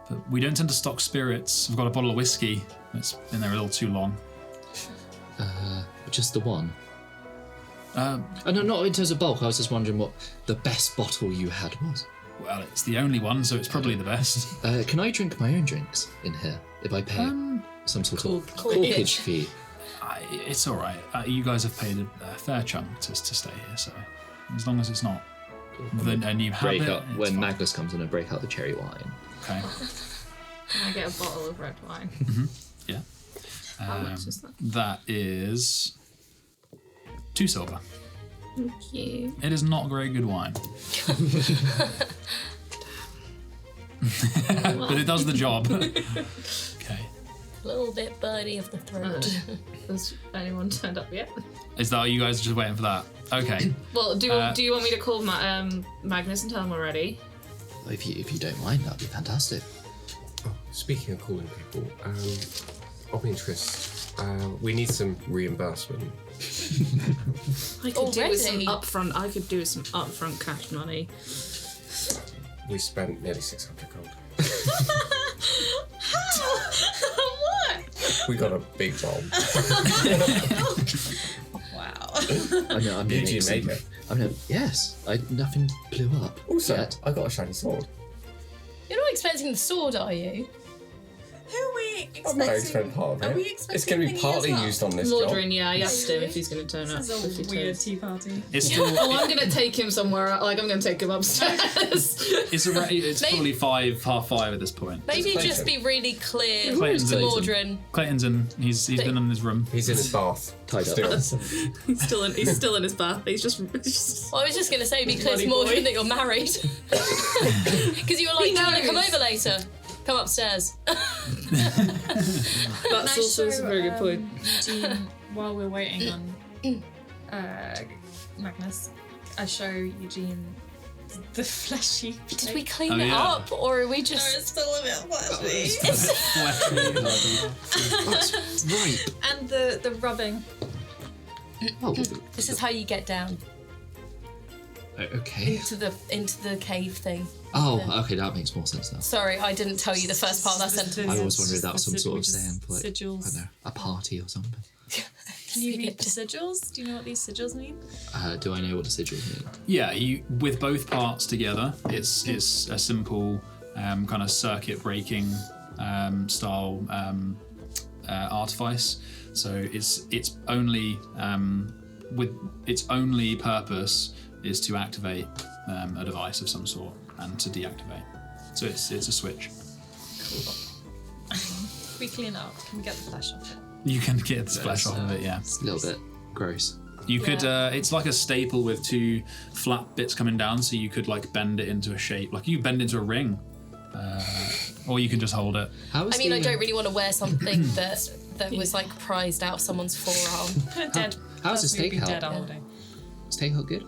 Speaker 7: But we don't tend to stock spirits. We've got a bottle of whiskey that's been there a little too long.
Speaker 5: Just the one?
Speaker 7: Uh,
Speaker 5: No, not in terms of bulk. I was just wondering what the best bottle you had was.
Speaker 7: Well, it's the only one, so it's probably the best.
Speaker 5: Can I drink my own drinks in here if I pay some sort of corkage fee?
Speaker 7: It's all right. You guys have paid a fair chunk to stay here, so as long as it's not, and you have
Speaker 5: Break
Speaker 7: it.
Speaker 5: up
Speaker 7: it's
Speaker 5: when
Speaker 7: fine.
Speaker 5: Magnus comes in and break out the cherry wine.
Speaker 7: Okay.
Speaker 8: Can I get a bottle of red wine?
Speaker 7: Yeah.
Speaker 8: How much is that?
Speaker 7: That is 2 silver.
Speaker 6: Thank you.
Speaker 7: It is not very good wine, but it does the job. Okay.
Speaker 4: A little bit burny of the throat.
Speaker 8: Has anyone turned up yet?
Speaker 7: Is that you guys are just waiting for that? Okay.
Speaker 8: Well, do you want me to call Magnus and tell him we're ready?
Speaker 5: If you don't mind, that'd be fantastic.
Speaker 3: Oh, speaking of calling people, of interest, we need some reimbursement.
Speaker 8: I could do with some
Speaker 4: Already?
Speaker 8: upfront. I could do with some upfront cash money.
Speaker 3: We spent nearly 600 gold.
Speaker 2: What?
Speaker 3: We got a big bomb.
Speaker 2: Wow.
Speaker 5: I know, I'm
Speaker 3: Eugene
Speaker 5: made
Speaker 3: made it.
Speaker 5: Yes, nothing blew up.
Speaker 3: Also,
Speaker 5: yet.
Speaker 3: I got a shiny sword.
Speaker 4: You're not expecting the sword, are you?
Speaker 2: Who are we
Speaker 3: I'm not
Speaker 2: expecting?
Speaker 3: expecting part of it.
Speaker 2: Are we expecting
Speaker 3: It's going to be
Speaker 2: thingy
Speaker 3: partly
Speaker 2: as well?
Speaker 3: used on this job.
Speaker 8: Mordrin, yeah, I asked him if he's going to turn up.
Speaker 2: This
Speaker 8: if
Speaker 2: is
Speaker 8: he
Speaker 2: a weird
Speaker 8: turns.
Speaker 2: tea party.
Speaker 7: It's still.
Speaker 8: Oh, I'm going to take him somewhere. Like, I'm going to take him upstairs.
Speaker 7: It's probably 5:30 at this point.
Speaker 4: Maybe
Speaker 3: Clayton.
Speaker 4: just be really clear
Speaker 7: Clayton's
Speaker 4: to
Speaker 7: in.
Speaker 4: Mordrin.
Speaker 7: Clayton's in. He's been in his room.
Speaker 3: He's in his bath.
Speaker 5: Tied up.
Speaker 3: Still.
Speaker 8: he's still in his bath. He's just
Speaker 4: Well, I was just going to say, be clear to
Speaker 8: Bloody boy.
Speaker 4: Mordrin that you're married. Because you were like, do you want to come over later? Come upstairs.
Speaker 8: That's also a very good point.
Speaker 2: Eugene, while we're waiting on Magnus, I show Eugene the fleshy.
Speaker 4: Did we clean
Speaker 7: Oh,
Speaker 4: it
Speaker 7: yeah.
Speaker 4: up, or are we
Speaker 2: No,
Speaker 4: just...
Speaker 2: it's still a bit fleshy.
Speaker 5: That's right.
Speaker 2: And the rubbing.
Speaker 5: Oh,
Speaker 4: This is how you get down
Speaker 5: okay.
Speaker 4: into the cave thing.
Speaker 5: Oh, okay, that makes more sense now.
Speaker 4: Sorry, I didn't tell you the first part of that sentence.
Speaker 5: I always wondered if that was some sort of
Speaker 2: Just
Speaker 5: saying for, like, I
Speaker 2: sigils.
Speaker 5: don't know, a party or something.
Speaker 2: Can you read the sigils? Do you know what these sigils mean?
Speaker 5: Do I know what the sigils mean?
Speaker 7: Yeah, you with both parts together, it's a simple kind of circuit breaking style artifice. So it's only with its only purpose is to activate a device of some sort and to deactivate. So it's a switch.
Speaker 2: If we clean up, can we get the flesh off it?
Speaker 7: You can get the splash off of it, yeah.
Speaker 5: It's a little bit gross.
Speaker 7: You could, it's like a staple with 2 flat bits coming down, so you could like bend it into a shape. Like you bend into a ring, or you can just hold it.
Speaker 5: How is
Speaker 4: I mean,
Speaker 5: the,
Speaker 4: I don't really want to wear something that that was like prized out of someone's forearm.
Speaker 2: Dead.
Speaker 5: How's the
Speaker 2: That's me being
Speaker 5: stakeout?
Speaker 2: dead all day.
Speaker 5: Stakeout good?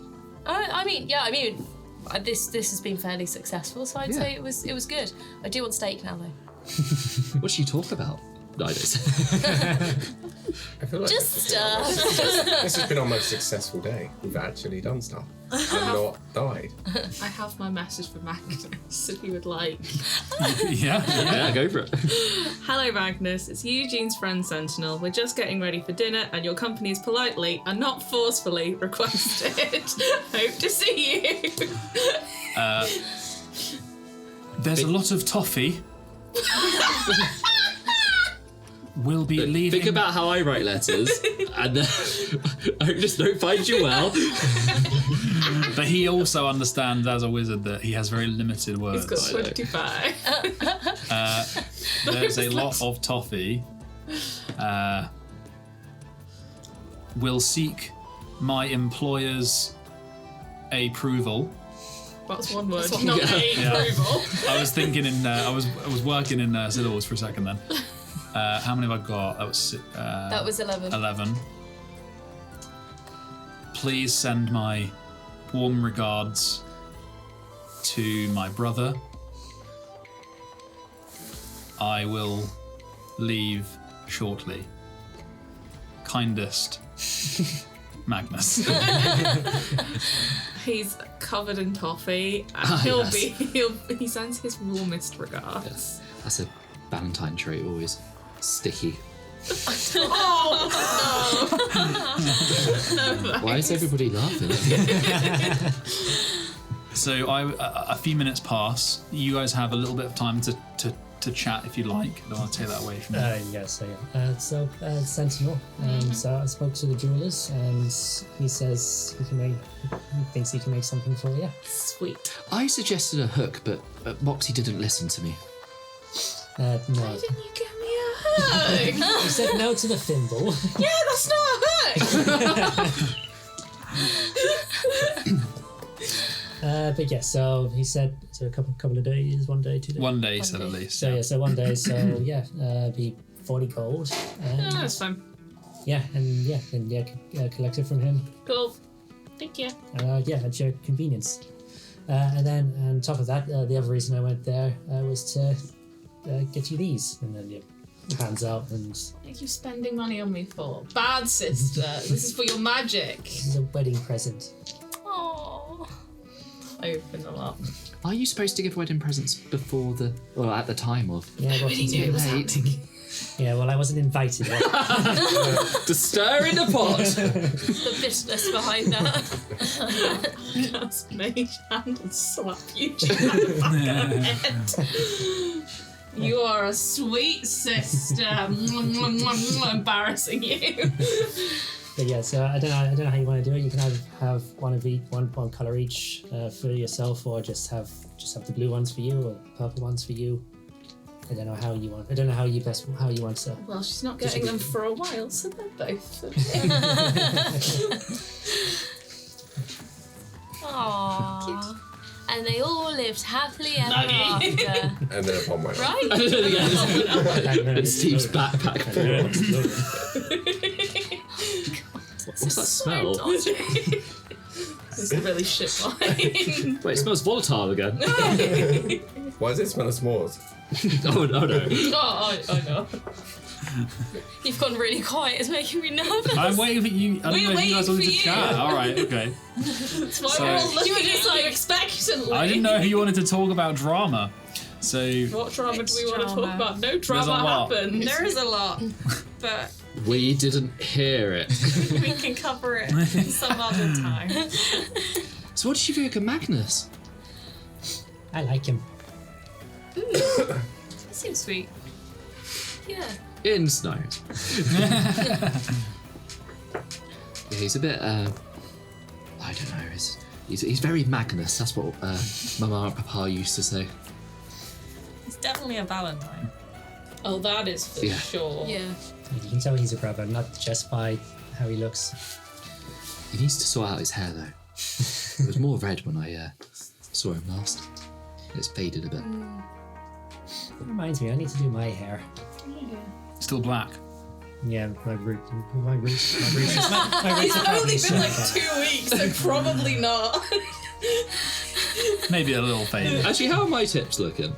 Speaker 4: This has been fairly successful, so I'd say it was good. I do want steak now though.
Speaker 5: What do you talk about? No, I don't.
Speaker 3: I feel like
Speaker 4: Just stuff.
Speaker 3: this has been our most successful day. We've actually done stuff and not died.
Speaker 8: I have my message for Magnus if he would like.
Speaker 7: Yeah.
Speaker 5: Go for it.
Speaker 8: Hello, Magnus. It's Eugene's friend Sentinel. We're just getting ready for dinner, and your company is politely and not forcefully requested. Hope to see you.
Speaker 7: There's a lot of toffee. We'll be leaving.
Speaker 5: Think about how I write letters, and I hope this don't find you well.
Speaker 7: But he also understands as a wizard that he has very limited words.
Speaker 8: He's got 25.
Speaker 7: There's a lot of toffee. We'll seek my employer's approval.
Speaker 8: That's one word, not approval.
Speaker 7: I was thinking I was working in syllables for a second then. How many have I got? That was
Speaker 4: 11.
Speaker 7: 11. Please send my warm regards to my brother. I will leave shortly. Kindest, Magnus.
Speaker 8: He's covered in toffee, and he sends his warmest regards.
Speaker 5: Yes, that's a Valentine trait, always sticky. Why is everybody laughing?
Speaker 7: So a few minutes pass. You guys have a little bit of time to chat if you like. I don't want to take that away from you.
Speaker 1: Sentinel. So I spoke to the jewelers, and he says he thinks he can make something for you.
Speaker 8: Sweet.
Speaker 5: I suggested a hook, but Moxie didn't listen to me.
Speaker 1: No.
Speaker 8: Why didn't you give me a hug?
Speaker 1: He said no to the thimble.
Speaker 8: Yeah, that's not a hug.
Speaker 1: But yeah, so he said so a couple of days, 1 day, 2 days.
Speaker 7: 1 day, he said at least.
Speaker 1: So 1 day. So be 40 gold. And,
Speaker 8: That's fine.
Speaker 1: Collect it from him.
Speaker 8: Cool. Thank you.
Speaker 1: At your convenience. And then on top of that, the other reason I went there was to get you these. And then hands out and...
Speaker 8: What are you spending money on me for? Bad sister. This is for your magic.
Speaker 1: This is a wedding present.
Speaker 4: Aww.
Speaker 8: I open them up.
Speaker 5: Are you supposed to give wedding presents before at the time of?
Speaker 1: Yeah, well,
Speaker 8: Really knew it was happening.
Speaker 1: Yeah, well, I wasn't invited.
Speaker 5: To stir in the pot.
Speaker 4: The business behind that.
Speaker 8: Just mage hand and slap you on the head. You are a sweet sister. Embarrassing you.
Speaker 1: But yeah, so I don't know how you want to do it. You can either have one of each, one colour each for yourself, or just have the blue ones for you, or the purple ones for you. I don't know how you want. I don't know how you want to.
Speaker 8: Well, she's not getting them for a while, so they're both.
Speaker 4: Aww. And they all lived happily ever after.
Speaker 3: And then upon my
Speaker 4: Right?
Speaker 5: And Steve's backpack. What's that smell?
Speaker 8: This is really shit wine.
Speaker 5: Wait, it smells volatile again.
Speaker 3: Why does it smell of s'mores?
Speaker 5: Oh no.
Speaker 8: I know.
Speaker 4: You've gone really quiet. It's making me nervous.
Speaker 7: I'm waiting for you. I don't know if you guys wanted to chat. All right, okay.
Speaker 8: That's why
Speaker 7: So-
Speaker 8: we're all looking
Speaker 4: You were just
Speaker 8: at you
Speaker 4: like-
Speaker 8: expectantly.
Speaker 7: I didn't know if you wanted to talk about drama. So
Speaker 8: What drama do we want to talk
Speaker 2: Drama.
Speaker 8: about? No
Speaker 7: a
Speaker 8: drama
Speaker 7: lot.
Speaker 8: happened.
Speaker 2: There is a lot, but
Speaker 5: We didn't hear it.
Speaker 2: we can cover it some other time.
Speaker 5: So what did you think of Magnus?
Speaker 1: I like him.
Speaker 2: That seems sweet.
Speaker 4: Yeah.
Speaker 5: In snow. Yeah, he's a bit. I don't know. He's very Magnus. That's what Mama and Papa used to say.
Speaker 2: It's definitely a Valentine.
Speaker 8: Oh, that is for
Speaker 5: Yeah.
Speaker 8: sure.
Speaker 4: Yeah.
Speaker 1: You can tell he's a brother, not just by how he looks.
Speaker 5: He needs to sort out his hair though. It was more red when I saw him last. It's faded a bit.
Speaker 1: That reminds me, I need to do my hair.
Speaker 7: still black.
Speaker 1: Yeah, my roots
Speaker 8: It's only been like 2 weeks, so probably not.
Speaker 7: Maybe a little faded.
Speaker 5: Actually, how are my tips looking?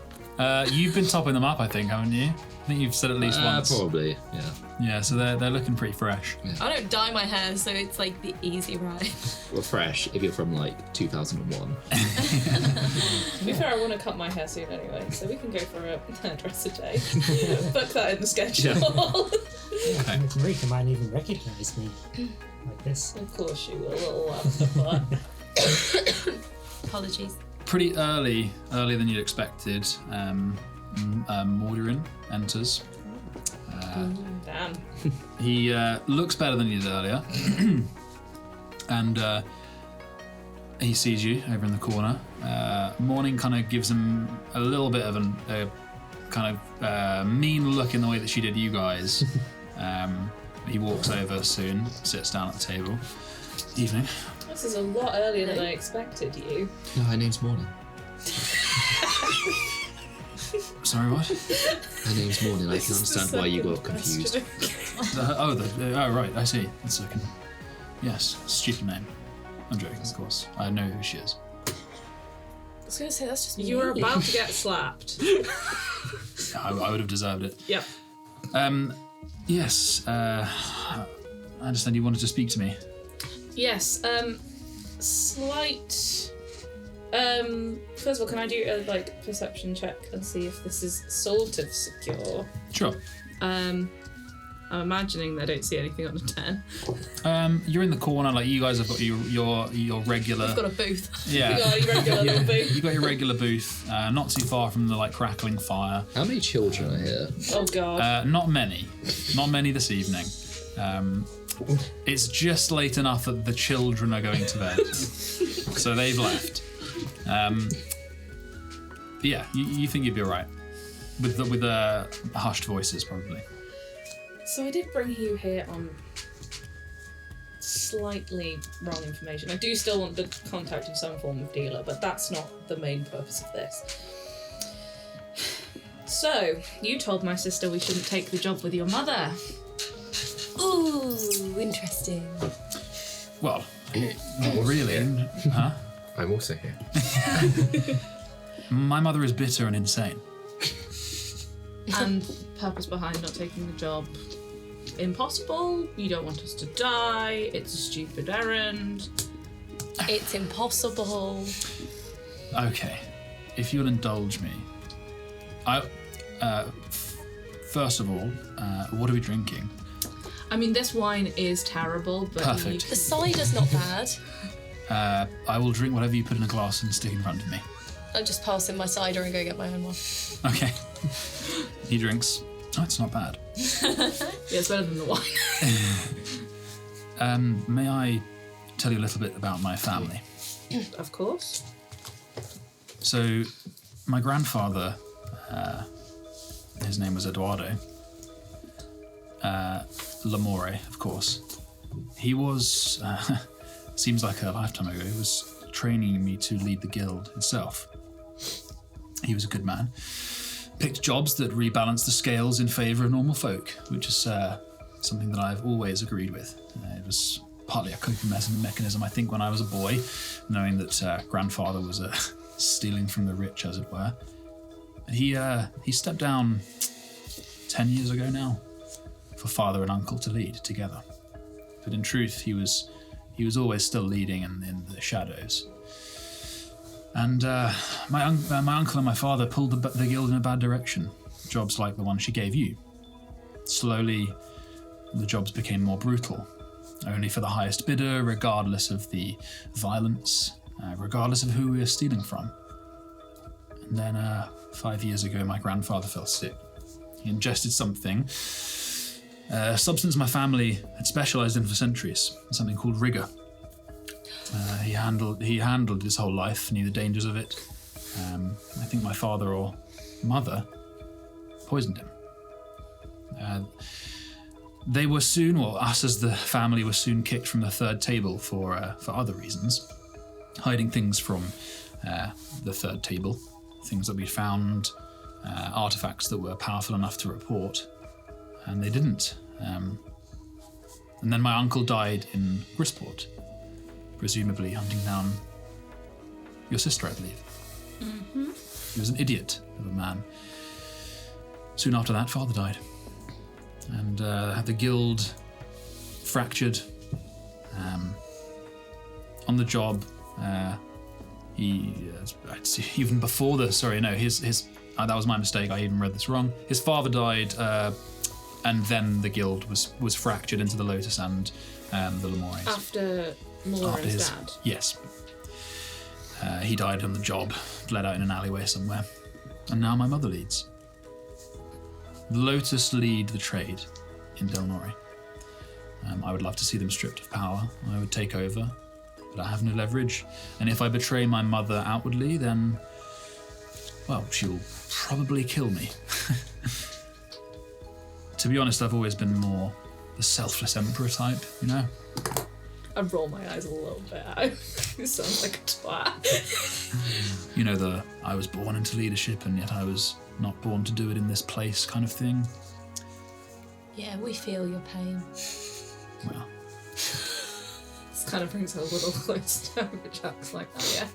Speaker 7: You've been topping them up, I think, haven't you? I think you've said at least once.
Speaker 5: Probably, yeah.
Speaker 7: Yeah, so they're looking pretty fresh.
Speaker 4: I don't dye my hair, so it's like the easy ride.
Speaker 5: Well, fresh if you're from like 2001.
Speaker 8: To be fair, I want to cut my hair soon anyway, so we can go for a hairdresser day. Book that in the schedule.
Speaker 1: Yeah, Marika might even recognise me like this.
Speaker 8: Of course you will, little
Speaker 4: Apologies.
Speaker 7: Pretty earlier than you'd expected, Mordurin enters.
Speaker 8: Damn.
Speaker 7: He looks better than he did earlier, and he sees you over in the corner. Morning kind of gives him a little bit of a kind of mean look in the way that she did you guys. He walks over soon, sits down at the table. Evening.
Speaker 8: This is a lot earlier than I expected you.
Speaker 5: No, her name's Morning.
Speaker 7: Sorry, what?
Speaker 5: Her name's Morning. I can understand why you got confused.
Speaker 7: Oh, right, I see. That's looking. Yes, stupid name. I'm joking, of course. I know who she is.
Speaker 4: I was going to say, that's just
Speaker 8: You were about to get slapped.
Speaker 7: I would have deserved it.
Speaker 8: Yep.
Speaker 7: Yes, I understand you wanted to speak to me.
Speaker 8: Yes, slight... first of all, can I do a perception check and see if this is sort of secure?
Speaker 7: Sure.
Speaker 8: I'm imagining they don't see anything on a 10.
Speaker 7: You're in the corner, like you guys have got your regular...
Speaker 4: I've got a booth.
Speaker 7: Yeah.
Speaker 8: You got your regular little booth.
Speaker 7: You got your regular booth, not too far from the crackling fire.
Speaker 5: How many children are here?
Speaker 8: Oh god.
Speaker 7: Not many this evening. It's just late enough that the children are going to bed, so they've left. Yeah, you think you'd be alright with hushed voices, probably.
Speaker 8: So I did bring you here on slightly wrong information. I do still want the contact of some form of dealer, but that's not the main purpose of this. So, you told my sister we shouldn't take the job with your mother.
Speaker 4: Ooh, interesting.
Speaker 7: Well, not really. Huh?
Speaker 3: I'm also here.
Speaker 7: My mother is bitter and insane.
Speaker 8: And purpose behind not taking the job. Impossible. You don't want us to die. It's a stupid errand.
Speaker 4: It's impossible.
Speaker 7: Okay, if you'll indulge me, first of all, what are we drinking?
Speaker 8: I mean, this wine is terrible, but
Speaker 7: Perfect.
Speaker 4: The cider's not bad.
Speaker 7: I will drink whatever you put in a glass and stick in front of me.
Speaker 4: I'll just pass him my cider and go get my own one.
Speaker 7: Okay. He drinks. Oh, it's not bad.
Speaker 8: Yeah, it's better than the wine.
Speaker 7: May I tell you a little bit about my family?
Speaker 8: Of course.
Speaker 7: So, my grandfather, his name was Eduardo. Lamore, of course. He was, seems like a lifetime ago, he was training me to lead the guild itself. He was a good man. Picked jobs that rebalanced the scales in favour of normal folk, which is something that I've always agreed with. It was partly a coping mechanism, I think, when I was a boy, knowing that grandfather was stealing from the rich, as it were. He stepped down 10 years ago now for father and uncle to lead together. But in truth, he was always still leading in the shadows. And my uncle and my father pulled the guild in a bad direction. Jobs like the one she gave you. Slowly, the jobs became more brutal. Only for the highest bidder, regardless of the violence, regardless of who we were stealing from. And then 5 years ago, my grandfather fell sick. He ingested something, a substance my family had specialised in for centuries, something called rigor. He handled his whole life, knew the dangers of it. I think my father or mother poisoned him. They were soon, or us as the family were soon kicked from the third table for other reasons, hiding things from the third table, things that we found, artefacts that were powerful enough to report, and they didn't. And then my uncle died in Grisport, presumably hunting down your sister, I believe. Mm-hmm. He was an idiot of a man. Soon after that, father died. And the guild fractured. On the job, even before the, that was my mistake, I even read this wrong. His father died, and then the guild was fractured into the Lotus and the Lemures.
Speaker 8: After Moran's dad?
Speaker 7: Yes. He died on the job, bled out in an alleyway somewhere. And now my mother leads. The Lotus lead the trade in Delnori. I would love to see them stripped of power. I would take over, but I have no leverage. And if I betray my mother outwardly, then, well, she'll probably kill me. To be honest, I've always been more the selfless emperor type, you know?
Speaker 8: I'd roll my eyes a little bit out. It sounds like a twat.
Speaker 7: You know, I was born into leadership and yet I was not born to do it in this place kind of thing.
Speaker 4: Yeah, we feel your pain.
Speaker 7: Well.
Speaker 8: This kind of brings her a little closer, but Jack's like, oh yeah.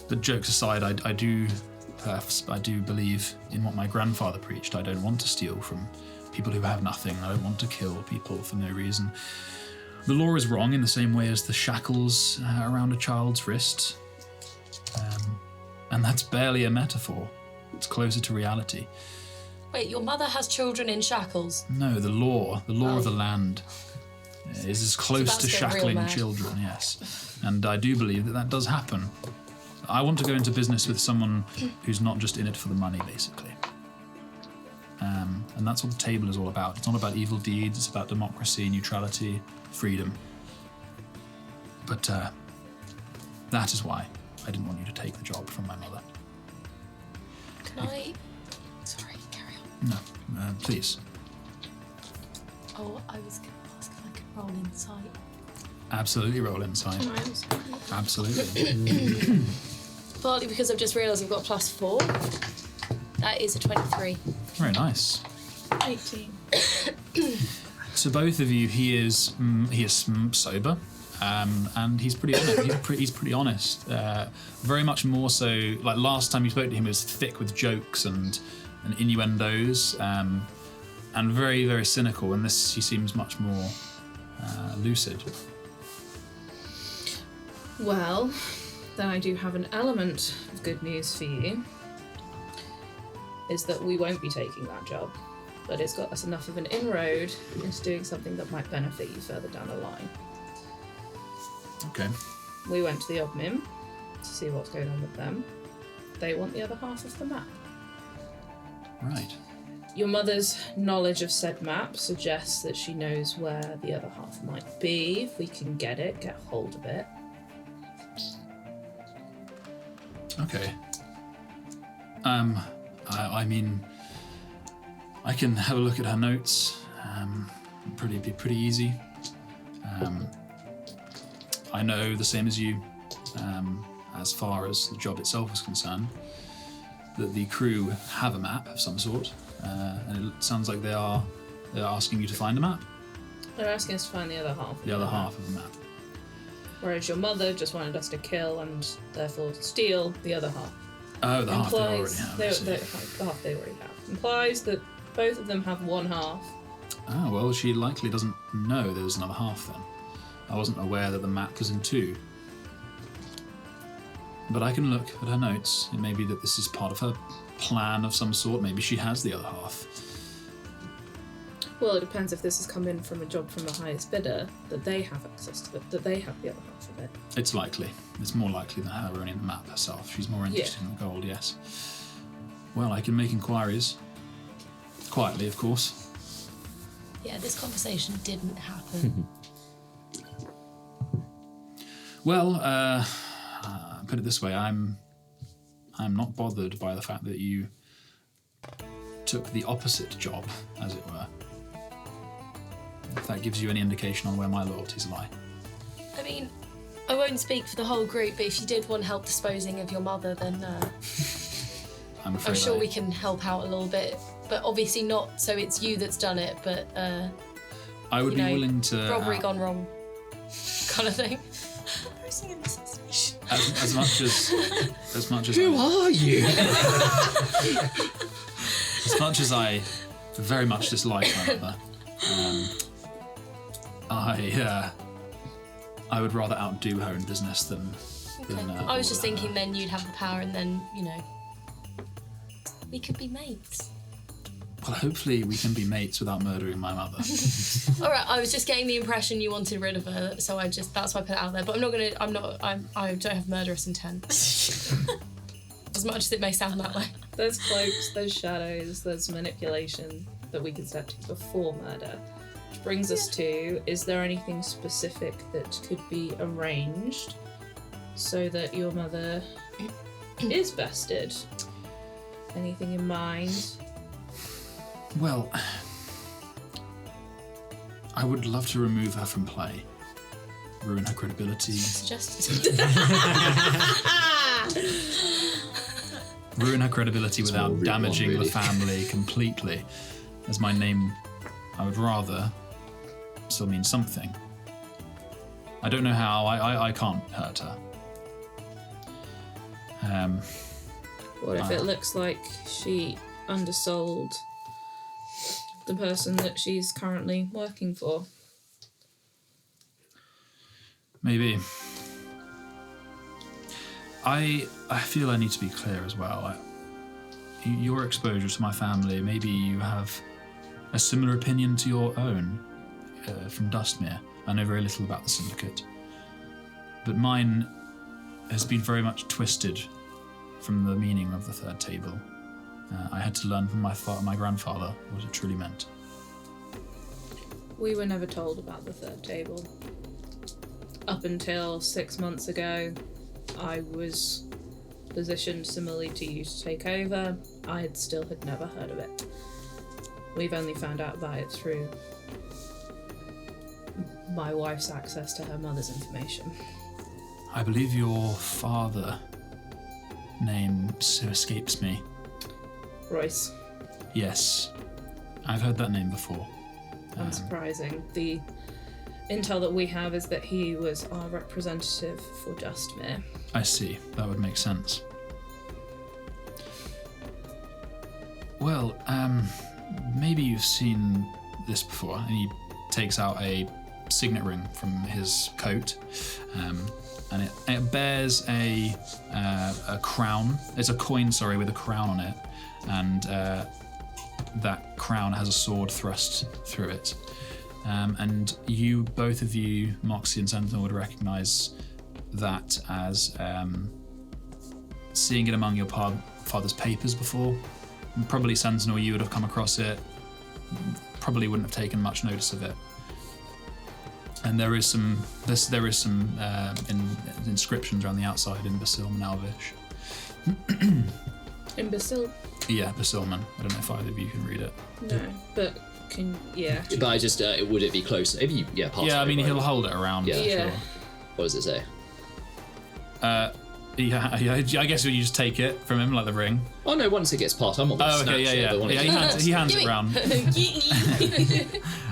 Speaker 7: But jokes aside, I do believe in what my grandfather preached. I don't want to steal from people who have nothing. I don't want to kill people for no reason. The law is wrong in the same way as the shackles around a child's wrist. And that's barely a metaphor. It's closer to reality.
Speaker 4: Wait, your mother has children in shackles?
Speaker 7: No, the law of the land is as close to shackling children, yes. And I do believe that does happen. I want to go into business with someone who's not just in it for the money, basically. And that's what the table is all about. It's not about evil deeds, it's about democracy, neutrality, freedom. But that is why I didn't want you to take the job from my mother.
Speaker 4: Can I... Sorry, carry on.
Speaker 7: No, please.
Speaker 4: Oh, I was going to ask if I could roll insight.
Speaker 7: Absolutely roll insight. Absolutely.
Speaker 4: Partly because I've just realised I've got +4. That is a 23.
Speaker 7: Very nice.
Speaker 6: 18.
Speaker 7: So both of you, he is sober, and he's pretty honest. He's pretty honest. Very much more so. Like last time you spoke to him, he was thick with jokes and innuendos, and very, very cynical. And this, he seems much more lucid.
Speaker 8: Well, then I do have an element of good news for you. Is that we won't be taking that job, but it's got us enough of an inroad into doing something that might benefit you further down the line.
Speaker 7: Okay.
Speaker 8: We went to the Ogmim to see what's going on with them. They want the other half of the map.
Speaker 7: Right.
Speaker 8: Your mother's knowledge of said map suggests that she knows where the other half might be. If we can get hold of it.
Speaker 7: Okay. I mean, I can have a look at her notes. Be pretty easy. I know the same as you, as far as the job itself is concerned, that the crew have a map of some sort, and it sounds like they're asking you to find a map.
Speaker 8: They're asking us to find the other half.
Speaker 7: The other half of the map.
Speaker 8: Whereas your mother just wanted us to kill and therefore steal the other half.
Speaker 7: Oh, the half they already have.
Speaker 8: The half they already have. Implies that both of them have one half.
Speaker 7: Oh, well, she likely doesn't know there's another half then. I wasn't aware that the map was in 2. But I can look at her notes. It may be that this is part of her plan of some sort. Maybe she has the other half.
Speaker 8: Well, it depends if this has come in from a job from the highest bidder, that they have access to it, that they have the other half of it.
Speaker 7: It's likely. It's more likely than her owning the map herself. She's more interested in the gold, yes. Well, I can make inquiries. Quietly, of course.
Speaker 4: Yeah, this conversation didn't happen.
Speaker 7: Well, put it this way, I'm not bothered by the fact that you took the opposite job, as it were. If that gives you any indication on where my loyalties lie.
Speaker 4: I mean, I won't speak for the whole group, but if you did want help disposing of your mother, then
Speaker 7: I'm afraid
Speaker 4: I'm sure we can help out a little bit but obviously not. So it's you that's done it, but
Speaker 7: I would be willing to
Speaker 4: robbery gone wrong, kind of thing.
Speaker 7: as much as
Speaker 5: Who are you?
Speaker 7: as much as I very much dislike my mother, I would rather outdo her in business than.
Speaker 4: I was just thinking then you'd have the power, and then we could be mates.
Speaker 7: Well, hopefully we can be mates without murdering my mother.
Speaker 4: All right, I was just getting the impression you wanted rid of her, so that's why I put it out there. But I don't have murderous intent. As much as it may sound that way.
Speaker 8: There's cloaks, there's shadows, there's manipulation that we can set to before murder. Which brings us to, is there anything specific that could be arranged so that your mother is bested? Anything in mind?
Speaker 7: Well, I would love to remove her from play, ruin her credibility.
Speaker 4: Suggested.
Speaker 7: Ruin her credibility without
Speaker 5: what we
Speaker 7: damaging
Speaker 5: want, really.
Speaker 7: the family completely. As my name, I would rather still mean something. I don't know how. I can't hurt her.
Speaker 8: What if it looks like she undersold the person that she's currently working for?
Speaker 7: Maybe. I feel I need to be clear as well. Your exposure to my family, maybe you have a similar opinion to your own from Dustmere. I know very little about the Syndicate, but mine has been very much twisted from the meaning of the third table. I had to learn from my grandfather what it truly meant.
Speaker 8: We were never told about the third table. Up until 6 months ago, I was positioned similarly to you to take over. I had never heard of it. We've only found out about it through my wife's access to her mother's information.
Speaker 7: I believe your father, name so escapes me.
Speaker 8: Royce.
Speaker 7: Yes, I've heard that name before.
Speaker 8: Unsurprising. The intel that we have is that he was our representative for Dustmere.
Speaker 7: I see. That would make sense. Well, maybe you've seen this before. And he takes out a signet ring from his coat, and it bears a crown. It's a coin, with a crown on it, and that crown has a sword thrust through it. And both of you, Moxie and Sentinel, would recognise that as seeing it among your father's papers before. Probably Sentinel, you would have come across it, probably wouldn't have taken much notice of it. And there is some inscriptions around the outside in Basilman Alvish.
Speaker 8: In Basil?
Speaker 7: Yeah, Basilman. I don't know if either of you can read it.
Speaker 8: No, but
Speaker 5: But I just, would it be close? If you, pass
Speaker 7: Yeah, I
Speaker 5: it
Speaker 7: mean,
Speaker 5: over.
Speaker 7: he'll hold it around.
Speaker 5: Yeah.
Speaker 8: Yeah.
Speaker 7: Sure.
Speaker 5: What does it say?
Speaker 7: Yeah, I guess you just take it from him, like the ring.
Speaker 5: Oh no, once it gets passed, I'm not going to snatch it. But when
Speaker 7: He hands
Speaker 4: Give
Speaker 7: it
Speaker 4: me.
Speaker 7: round.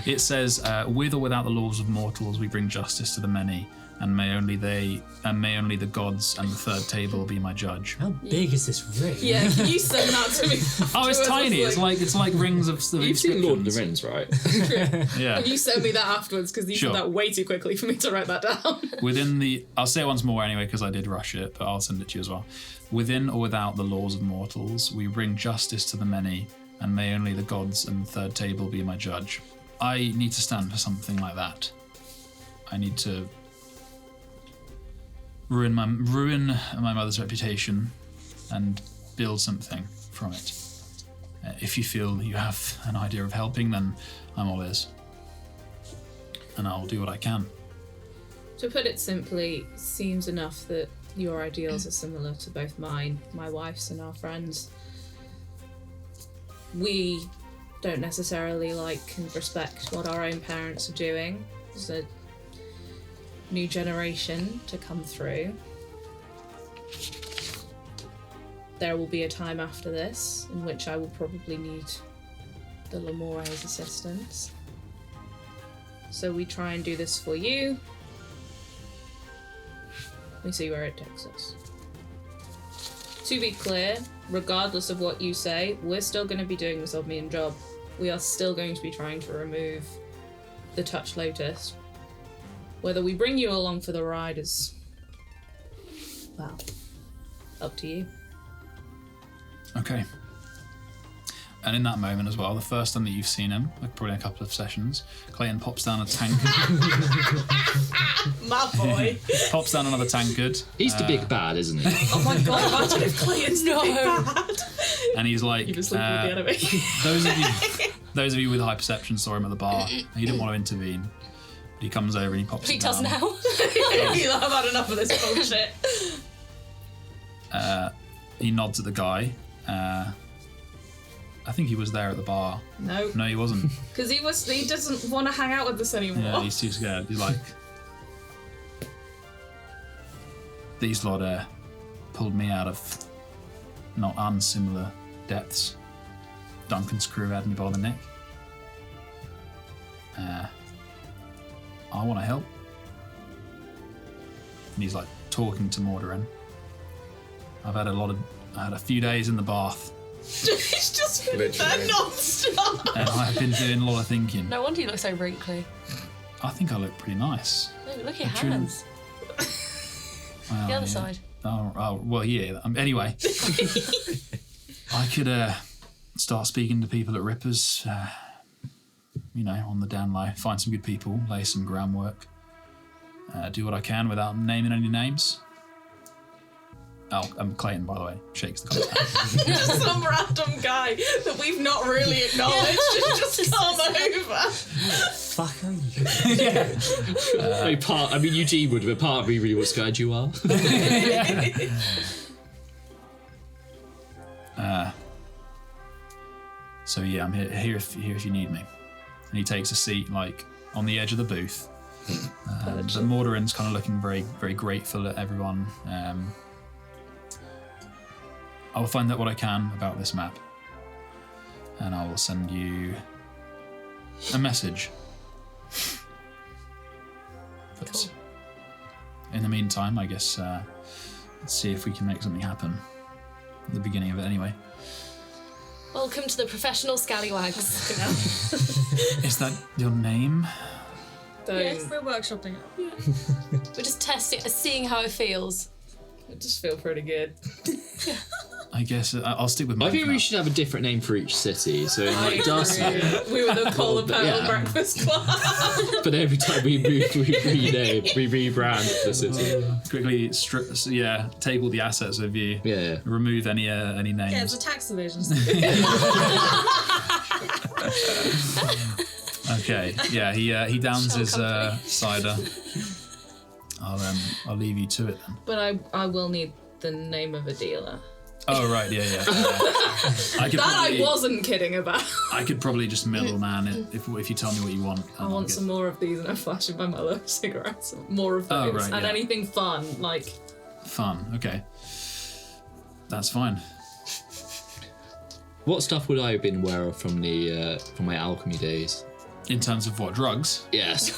Speaker 7: It says, with or without the laws of mortals, we bring justice to the many, and may only the gods and the third table be my judge.
Speaker 1: How big is this ring?
Speaker 8: Yeah, can you send that to me?
Speaker 7: Oh, it's tiny. It's like rings of
Speaker 5: You've seen Lord of the
Speaker 7: inscriptions.
Speaker 5: Rings, right?
Speaker 7: Yeah.
Speaker 8: Can you send me that afterwards? Because you
Speaker 7: Sure.
Speaker 8: said that way too quickly for me to write that down.
Speaker 7: I'll say it once more anyway because I did rush it, but I'll send it to you as well. Within or without the laws of mortals, we bring justice to the many, and may only the gods and the third table be my judge. I need to stand for something like that. I need to ruin my mother's reputation and build something from it. If you feel you have an idea of helping, then I'm all ears. And I'll do what I can.
Speaker 8: To put it simply, it seems enough that your ideals are similar to both mine, my wife's, and our friends. We don't necessarily like and respect what our own parents are doing. There's a new generation to come through. There will be a time after this in which I will probably need the Lamore's assistance. So we try and do this for you. We see where it takes us. To be clear, regardless of what you say, we're still going to be doing this Omnium job. We are still going to be trying to remove the Touch Lotus. Whether we bring you along for the ride is, well, up to you.
Speaker 7: Okay. And in that moment as well, the first time that you've seen him, like probably a couple of sessions, Clayton pops down a tankard.
Speaker 8: My boy.
Speaker 7: Pops down another tankard.
Speaker 5: He's the big bad, isn't he?
Speaker 8: Oh my god, imagine if Clayton's the big bad.
Speaker 7: And he's like,
Speaker 8: He was sleeping with the enemy.
Speaker 7: those of you with high perception saw him at the bar. He didn't want to intervene. He comes over and he pops
Speaker 4: He
Speaker 7: it
Speaker 4: does
Speaker 7: down.
Speaker 4: now.
Speaker 8: I've had enough of this bullshit.
Speaker 7: He nods at the guy. I think he was there at the bar.
Speaker 8: No,
Speaker 7: No, he wasn't.
Speaker 8: because he doesn't want to hang out with us anymore.
Speaker 7: Yeah, he's too scared. He's like, these lot pulled me out of not unsimilar depths. Duncan's crew had me by the neck. I want to help. And he's like talking to Mordorin. I had a few days in the bath,
Speaker 8: He's just been there
Speaker 3: Literally.
Speaker 8: non-stop.
Speaker 7: and I've been doing a lot of thinking.
Speaker 4: No wonder you look so wrinkly.
Speaker 7: I think I look pretty nice.
Speaker 4: No, look at your
Speaker 7: True.
Speaker 4: hands.
Speaker 7: Well,
Speaker 4: The other
Speaker 7: yeah.
Speaker 4: side.
Speaker 7: Oh, well, yeah. Anyway, I could start speaking to people at Rippers, on the down low, find some good people, lay some groundwork, do what I can without naming any names. Oh, Clayton, by the way, shakes the guy's hand.
Speaker 8: Just some random guy that we've not really acknowledged just come over.
Speaker 1: Fuck are you?
Speaker 5: Eugene would, but part of me really wants to go, and you are.
Speaker 7: So yeah, I'm here if you need me. And he takes a seat like on the edge of the booth. But Mordorin's kind of looking very, very grateful at everyone. I will find out what I can about this map, and I will send you a message. But in the meantime, I guess let's see if we can make something happen. At the beginning of it, anyway.
Speaker 4: Welcome to the professional scallywags.
Speaker 7: Is that your name?
Speaker 2: Yes, we're workshopping it.
Speaker 4: We're just testing, seeing how it feels.
Speaker 8: I just feel pretty good.
Speaker 7: I guess I'll stick with mine.
Speaker 5: I think
Speaker 7: for
Speaker 5: we
Speaker 7: now.
Speaker 5: should have a different name for each city. So in like Dusty,
Speaker 8: We were the Cola Pearl
Speaker 5: Yeah.
Speaker 8: Breakfast Club.
Speaker 5: but every time we move, we rename, we rebrand the city.
Speaker 7: Quickly, take all the assets of you.
Speaker 5: Yeah.
Speaker 7: Remove any names.
Speaker 2: Yeah, it's a tax evasion.
Speaker 7: Okay. Yeah. He downs
Speaker 4: Shell
Speaker 7: his
Speaker 4: company.
Speaker 7: cider. I'll leave you to it then.
Speaker 8: But I will need the name of a dealer.
Speaker 7: Oh right. Yeah. I could
Speaker 8: That
Speaker 7: probably,
Speaker 8: I wasn't kidding about.
Speaker 7: I could probably just middleman it if you tell me what you want.
Speaker 8: I want some more of these, and I'm flashing my Mellow cigarettes. More of those,
Speaker 7: Oh, right,
Speaker 8: and
Speaker 7: yeah.
Speaker 8: anything fun like.
Speaker 7: Fun. Okay. That's fine.
Speaker 5: What stuff would I have been aware of from my alchemy days?
Speaker 7: In terms of what, drugs?
Speaker 5: Yes.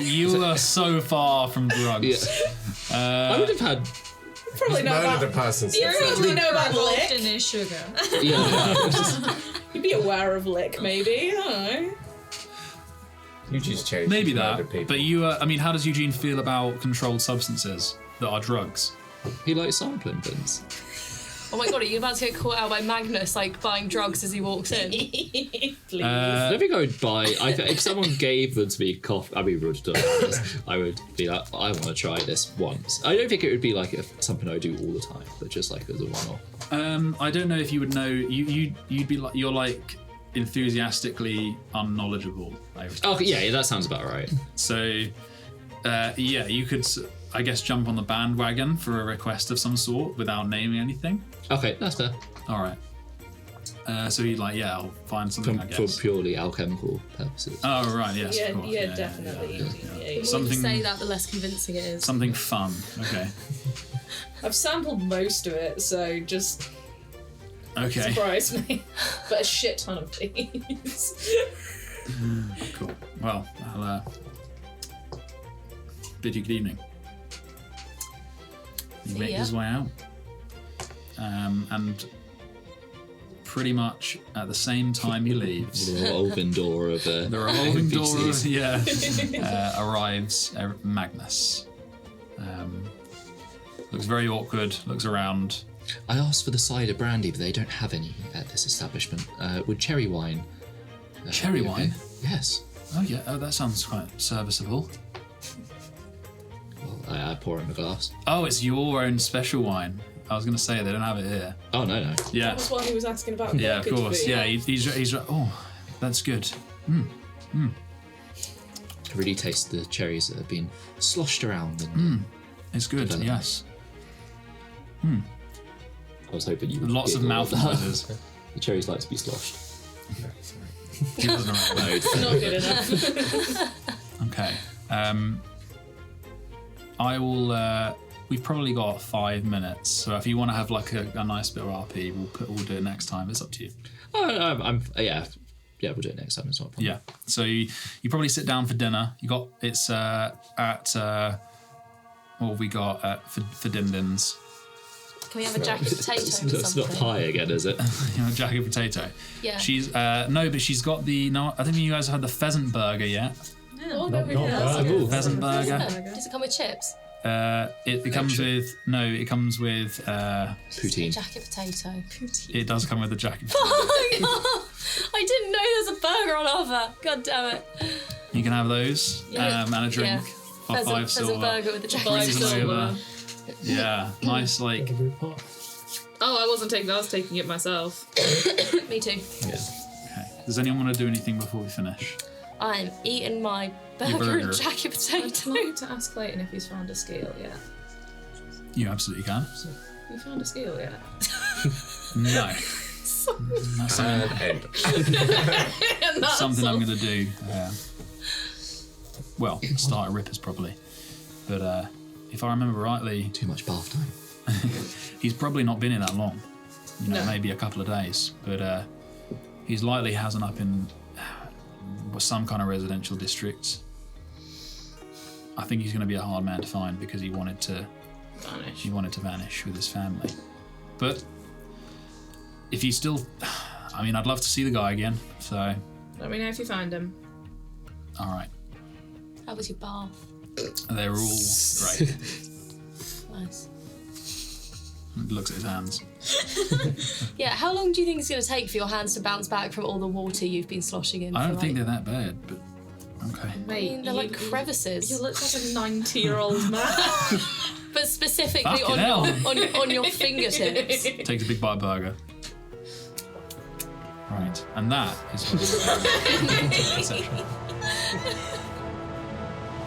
Speaker 7: You are so far from drugs.
Speaker 5: I would have had.
Speaker 8: Probably know
Speaker 3: Murder the
Speaker 8: about.
Speaker 3: person.
Speaker 8: You probably know about
Speaker 2: Involved
Speaker 8: lick.
Speaker 2: in his sugar.
Speaker 5: Yeah.
Speaker 8: You'd be aware of lick, maybe. I don't know.
Speaker 3: You just changed.
Speaker 7: Maybe
Speaker 3: to
Speaker 7: that.
Speaker 3: murder people.
Speaker 7: But you, how does Eugene feel about controlled substances that are drugs?
Speaker 5: He likes sampling things.
Speaker 4: Oh my god, are you about to get caught out by Magnus, like, buying drugs as he walks in?
Speaker 8: Please.
Speaker 5: I don't think I would buy. If someone gave them to me, I would be like, I want to try this once. I don't think it would be like something I do all the time, but just like as a one-off.
Speaker 7: I don't know if you would know. You'd be like, you're like enthusiastically unknowledgeable.
Speaker 5: Oh yeah, that sounds about right.
Speaker 7: So, you could, I guess, jump on the bandwagon for a request of some sort without naming anything.
Speaker 5: Okay, that's fair.
Speaker 7: All right. So you'd like, I'll find something, I
Speaker 5: For
Speaker 7: guess.
Speaker 5: purely alchemical purposes.
Speaker 7: Oh right, yes,
Speaker 8: Yeah,
Speaker 7: of course.
Speaker 8: yeah, definitely.
Speaker 4: The more you
Speaker 7: Something-
Speaker 4: say that, the less convincing it is.
Speaker 7: Something fun. Okay.
Speaker 8: I've sampled most of it, so just
Speaker 7: Okay.
Speaker 8: Surprise me. But a shit ton of these.
Speaker 7: Cool. Well, I'll bid you good evening. He
Speaker 4: See
Speaker 7: makes
Speaker 4: ya.
Speaker 7: his way out. And pretty much at the same time he leaves,
Speaker 5: The revolving door of
Speaker 7: the revolving door
Speaker 5: NPCs.
Speaker 7: arrives Magnus. Looks very awkward, looks around.
Speaker 5: I asked for the cider brandy, but they don't have any at this establishment. Would cherry wine?
Speaker 7: Cherry
Speaker 5: be okay?
Speaker 7: wine?
Speaker 5: Yes.
Speaker 7: Oh yeah, that sounds quite serviceable.
Speaker 5: Well, I pour him a glass.
Speaker 7: Oh, it's your own special wine. I was going to say they don't have it here.
Speaker 5: Oh no.
Speaker 7: Yeah.
Speaker 8: That's what he was asking about.
Speaker 7: Yeah, of
Speaker 8: Could
Speaker 7: course.
Speaker 8: be.
Speaker 7: Yeah, he's oh, that's good.
Speaker 5: I really taste the cherries that have been sloshed around. And,
Speaker 7: It's good.
Speaker 5: Development.
Speaker 7: Yes.
Speaker 5: I was hoping you would
Speaker 7: Lots of
Speaker 5: giggle
Speaker 7: mouth
Speaker 5: at that.
Speaker 7: noises.
Speaker 5: The cherries like to be sloshed.
Speaker 7: He wasn't around.
Speaker 5: No,
Speaker 8: Not good enough.
Speaker 7: Okay. I will. We've probably got 5 minutes, so if you want to have like a nice bit of RP, we'll do it next time. It's up to you.
Speaker 5: yeah, we'll do it next time. It's not a problem.
Speaker 7: Yeah. So you probably sit down for dinner. It's at what have we got for Dindins?
Speaker 4: Can we have a jacket potato or
Speaker 5: It's
Speaker 4: something?
Speaker 5: not pie again, is it?
Speaker 7: You know, jacket potato.
Speaker 4: Yeah.
Speaker 7: She's no, but she's got the no. I think you guys have had the pheasant burger yet.
Speaker 8: Oh,
Speaker 1: Not
Speaker 8: no,
Speaker 1: bad.
Speaker 8: good.
Speaker 7: Pheasant burger.
Speaker 4: Does it come with chips?
Speaker 7: It comes with no. It comes with.
Speaker 5: Poutine.
Speaker 4: Jacket potato.
Speaker 7: It does come with a jacket.
Speaker 4: I didn't know there was a burger on offer. God damn it.
Speaker 7: You can have those and a drink
Speaker 4: Yeah.
Speaker 7: for $5
Speaker 4: Pheasant
Speaker 7: silver.
Speaker 4: burger with the jacket
Speaker 7: Brings them
Speaker 4: potato.
Speaker 7: over. Yeah, nice like.
Speaker 1: The group pot.
Speaker 8: Oh, I wasn't taking. I was taking it myself.
Speaker 4: Me too.
Speaker 5: Yeah.
Speaker 7: Okay. Does anyone want to do anything before we finish?
Speaker 4: I'm eating my burger
Speaker 7: burger.
Speaker 4: and jacket
Speaker 8: I'd
Speaker 4: potato.
Speaker 8: like to ask Clayton if he's found a scale yet.
Speaker 7: You absolutely can.
Speaker 8: You found a scale yet?
Speaker 7: No. That's something,
Speaker 3: And
Speaker 7: something I'm going to do. Well, start at Rippers probably. But if I remember rightly,
Speaker 5: Too much bath time.
Speaker 7: he's probably not been here that long. You know,
Speaker 8: No.
Speaker 7: maybe a couple of days. But he's likely hasn't up in some kind of residential district. I think he's going to be a hard man to find because he wanted to vanish with his family. But if he's still, I mean, I'd love to see the guy again. So,
Speaker 8: Let me know if you find him.
Speaker 7: all right,
Speaker 4: How was your bath?
Speaker 7: they're all great.
Speaker 4: Nice.
Speaker 7: Looks at his hands.
Speaker 4: Yeah, how long do you think it's going to take for your hands to bounce back from all the water you've been sloshing in?
Speaker 7: I don't
Speaker 4: for,
Speaker 7: think
Speaker 4: like...
Speaker 7: they're that bad, but okay.
Speaker 4: I
Speaker 8: Mate,
Speaker 4: mean, they're like crevices.
Speaker 8: You look like a 90-year-old man.
Speaker 4: But specifically
Speaker 7: Fucking hell.
Speaker 4: on your fingertips.
Speaker 7: Takes a big bite of burger. Right, and that is what section.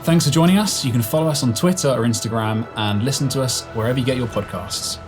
Speaker 7: Thanks for joining us. You can follow us on Twitter or Instagram and listen to us wherever you get your podcasts.